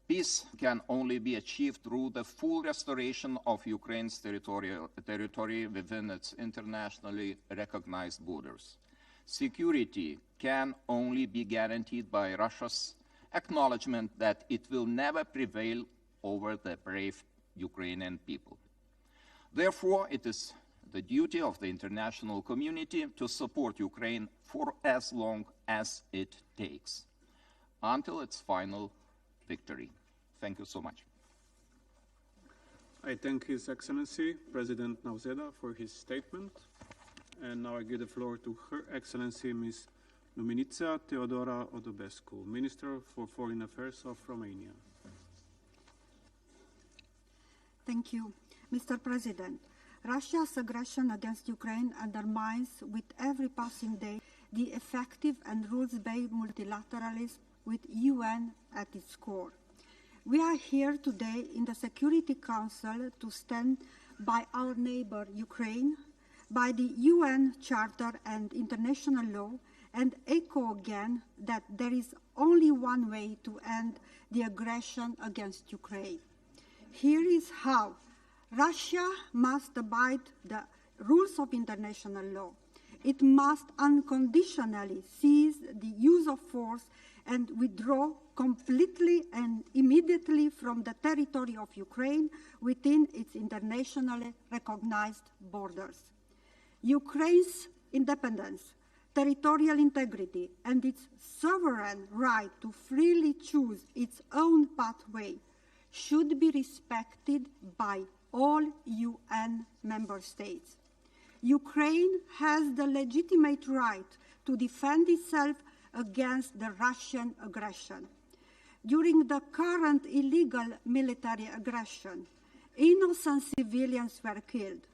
Peace can only be achieved through the full restoration of Ukraine's territory within its internationally recognized borders. Security can only be guaranteed by Russia's acknowledgement that it will never prevail over the brave Ukrainian people. Therefore, it is the duty of the international community to support Ukraine for as long as it takes, until its final victory. Thank you so much. I thank His Excellency President Nauseda for his statement. And now I give the floor to Her Excellency Ms. Luminița Teodora Odobescu, Minister for Foreign Affairs of Romania. Thank you. Mr. President, Russia's aggression against Ukraine undermines with every passing day the effective and rules-based multilateralism with UN at its core. We are here today in the Security Council to stand by our neighbor Ukraine, by the UN Charter and international law, and echo again that there is only one way to end the aggression against Ukraine. Here is how. Russia must abide the rules of international law. It must unconditionally cease the use of force and withdraw completely and immediately from the territory of Ukraine within its internationally recognized borders. Ukraine's independence, territorial integrity, and its sovereign right to freely choose its own pathway should be respected by all UN member states. Ukraine has the legitimate right to defend itself against the Russian aggression. During the current illegal military aggression, innocent civilians were killed.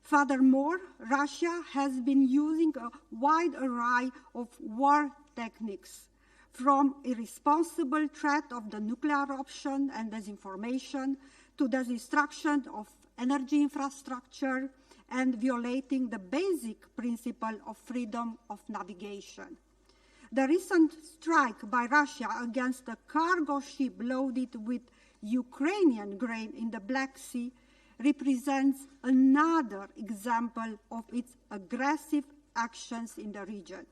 Furthermore, Russia has been using a wide array of war techniques, from irresponsible threat of the nuclear option and disinformation to the destruction of energy infrastructure and violating the basic principle of freedom of navigation. The recent strike by Russia against a cargo ship loaded with Ukrainian grain in the Black Sea represents another example of its aggressive actions in the region.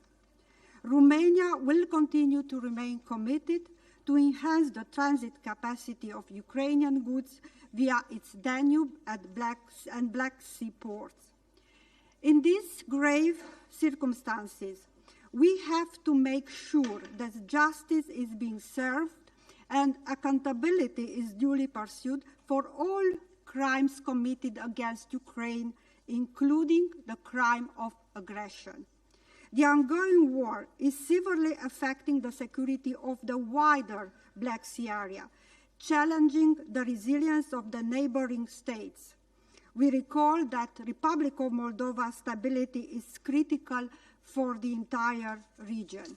Romania will continue to remain committed to enhance the transit capacity of Ukrainian goods via its Danube and Black Sea ports. In these grave circumstances, we have to make sure that justice is being served and accountability is duly pursued for all crimes committed against Ukraine, including the crime of aggression. The ongoing war is severely affecting the security of the wider Black Sea area, challenging the resilience of the neighboring states. We recall that Republic of Moldova's stability is critical for the entire region.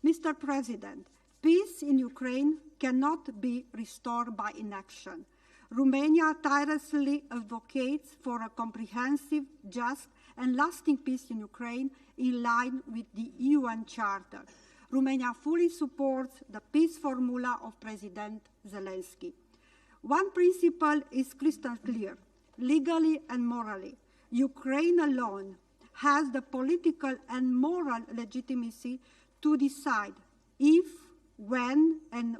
Mr. President, peace in Ukraine cannot be restored by inaction. Romania tirelessly advocates for a comprehensive, just, and lasting peace in Ukraine in line with the UN Charter. Romania fully supports the peace formula of President Zelenskyy. One principle is crystal clear. Legally and morally, Ukraine alone has the political and moral legitimacy to decide if, when, and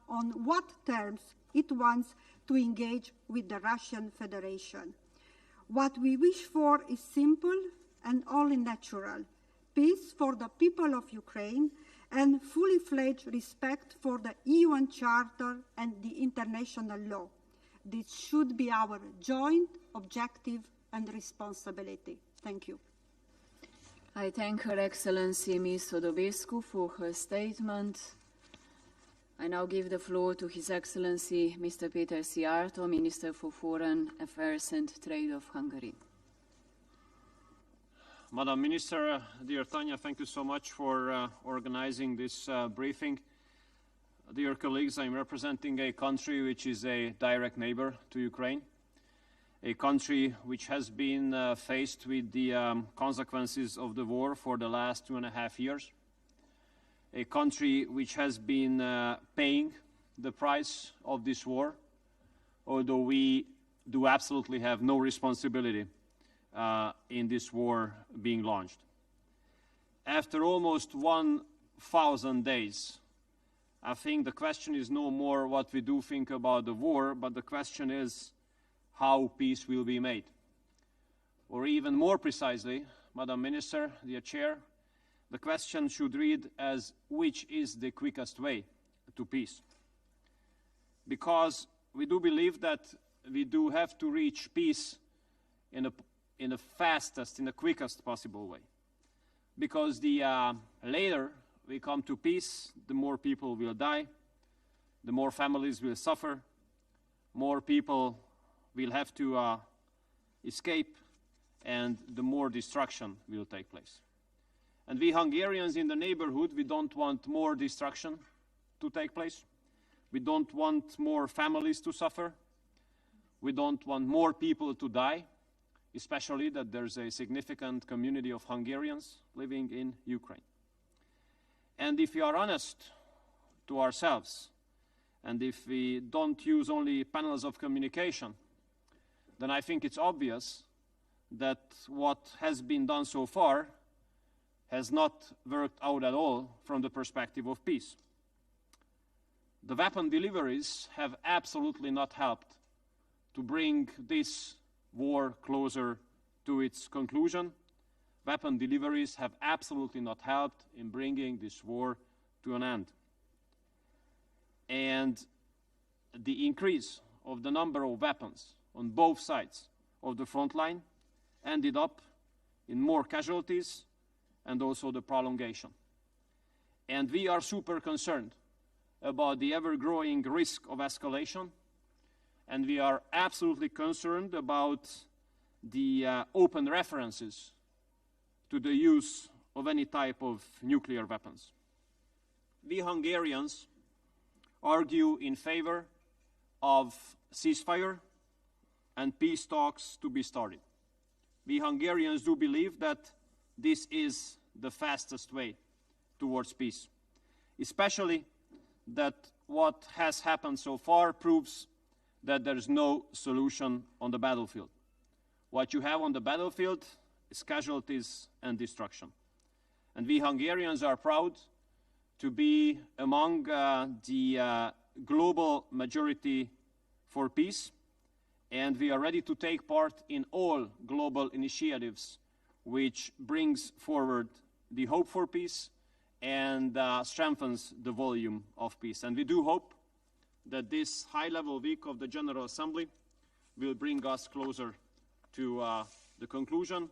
on what terms it wants to engage with the Russian Federation. What we wish for is simple and only natural: peace for the people of Ukraine and fully fledged respect for the UN Charter and the international law. This should be our joint objective and responsibility. Thank you. I thank Her Excellency Ms. Podobescu for her statement. I now give the floor to His Excellency Mr. Péter Szijjártó, Minister for Foreign Affairs and Trade of Hungary. Madam Minister, dear Tanya, thank you so much for organizing this briefing. Dear colleagues, I'm representing a country which is a direct neighbor to Ukraine, a country which has been faced with the consequences of the war for the last 2.5 years, a country which has been paying the price of this war, although we do absolutely have no responsibility in this war being launched. After almost 1,000 days, I think the question is no more what we do think about the war, but the question is how peace will be made. Or even more precisely, Madam Minister, dear Chair, the question should read as which is the quickest way to peace. Because we do believe that we do have to reach peace in the fastest, in the quickest possible way. Because the later we come to peace, the more people will die, the more families will suffer, more people will have to escape, and the more destruction will take place. And we Hungarians in the neighborhood, we don't want more destruction to take place. We don't want more families to suffer. We don't want more people to die, especially that there's a significant community of Hungarians living in Ukraine. And if we are honest to ourselves, and if we don't use only panels of communication, then I think it's obvious that what has been done so far has not worked out at all from the perspective of peace. The weapon deliveries have absolutely not helped to bring this war closer to its conclusion. Weapon deliveries have absolutely not helped in bringing this war to an end. And the increase of the number of weapons on both sides of the front line ended up in more casualties and also the prolongation. And we are super concerned about the ever-growing risk of escalation, and we are absolutely concerned about the open references to the use of any type of nuclear weapons. We Hungarians argue in favor of ceasefire and peace talks to be started. We Hungarians do believe that this is the fastest way towards peace, especially that what has happened so far proves that there is no solution on the battlefield. What you have on the battlefield is casualties and destruction. And we Hungarians are proud to be among the global majority for peace, and we are ready to take part in all global initiatives which brings forward the hope for peace and strengthens the volume of peace. And we do hope that this high-level week of the General Assembly will bring us closer to the conclusion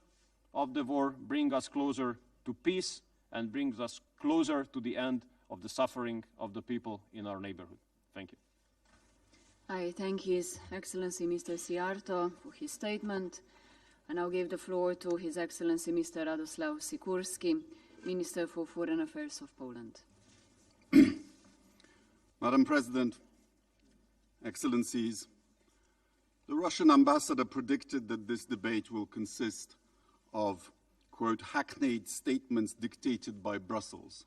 of the war, bring us closer to peace, and brings us closer to the end of the suffering of the people in our neighborhood. Thank you. I thank His Excellency Mr. Sijarto for his statement. I now give the floor to His Excellency Mr. Radoslaw Sikorski, Minister for Foreign Affairs of Poland. Madam President, Excellencies, the Russian ambassador predicted that this debate will consist of, quote, hackneyed statements dictated by Brussels.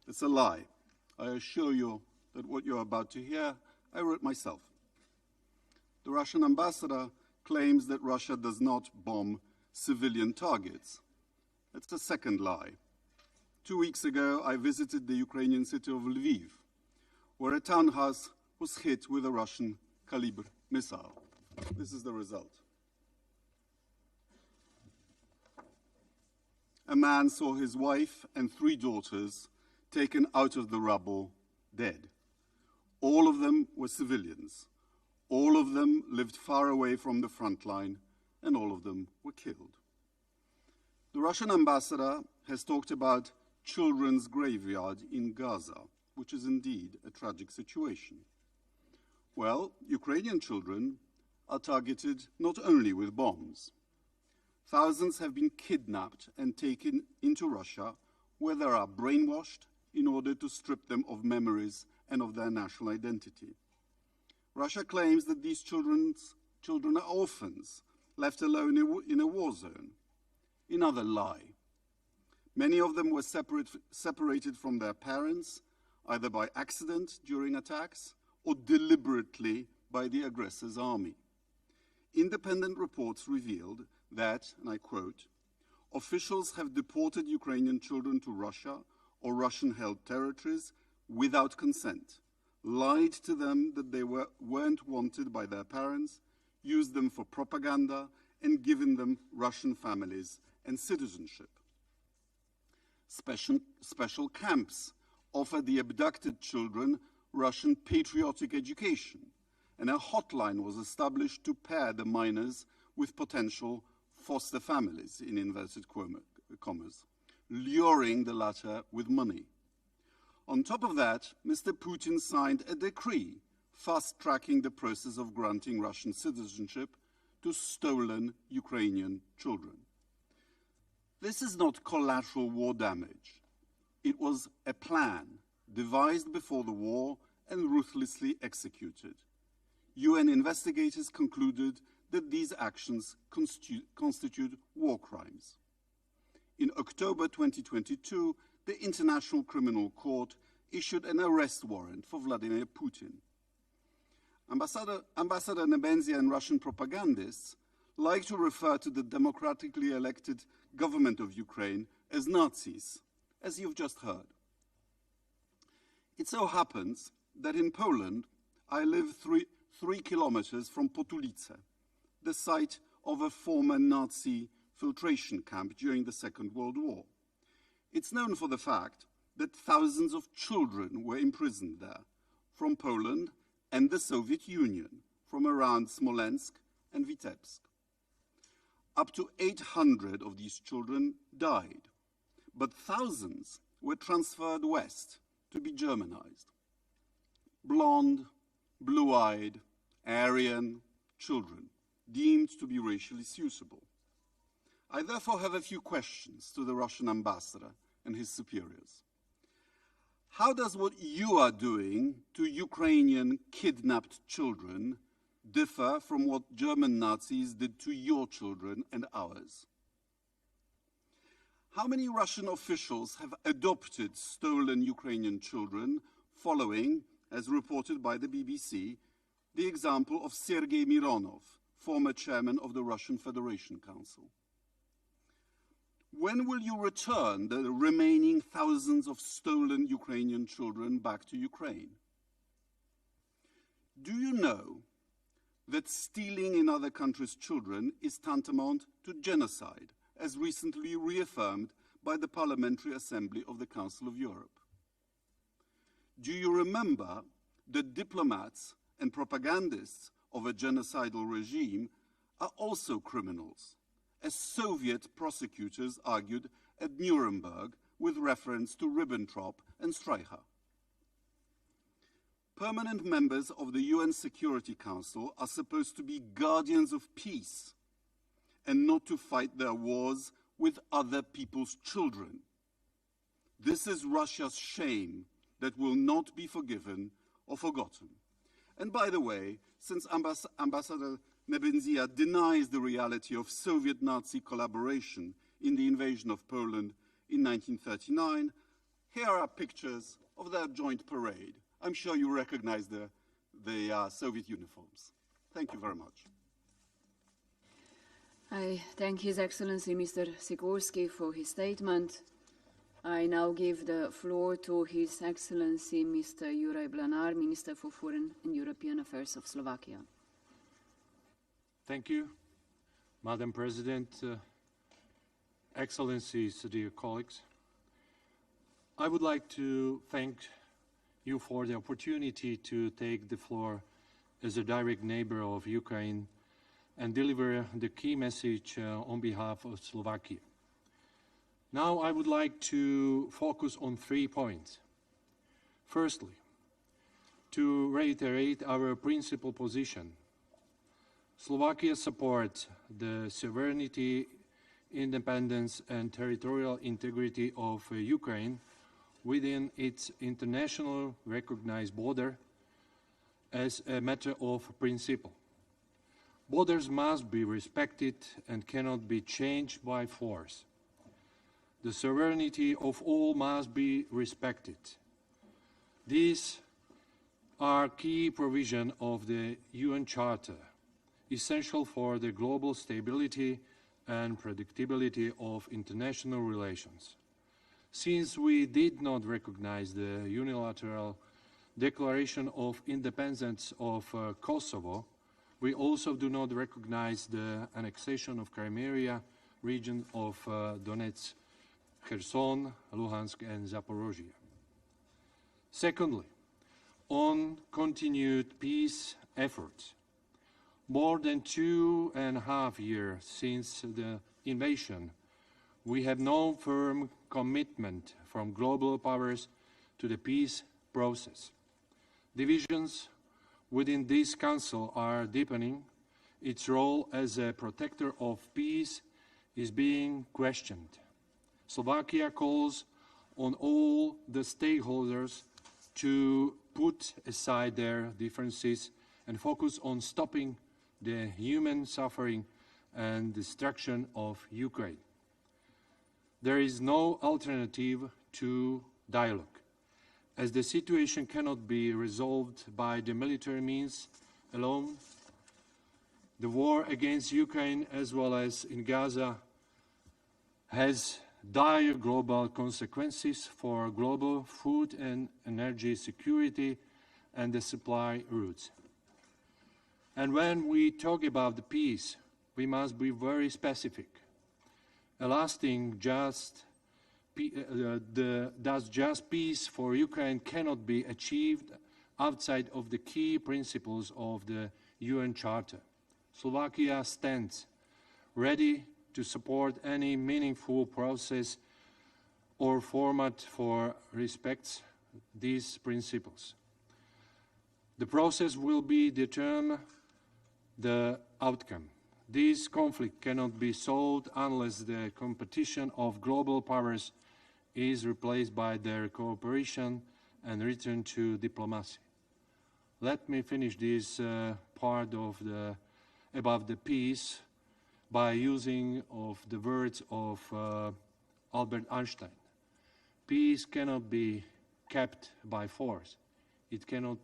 It's a lie. I assure you that what you're about to hear, I wrote myself. The Russian ambassador claims that Russia does not bomb civilian targets. That's a second lie. 2 weeks ago, I visited the Ukrainian city of Lviv, where a townhouse was hit with a Russian Kalibr missile. This is the result. A man saw his wife and 3 daughters taken out of the rubble, dead. All of them were civilians. All of them lived far away from the front line, and all of them were killed. The Russian ambassador has talked about children's graveyard in Gaza, which is indeed a tragic situation. Well, Ukrainian children are targeted not only with bombs. Thousands have been kidnapped and taken into Russia, where they are brainwashed in order to strip them of memories and of their national identity. Russia claims that these children are orphans, left alone in a war zone. Another lie. Many of them were separated from their parents, either by accident during attacks or deliberately by the aggressor's army. Independent reports revealed that, and I quote, officials have deported Ukrainian children to Russia or Russian-held territories without consent, lied to them that they weren't wanted by their parents, used them for propaganda, and given them Russian families and citizenship. Special camps offer the abducted children Russian patriotic education, and a hotline was established to pair the minors with potential foster families, in inverted commas, luring the latter with money. On top of that, Mr. Putin signed a decree fast-tracking the process of granting Russian citizenship to stolen Ukrainian children. This is not collateral war damage. It was a plan devised before the war and ruthlessly executed. UN investigators concluded that these actions constitute war crimes. In October 2022, the International Criminal Court issued an arrest warrant for Vladimir Putin. Ambassador Nebenzia and Russian propagandists like to refer to the democratically elected government of Ukraine as Nazis, as you've just heard. It so happens that in Poland, I live 3 kilometers from Potulice, the site of a former Nazi filtration camp during the Second World War. It's known for the fact that thousands of children were imprisoned there, from Poland and the Soviet Union, from around Smolensk and Vitebsk. Up to 800 of these children died, but thousands were transferred west to be Germanized. Blonde, blue-eyed, Aryan children deemed to be racially suitable. I therefore have a few questions to the Russian ambassador and his superiors. How does what you are doing to Ukrainian kidnapped children differ from what German Nazis did to your children and ours? How many Russian officials have adopted stolen Ukrainian children following, as reported by the BBC, the example of Sergei Mironov, former chairman of the Russian Federation Council? When will you return the remaining thousands of stolen Ukrainian children back to Ukraine? Do you know that stealing in other countries' children is tantamount to genocide, as recently reaffirmed by the Parliamentary Assembly of the Council of Europe? Do you remember that diplomats and propagandists of a genocidal regime are also criminals, as Soviet prosecutors argued at Nuremberg with reference to Ribbentrop and Streicher? Permanent members of the UN Security Council are supposed to be guardians of peace and not to fight their wars with other people's children. This is Russia's shame that will not be forgiven or forgotten. And by the way, since Ambassador Nebenzia denies the reality of Soviet Nazi collaboration in the invasion of Poland in 1939, here are pictures of their joint parade. I'm sure you recognize the Soviet uniforms. Thank you very much. I thank His Excellency Mr. Sikorski for his statement. I now give the floor to His Excellency Mr. Juraj Blanar, Minister for Foreign and European Affairs of Slovakia. Thank you, Madam President, Excellencies, dear colleagues. I would like to thank you for the opportunity to take the floor as a direct neighbor of Ukraine and deliver the key message on behalf of Slovakia. Now I would like to focus on 3 points. Firstly, to reiterate our principal position. Slovakia supports the sovereignty, independence and territorial integrity of Ukraine within its international recognized border as a matter of principle. Borders must be respected and cannot be changed by force. The sovereignty of all must be respected. These are key provisions of the UN Charter, essential for the global stability and predictability of international relations. Since we did not recognize the unilateral declaration of independence of Kosovo, we also do not recognize the annexation of Crimea region of Donetsk, Kherson, Luhansk and Zaporozhye. Secondly, on continued peace efforts. More than 2.5 years since the invasion, we have no firm commitment from global powers to the peace process. Divisions within this council are deepening. Its role as a protector of peace is being questioned. Slovakia calls on all the stakeholders to put aside their differences and focus on stopping the human suffering and destruction of Ukraine. There is no alternative to dialogue, as the situation cannot be resolved by the military means alone. The war against Ukraine, as well as in Gaza, has dire global consequences for global food and energy security and the supply routes. And when we talk about the peace, we must be very specific. A lasting, just peace for Ukraine cannot be achieved outside of the key principles of the UN Charter. Slovakia stands ready to support any meaningful process or format for respects these principles. The process will determine the outcome. This conflict cannot be solved unless the competition of global powers is replaced by their cooperation and return to diplomacy. Let me finish this part of about the peace by using of the words of Albert Einstein. Peace cannot be kept by force. It cannot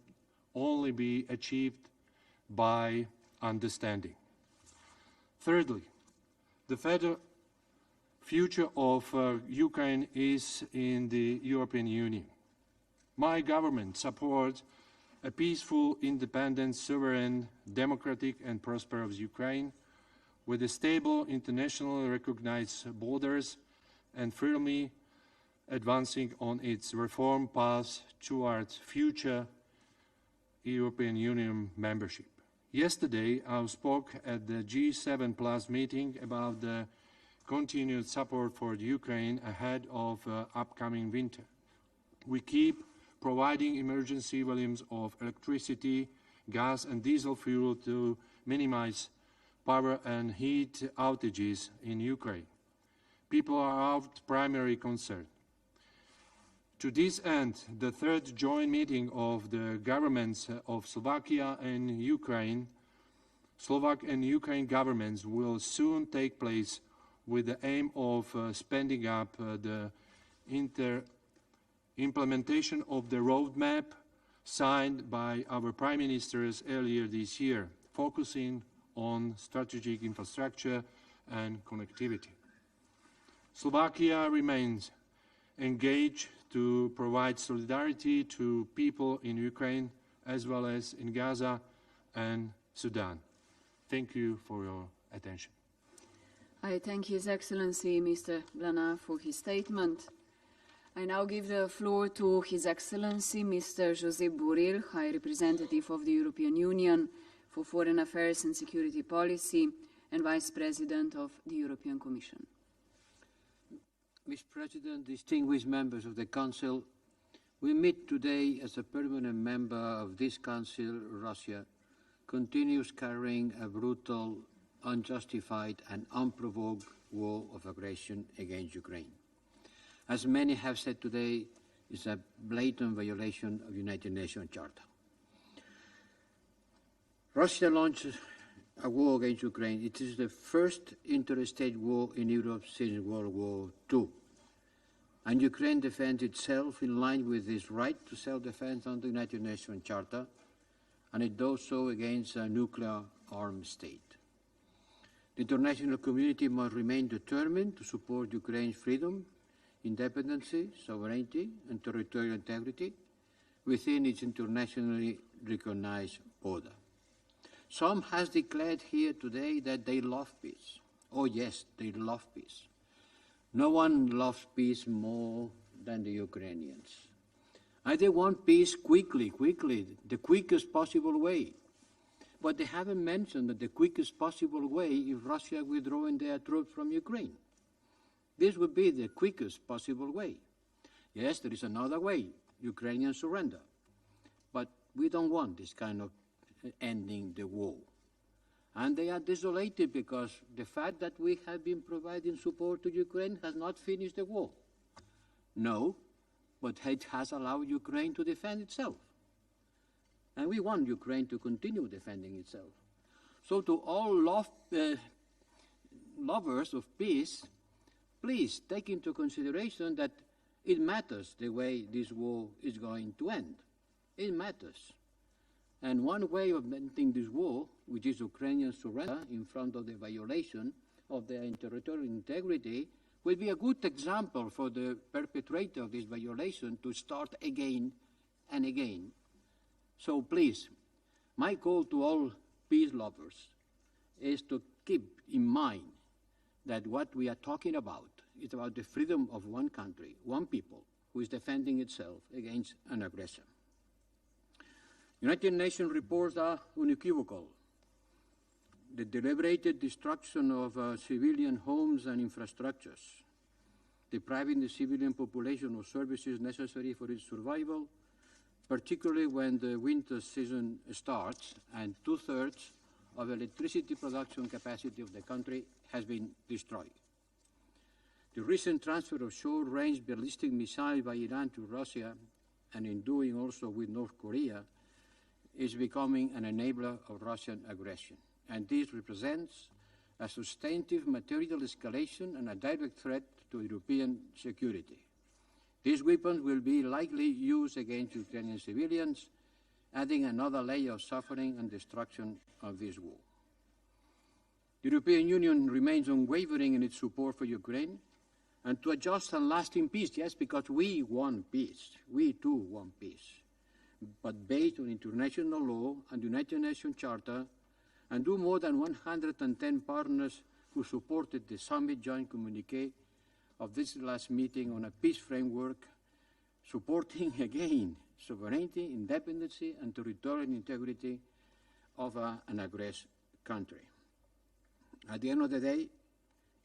only be achieved by understanding. Thirdly, the future of Ukraine is in the European Union. My government supports a peaceful, independent, sovereign, democratic and prosperous Ukraine with a stable, internationally recognized borders and firmly advancing on its reform path towards future European Union membership. Yesterday, I spoke at the G7+ meeting about the continued support for Ukraine ahead of upcoming winter. We keep providing emergency volumes of electricity, gas and diesel fuel to minimize power and heat outages in Ukraine. People are our primary concern. To this end, the third joint meeting of the governments of Slovakia and Ukraine, Slovak and Ukraine governments will soon take place with the aim of speeding up the implementation of the roadmap signed by our prime ministers earlier this year, focusing on strategic infrastructure and connectivity. Slovakia remains engaged to provide solidarity to people in Ukraine as well as in Gaza and Sudan. Thank you for your attention. I thank His Excellency Mr. Blana for his statement. I now give the floor to His Excellency Mr. Josep Borrell, High Representative of the European Union for Foreign Affairs and Security Policy and Vice President of the European Commission. Mr. President, distinguished members of the Council, we meet today as a permanent member of this Council. Russia continues carrying a brutal, unjustified and unprovoked war of aggression against Ukraine. As many have said today, it's a blatant violation of the United Nations Charter. Russia launched a war against Ukraine. It is the first interstate war in Europe since World War II. And Ukraine defends itself in line with its right to self-defense under the United Nations Charter, and it does so against a nuclear-armed state. The international community must remain determined to support Ukraine's freedom, independence, sovereignty and territorial integrity within its internationally recognized border. Some has declared here today that they love peace. Oh yes, they love peace. No one loves peace more than the Ukrainians. And they want peace quickly, the quickest possible way. But they haven't mentioned that the quickest possible way is Russia withdrawing their troops from Ukraine. This would be the quickest possible way. Yes, there is another way, Ukrainian surrender. But we don't want this kind of ending the war. And they are desolated because the fact that we have been providing support to Ukraine has not finished the war. No, but it has allowed Ukraine to defend itself. And we want Ukraine to continue defending itself. So to all lovers of peace, please take into consideration that it matters the way this war is going to end. It matters. And one way of ending this war, which is Ukrainian surrender in front of the violation of their territorial integrity, will be a good example for the perpetrator of this violation to start again and again. So please, my call to all peace lovers is to keep in mind that what we are talking about is about the freedom of one country, one people, who is defending itself against an aggressor. United Nations reports are unequivocal. The deliberate destruction of civilian homes and infrastructures, depriving the civilian population of services necessary for its survival, particularly when the winter season starts and 2/3 of electricity production capacity of the country has been destroyed. The recent transfer of short-range ballistic missiles by Iran to Russia, and in doing also with North Korea, is becoming an enabler of Russian aggression. And this represents a substantive material escalation and a direct threat to European security. These weapons will be likely used against Ukrainian civilians, adding another layer of suffering and destruction of this war. The European Union remains unwavering in its support for Ukraine and to a just and lasting peace, yes, because we want peace. We too want peace, but based on international law and the United Nations Charter, and do more than 110 partners who supported the summit joint communique of this last meeting on a peace framework, supporting again sovereignty, independence, and territorial integrity of an aggressor country. At the end of the day,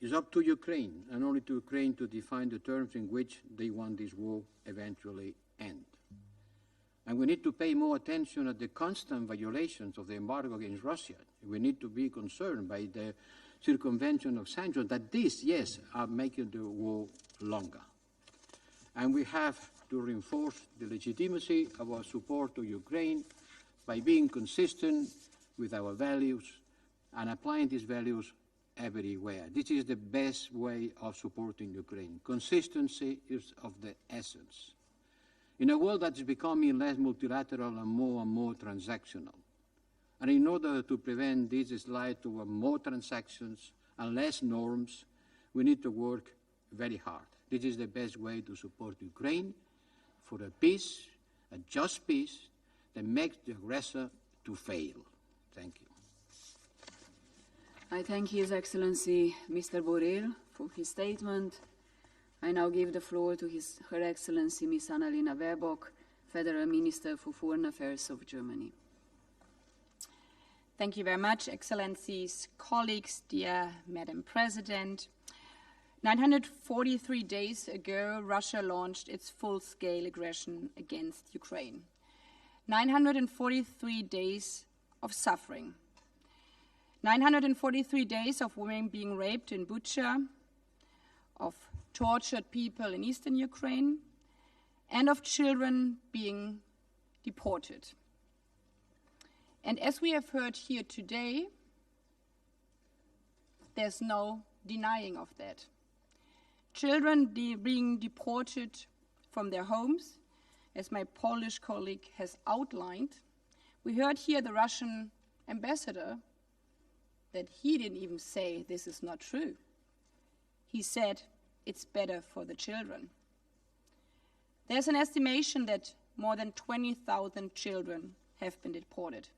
it's up to Ukraine, and only to Ukraine, to define the terms in which they want this war eventually end. And we need to pay more attention at the constant violations of the embargo against Russia. We need to be concerned by the circumvention of sanctions, that these, yes, are making the war longer. And we have to reinforce the legitimacy of our support to Ukraine by being consistent with our values and applying these values everywhere. This is the best way of supporting Ukraine. Consistency is of the essence. In a world that is becoming less multilateral and more transactional. And in order to prevent this slide toward more transactions and less norms, we need to work very hard. This is the best way to support Ukraine for a peace, a just peace, that makes the aggressor to fail. Thank you. I thank His Excellency Mr. Borrell for his statement. I now give the floor to Her Excellency Ms. Annalena Baerbock, Federal Minister for Foreign Affairs of Germany. Thank you very much, Excellencies, colleagues, dear Madam President. 943 days ago, Russia launched its full-scale aggression against Ukraine. 943 days of suffering. 943 days of women being raped in Bucha, of tortured people in eastern Ukraine, and of children being deported. And as we have heard here today, there's no denying of that. Children being deported from their homes, as my Polish colleague has outlined. We heard here the Russian ambassador that he didn't even say this is not true. He said it's better for the children. There's an estimation that more than 20,000 children have been deported.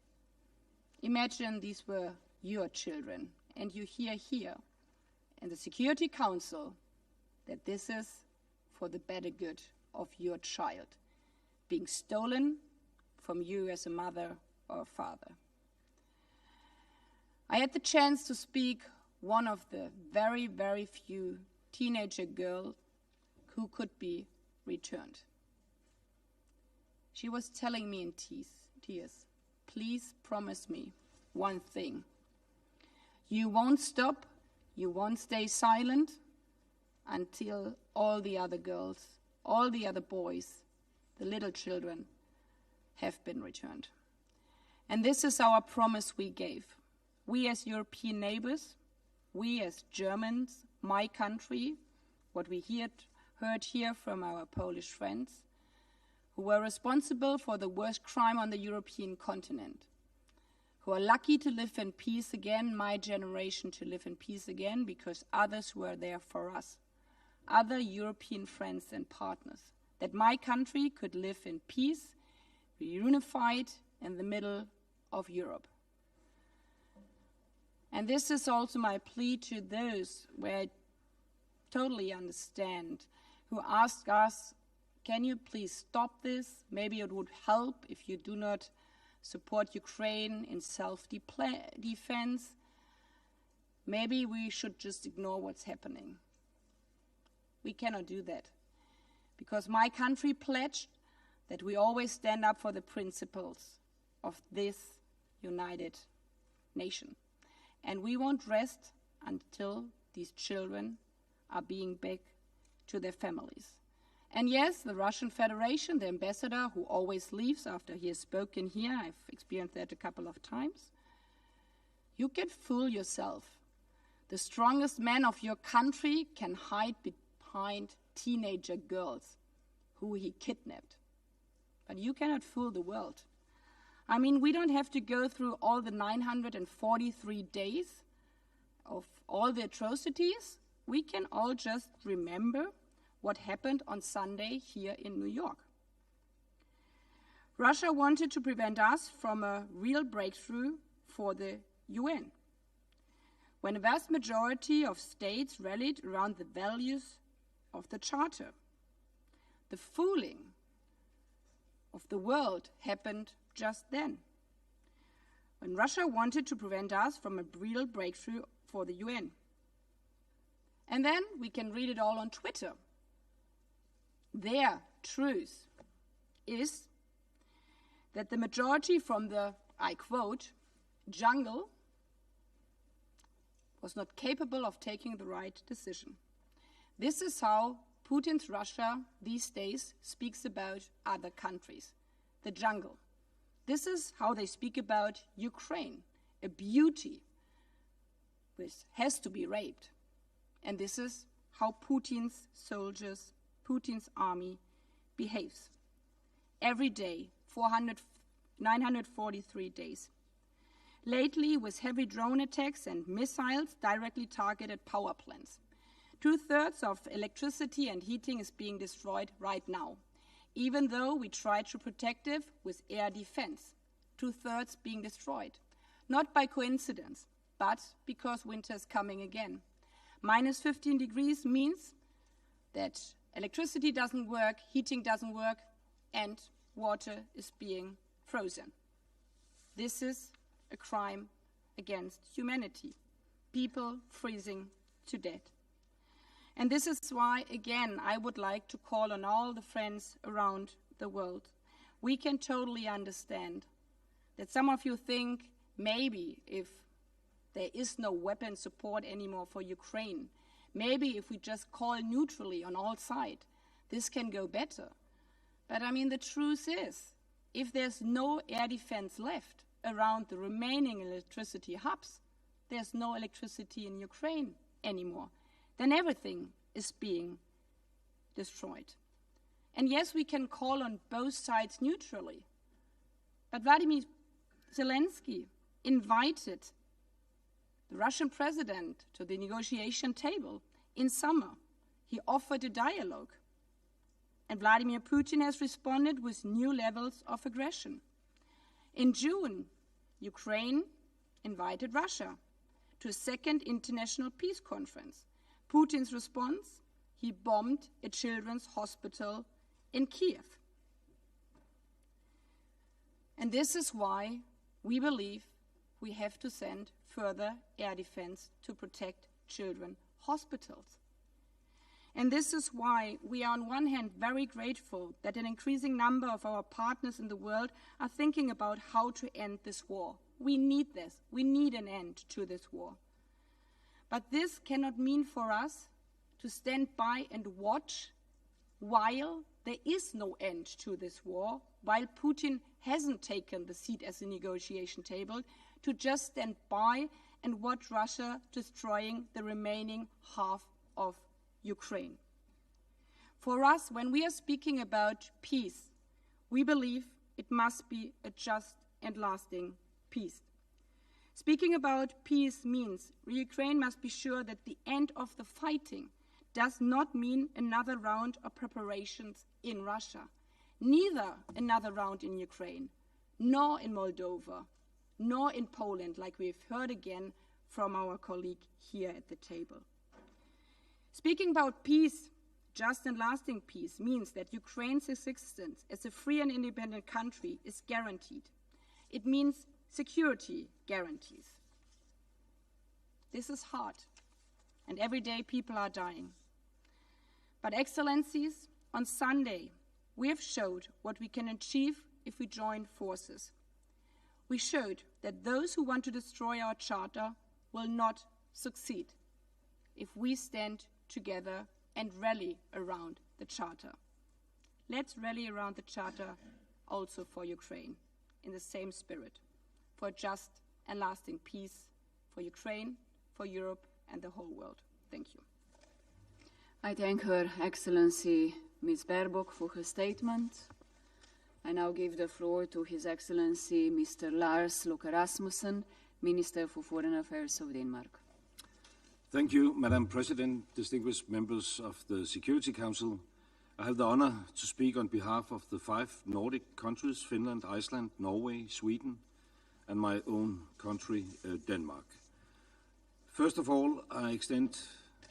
Imagine these were your children, and you hear here in the Security Council that this is for the better good of your child, being stolen from you as a mother or a father. I had the chance to speak one of the very, very few teenager girls who could be returned. She was telling me in tears, please promise me one thing. You won't stop, you won't stay silent until all the other girls, all the other boys, the little children have been returned. And this is our promise we gave. We as European neighbors, we as Germans, my country, what we heard here from our Polish friends, who were responsible for the worst crime on the European continent, who are lucky to live in peace again, my generation to live in peace again, because others were there for us, other European friends and partners, that my country could live in peace, be unified in the middle of Europe. And this is also my plea to those where I totally understand, who ask us, can you please stop this? Maybe it would help if you do not support Ukraine in self-defense. Maybe we should just ignore what's happening. We cannot do that, because my country pledged that we always stand up for the principles of this united nation. And we won't rest until these children are being back to their families. And yes, the Russian Federation, the ambassador who always leaves after he has spoken here, I've experienced that a couple of times, you can fool yourself. The strongest man of your country can hide behind teenager girls who he kidnapped. But you cannot fool the world. I mean, we don't have to go through all the 943 days of all the atrocities. We can all just remember what happened on Sunday here in New York. Russia wanted to prevent us from a real breakthrough for the UN. When a vast majority of states rallied around the values of the Charter, the fooling of the world happened just then. When Russia wanted to prevent us from a real breakthrough for the UN. And then we can read it all on Twitter. Their truth is that the majority from the, I quote, jungle was not capable of taking the right decision. This is how Putin's Russia these days speaks about other countries, the jungle. This is how they speak about Ukraine, a beauty which has to be raped. And this is how Putin's soldiers, Putin's army behaves. Every day, 943 days. Lately, with heavy drone attacks and missiles directly targeted power plants. 2/3 of electricity and heating is being destroyed right now, even though we try to protect it with air defense. 2/3 being destroyed. Not by coincidence, but because winter is coming again. Minus 15 degrees means that electricity doesn't work, heating doesn't work, and water is being frozen. This is a crime against humanity. People freezing to death. And this is why, again, I would like to call on all the friends around the world. We can totally understand that some of you think maybe if there is no weapon support anymore for Ukraine, maybe if we just call neutrally on all sides, this can go better. But I mean, the truth is, if there's no air defense left around the remaining electricity hubs, there's no electricity in Ukraine anymore. Then everything is being destroyed. And yes, we can call on both sides neutrally. But Volodymyr Zelenskyy invited the Russian president to the negotiation table in summer. He offered a dialogue. And Vladimir Putin has responded with new levels of aggression. In June, Ukraine invited Russia to a second international peace conference. Putin's response, he bombed a children's hospital in Kiev. And this is why we believe we have to send further air defense to protect children's hospitals. And this is why we are on one hand very grateful that an increasing number of our partners in the world are thinking about how to end this war. We need this. We need an end to this war. But this cannot mean for us to stand by and watch while there is no end to this war, while Putin hasn't taken the seat at the negotiation table, to just stand by and watch Russia destroying the remaining half of Ukraine. For us, when we are speaking about peace, we believe it must be a just and lasting peace. Speaking about peace means Ukraine must be sure that the end of the fighting does not mean another round of preparations in Russia, neither another round in Ukraine, nor in Moldova, nor in Poland, like we've heard again from our colleague here at the table. Speaking about peace, just and lasting peace, means that Ukraine's existence as a free and independent country is guaranteed. It means security guarantees. This is hard, and every day people are dying. But Excellencies, on Sunday, we have showed what we can achieve if we join forces. We showed that those who want to destroy our charter will not succeed if we stand together and rally around the charter. Let's rally around the charter also for Ukraine in the same spirit, for just and lasting peace for Ukraine, for Europe and the whole world. Thank you. I thank Her Excellency Ms. Baerbock for her statement. I now give the floor to His Excellency Mr. Lars Løkke Rasmussen, Minister for Foreign Affairs of Denmark. Thank you, Madam President, distinguished members of the Security Council. I have the honor to speak on behalf of the 5 Nordic countries, Finland, Iceland, Norway, Sweden, and my own country, Denmark. First of all, I extend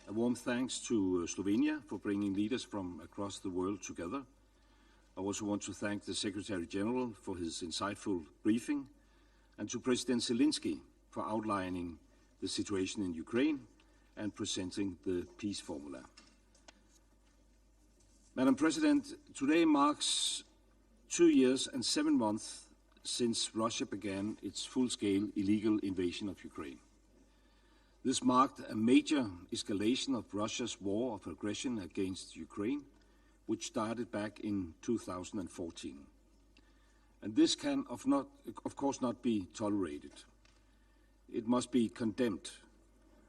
a warm thanks to Slovenia for bringing leaders from across the world together. I also want to thank the Secretary General for his insightful briefing, and to President Zelenskyy for outlining the situation in Ukraine and presenting the peace formula. Madam President, today marks 2 years and 7 months since Russia began its full-scale illegal invasion of Ukraine. This marked a major escalation of Russia's war of aggression against Ukraine, which started back in 2014. And this can, of course, not be tolerated. It must be condemned,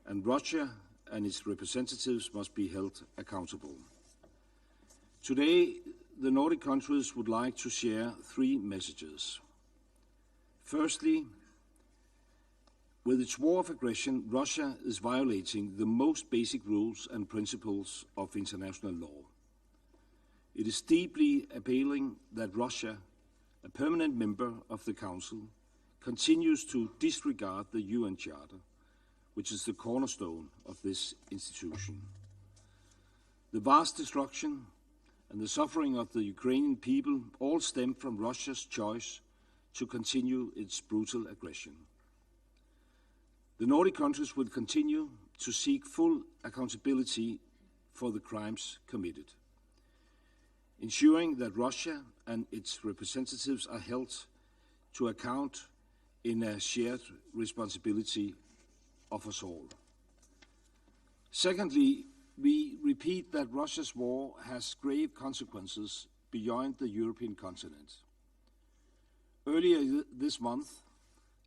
and Russia and its representatives must be held accountable. Today, the Nordic countries would like to share 3 messages. Firstly, with its war of aggression, Russia is violating the most basic rules and principles of international law. It is deeply appalling that Russia, a permanent member of the Council, continues to disregard the UN Charter, which is the cornerstone of this institution. The vast destruction and the suffering of the Ukrainian people all stem from Russia's choice to continue its brutal aggression. The Nordic countries will continue to seek full accountability for the crimes committed, ensuring that Russia and its representatives are held to account in a shared responsibility of us all. Secondly, we repeat that Russia's war has grave consequences beyond the European continent. Earlier this month,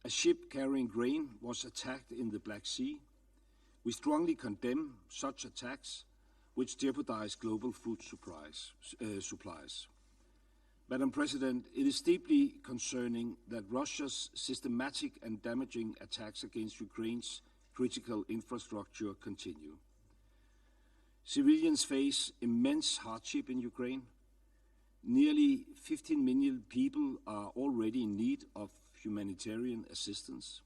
a ship carrying grain was attacked in the Black Sea. We strongly condemn such attacks, which jeopardize global food supplies. Madam President, it is deeply concerning that Russia's systematic and damaging attacks against Ukraine's critical infrastructure continue. Civilians face immense hardship in Ukraine. Nearly 15 million people are already in need of humanitarian assistance.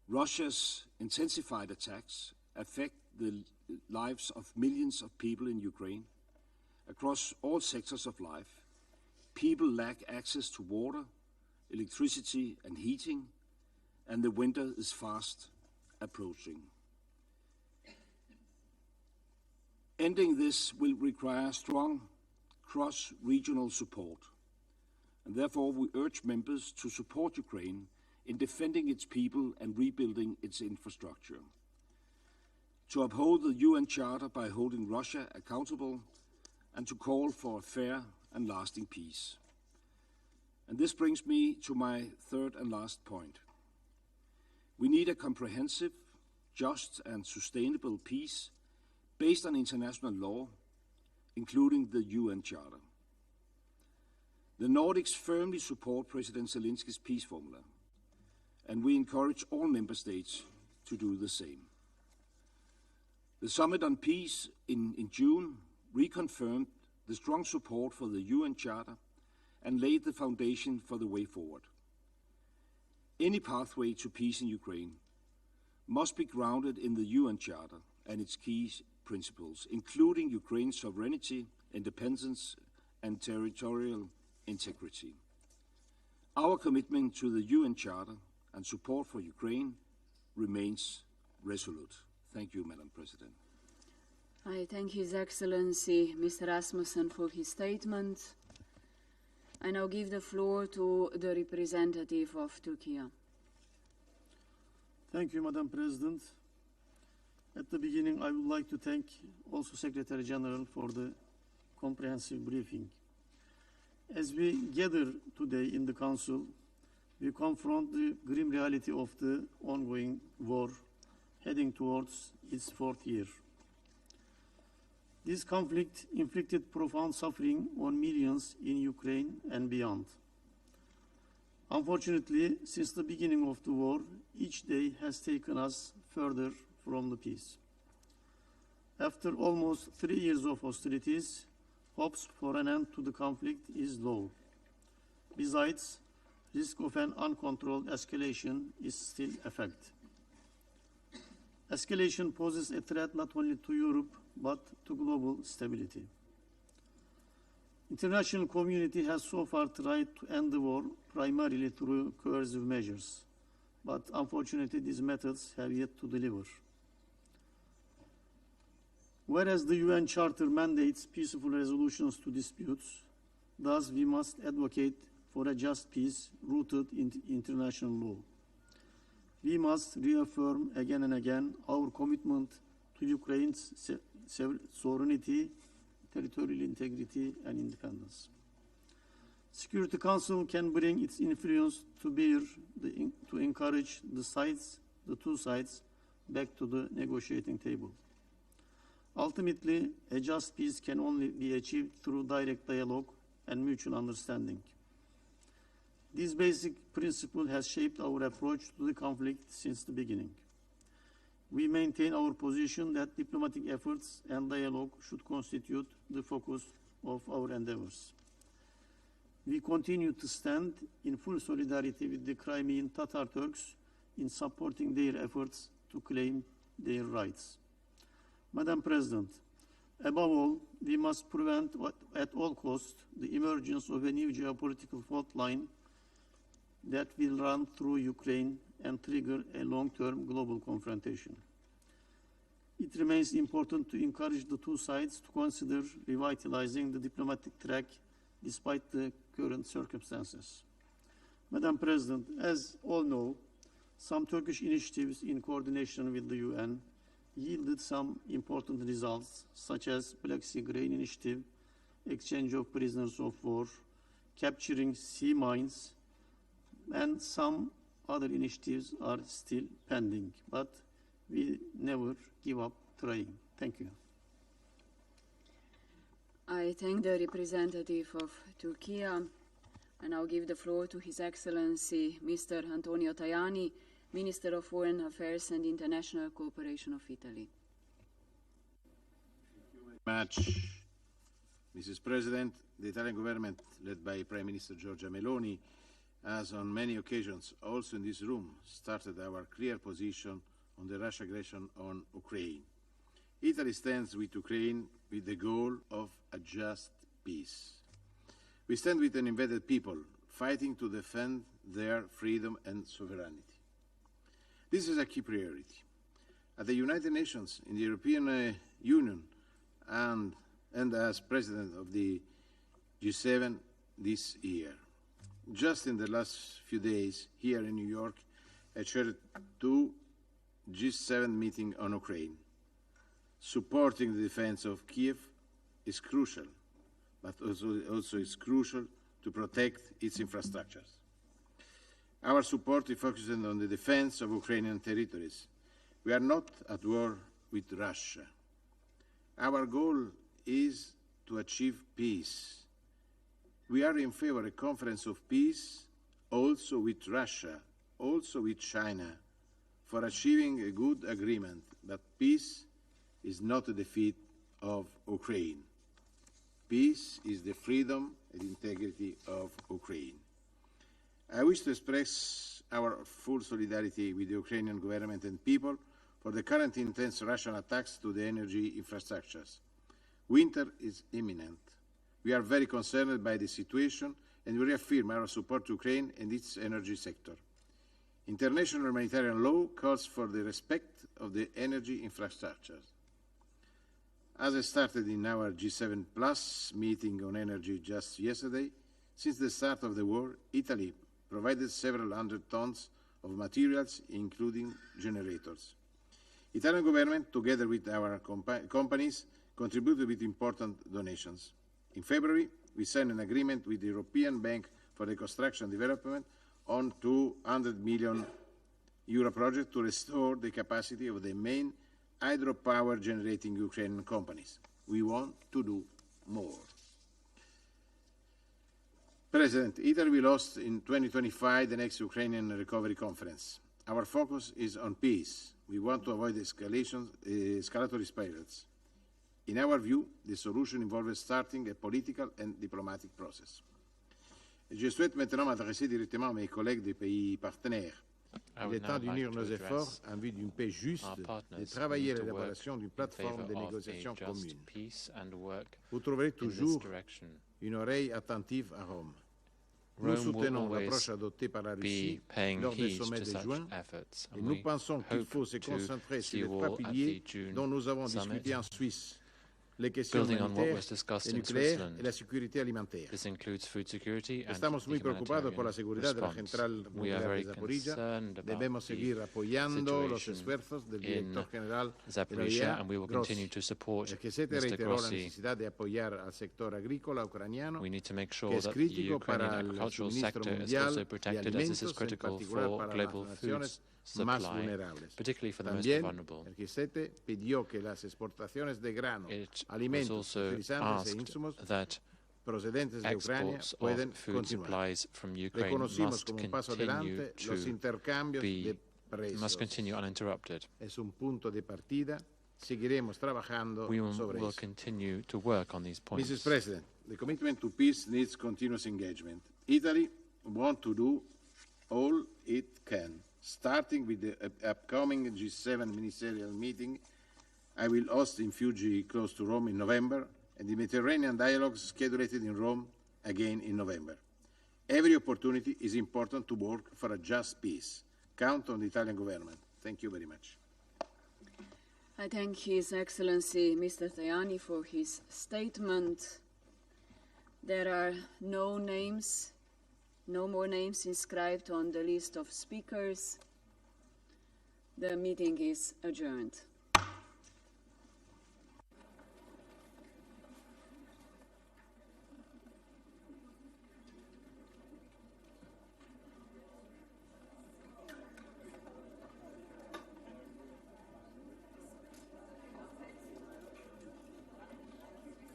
Russia's intensified attacks affect the lives of millions of people in Ukraine. Across all sectors of life, people lack access to water, electricity and heating, and the winter is fast approaching. Ending this will require strong cross-regional support, and therefore we urge members to support Ukraine in defending its people and rebuilding its infrastructure, to uphold the UN Charter by holding Russia accountable, and to call for a fair and lasting peace. And this brings me to my third and last point. We need a comprehensive, just and sustainable peace based on international law, including the UN Charter. The Nordics firmly support President Zelensky's peace formula, and we encourage all member states to do the same. The Summit on Peace in June reconfirmed the strong support for the UN Charter and laid the foundation for the way forward. Any pathway to peace in Ukraine must be grounded in the UN Charter and its key principles, including Ukraine's sovereignty, independence, and territorial integrity. Our commitment to the UN Charter and support for Ukraine remains resolute. Thank you, Madam President. I thank His Excellency Mr. Rasmussen for his statement. I now give the floor to the representative of Türkiye. Thank you, Madam President. At the beginning, I would like to thank also Secretary General for the comprehensive briefing. As we gather today in the Council, we confront the grim reality of the ongoing war heading towards its 4th year. This conflict inflicted profound suffering on millions in Ukraine and beyond. Unfortunately, since the beginning of the war, each day has taken us further from the peace. After almost 3 years of hostilities, hopes for an end to the conflict is low. Besides, risk of an uncontrolled escalation is still a fact. Escalation poses a threat not only to Europe, but to global stability. International community has so far tried to end the war primarily through coercive measures, but unfortunately these methods have yet to deliver. Whereas the UN Charter mandates peaceful resolutions to disputes, thus we must advocate for a just peace rooted in international law. We must reaffirm again and again our commitment to Ukraine's sovereignty, territorial integrity, and independence. Security Council can bring its influence to bear to encourage the two sides back to the negotiating table. Ultimately, a just peace can only be achieved through direct dialogue and mutual understanding. This basic principle has shaped our approach to the conflict since the beginning. We maintain our position that diplomatic efforts and dialogue should constitute the focus of our endeavors. We continue to stand in full solidarity with the Crimean Tatar Turks in supporting their efforts to claim their rights. Madam President, above all, we must prevent at all costs the emergence of a new geopolitical fault line that will run through Ukraine and trigger a long-term global confrontation. It remains important to encourage the two sides to consider revitalizing the diplomatic track despite the current circumstances. Madam President, as all know, some Turkish initiatives in coordination with the UN yielded some important results, such as Black Sea Grain Initiative, exchange of prisoners of war, capturing sea mines, and some other initiatives are still pending, but we never give up trying. Thank you. I thank the representative of Türkiye, and I'll give the floor to His Excellency Mr. Antonio Tajani, Minister of Foreign Affairs and International Cooperation of Italy. Thank you very much, Mrs. President. The Italian government, led by Prime Minister Giorgia Meloni, has on many occasions, also in this room, started our clear position on the Russian aggression on Ukraine. Italy stands with Ukraine with the goal of a just peace. We stand with an invaded people fighting to defend their freedom and sovereignty. This is a key priority. At the United Nations, in the European Union, and as President of the G7 this year. Just in the last few days, here in New York, I chaired 2 G7 meetings on Ukraine. Supporting the defense of Kiev is crucial, but also is crucial to protect its infrastructures. Our support is focusing on the defense of Ukrainian territories. We are not at war with Russia. Our goal is to achieve peace. We are in favor of a conference of peace, also with Russia, also with China, for achieving a good agreement, but peace is not a defeat of Ukraine. Peace is the freedom and integrity of Ukraine. I wish to express our full solidarity with the Ukrainian government and people for the current intense Russian attacks to the energy infrastructures. Winter is imminent. We are very concerned by the situation and we reaffirm our support to Ukraine and its energy sector. International humanitarian law calls for the respect of the energy infrastructures. As I started in our G7 Plus meeting on energy just yesterday, since the start of the war, Italy provided several hundred tons of materials, including generators. Italian government, together with our companies, contributed with important donations. In February, we signed an agreement with the European Bank for Reconstruction and Development on €200 million project to restore the capacity of the main hydropower generating Ukrainian companies. We want to do more. President, Italy will host in 2025 the next Ukrainian Recovery Conference. Our focus is on peace. We want to avoid escalatory spirals. In our view, the solution involves starting a political and diplomatic process. Je souhaite maintenant m'adresser directement à mes collègues des pays partenaires. Il est temps d'unir nos efforts en vue d'une paix juste et travailler à l'élaboration d'une plateforme de négociation commune. Vous trouverez toujours une oreille attentive à Rome. Nous soutenons l'approche adoptée par la Russie lors des sommets de juin et nous pensons qu'il faut se concentrer sur les trois piliers dont nous avons discuté en Suisse. Les questions humanitaires, le nucléaire et la sécurité alimentaire. Estamos muy preocupados por la seguridad de la central nuclear de Zaporizhia. Debemos seguir apoyando los esfuerzos del director general de la OEA, Grossi. El G7 reiteró la necesidad de apoyar al sector agrícola ucraniano, que es crítico para el suministro mundial de alimentos, en particular para las naciones más vulnerables. También el G7 pidió que las exportaciones de grano, alimentos, fertilizantes e insumos procedentes de Ucrania pueden continuar. Reconocimos como un paso adelante los intercambios de presos. Es un punto de partida. Seguiremos trabajando sobre eso. Mrs. President, the commitment to peace needs continuous engagement. Italy wants to do all it can. Starting with the upcoming G7 ministerial meeting, I will host in Fuji, close to Rome, in November, and the Mediterranean dialogues scheduled in Rome again in November. Every opportunity is important to work for a just peace. Count on the Italian government. Thank you very much. I thank His Excellency Mr. Tajani for his statement. There are no more names inscribed on the list of speakers. The meeting is adjourned.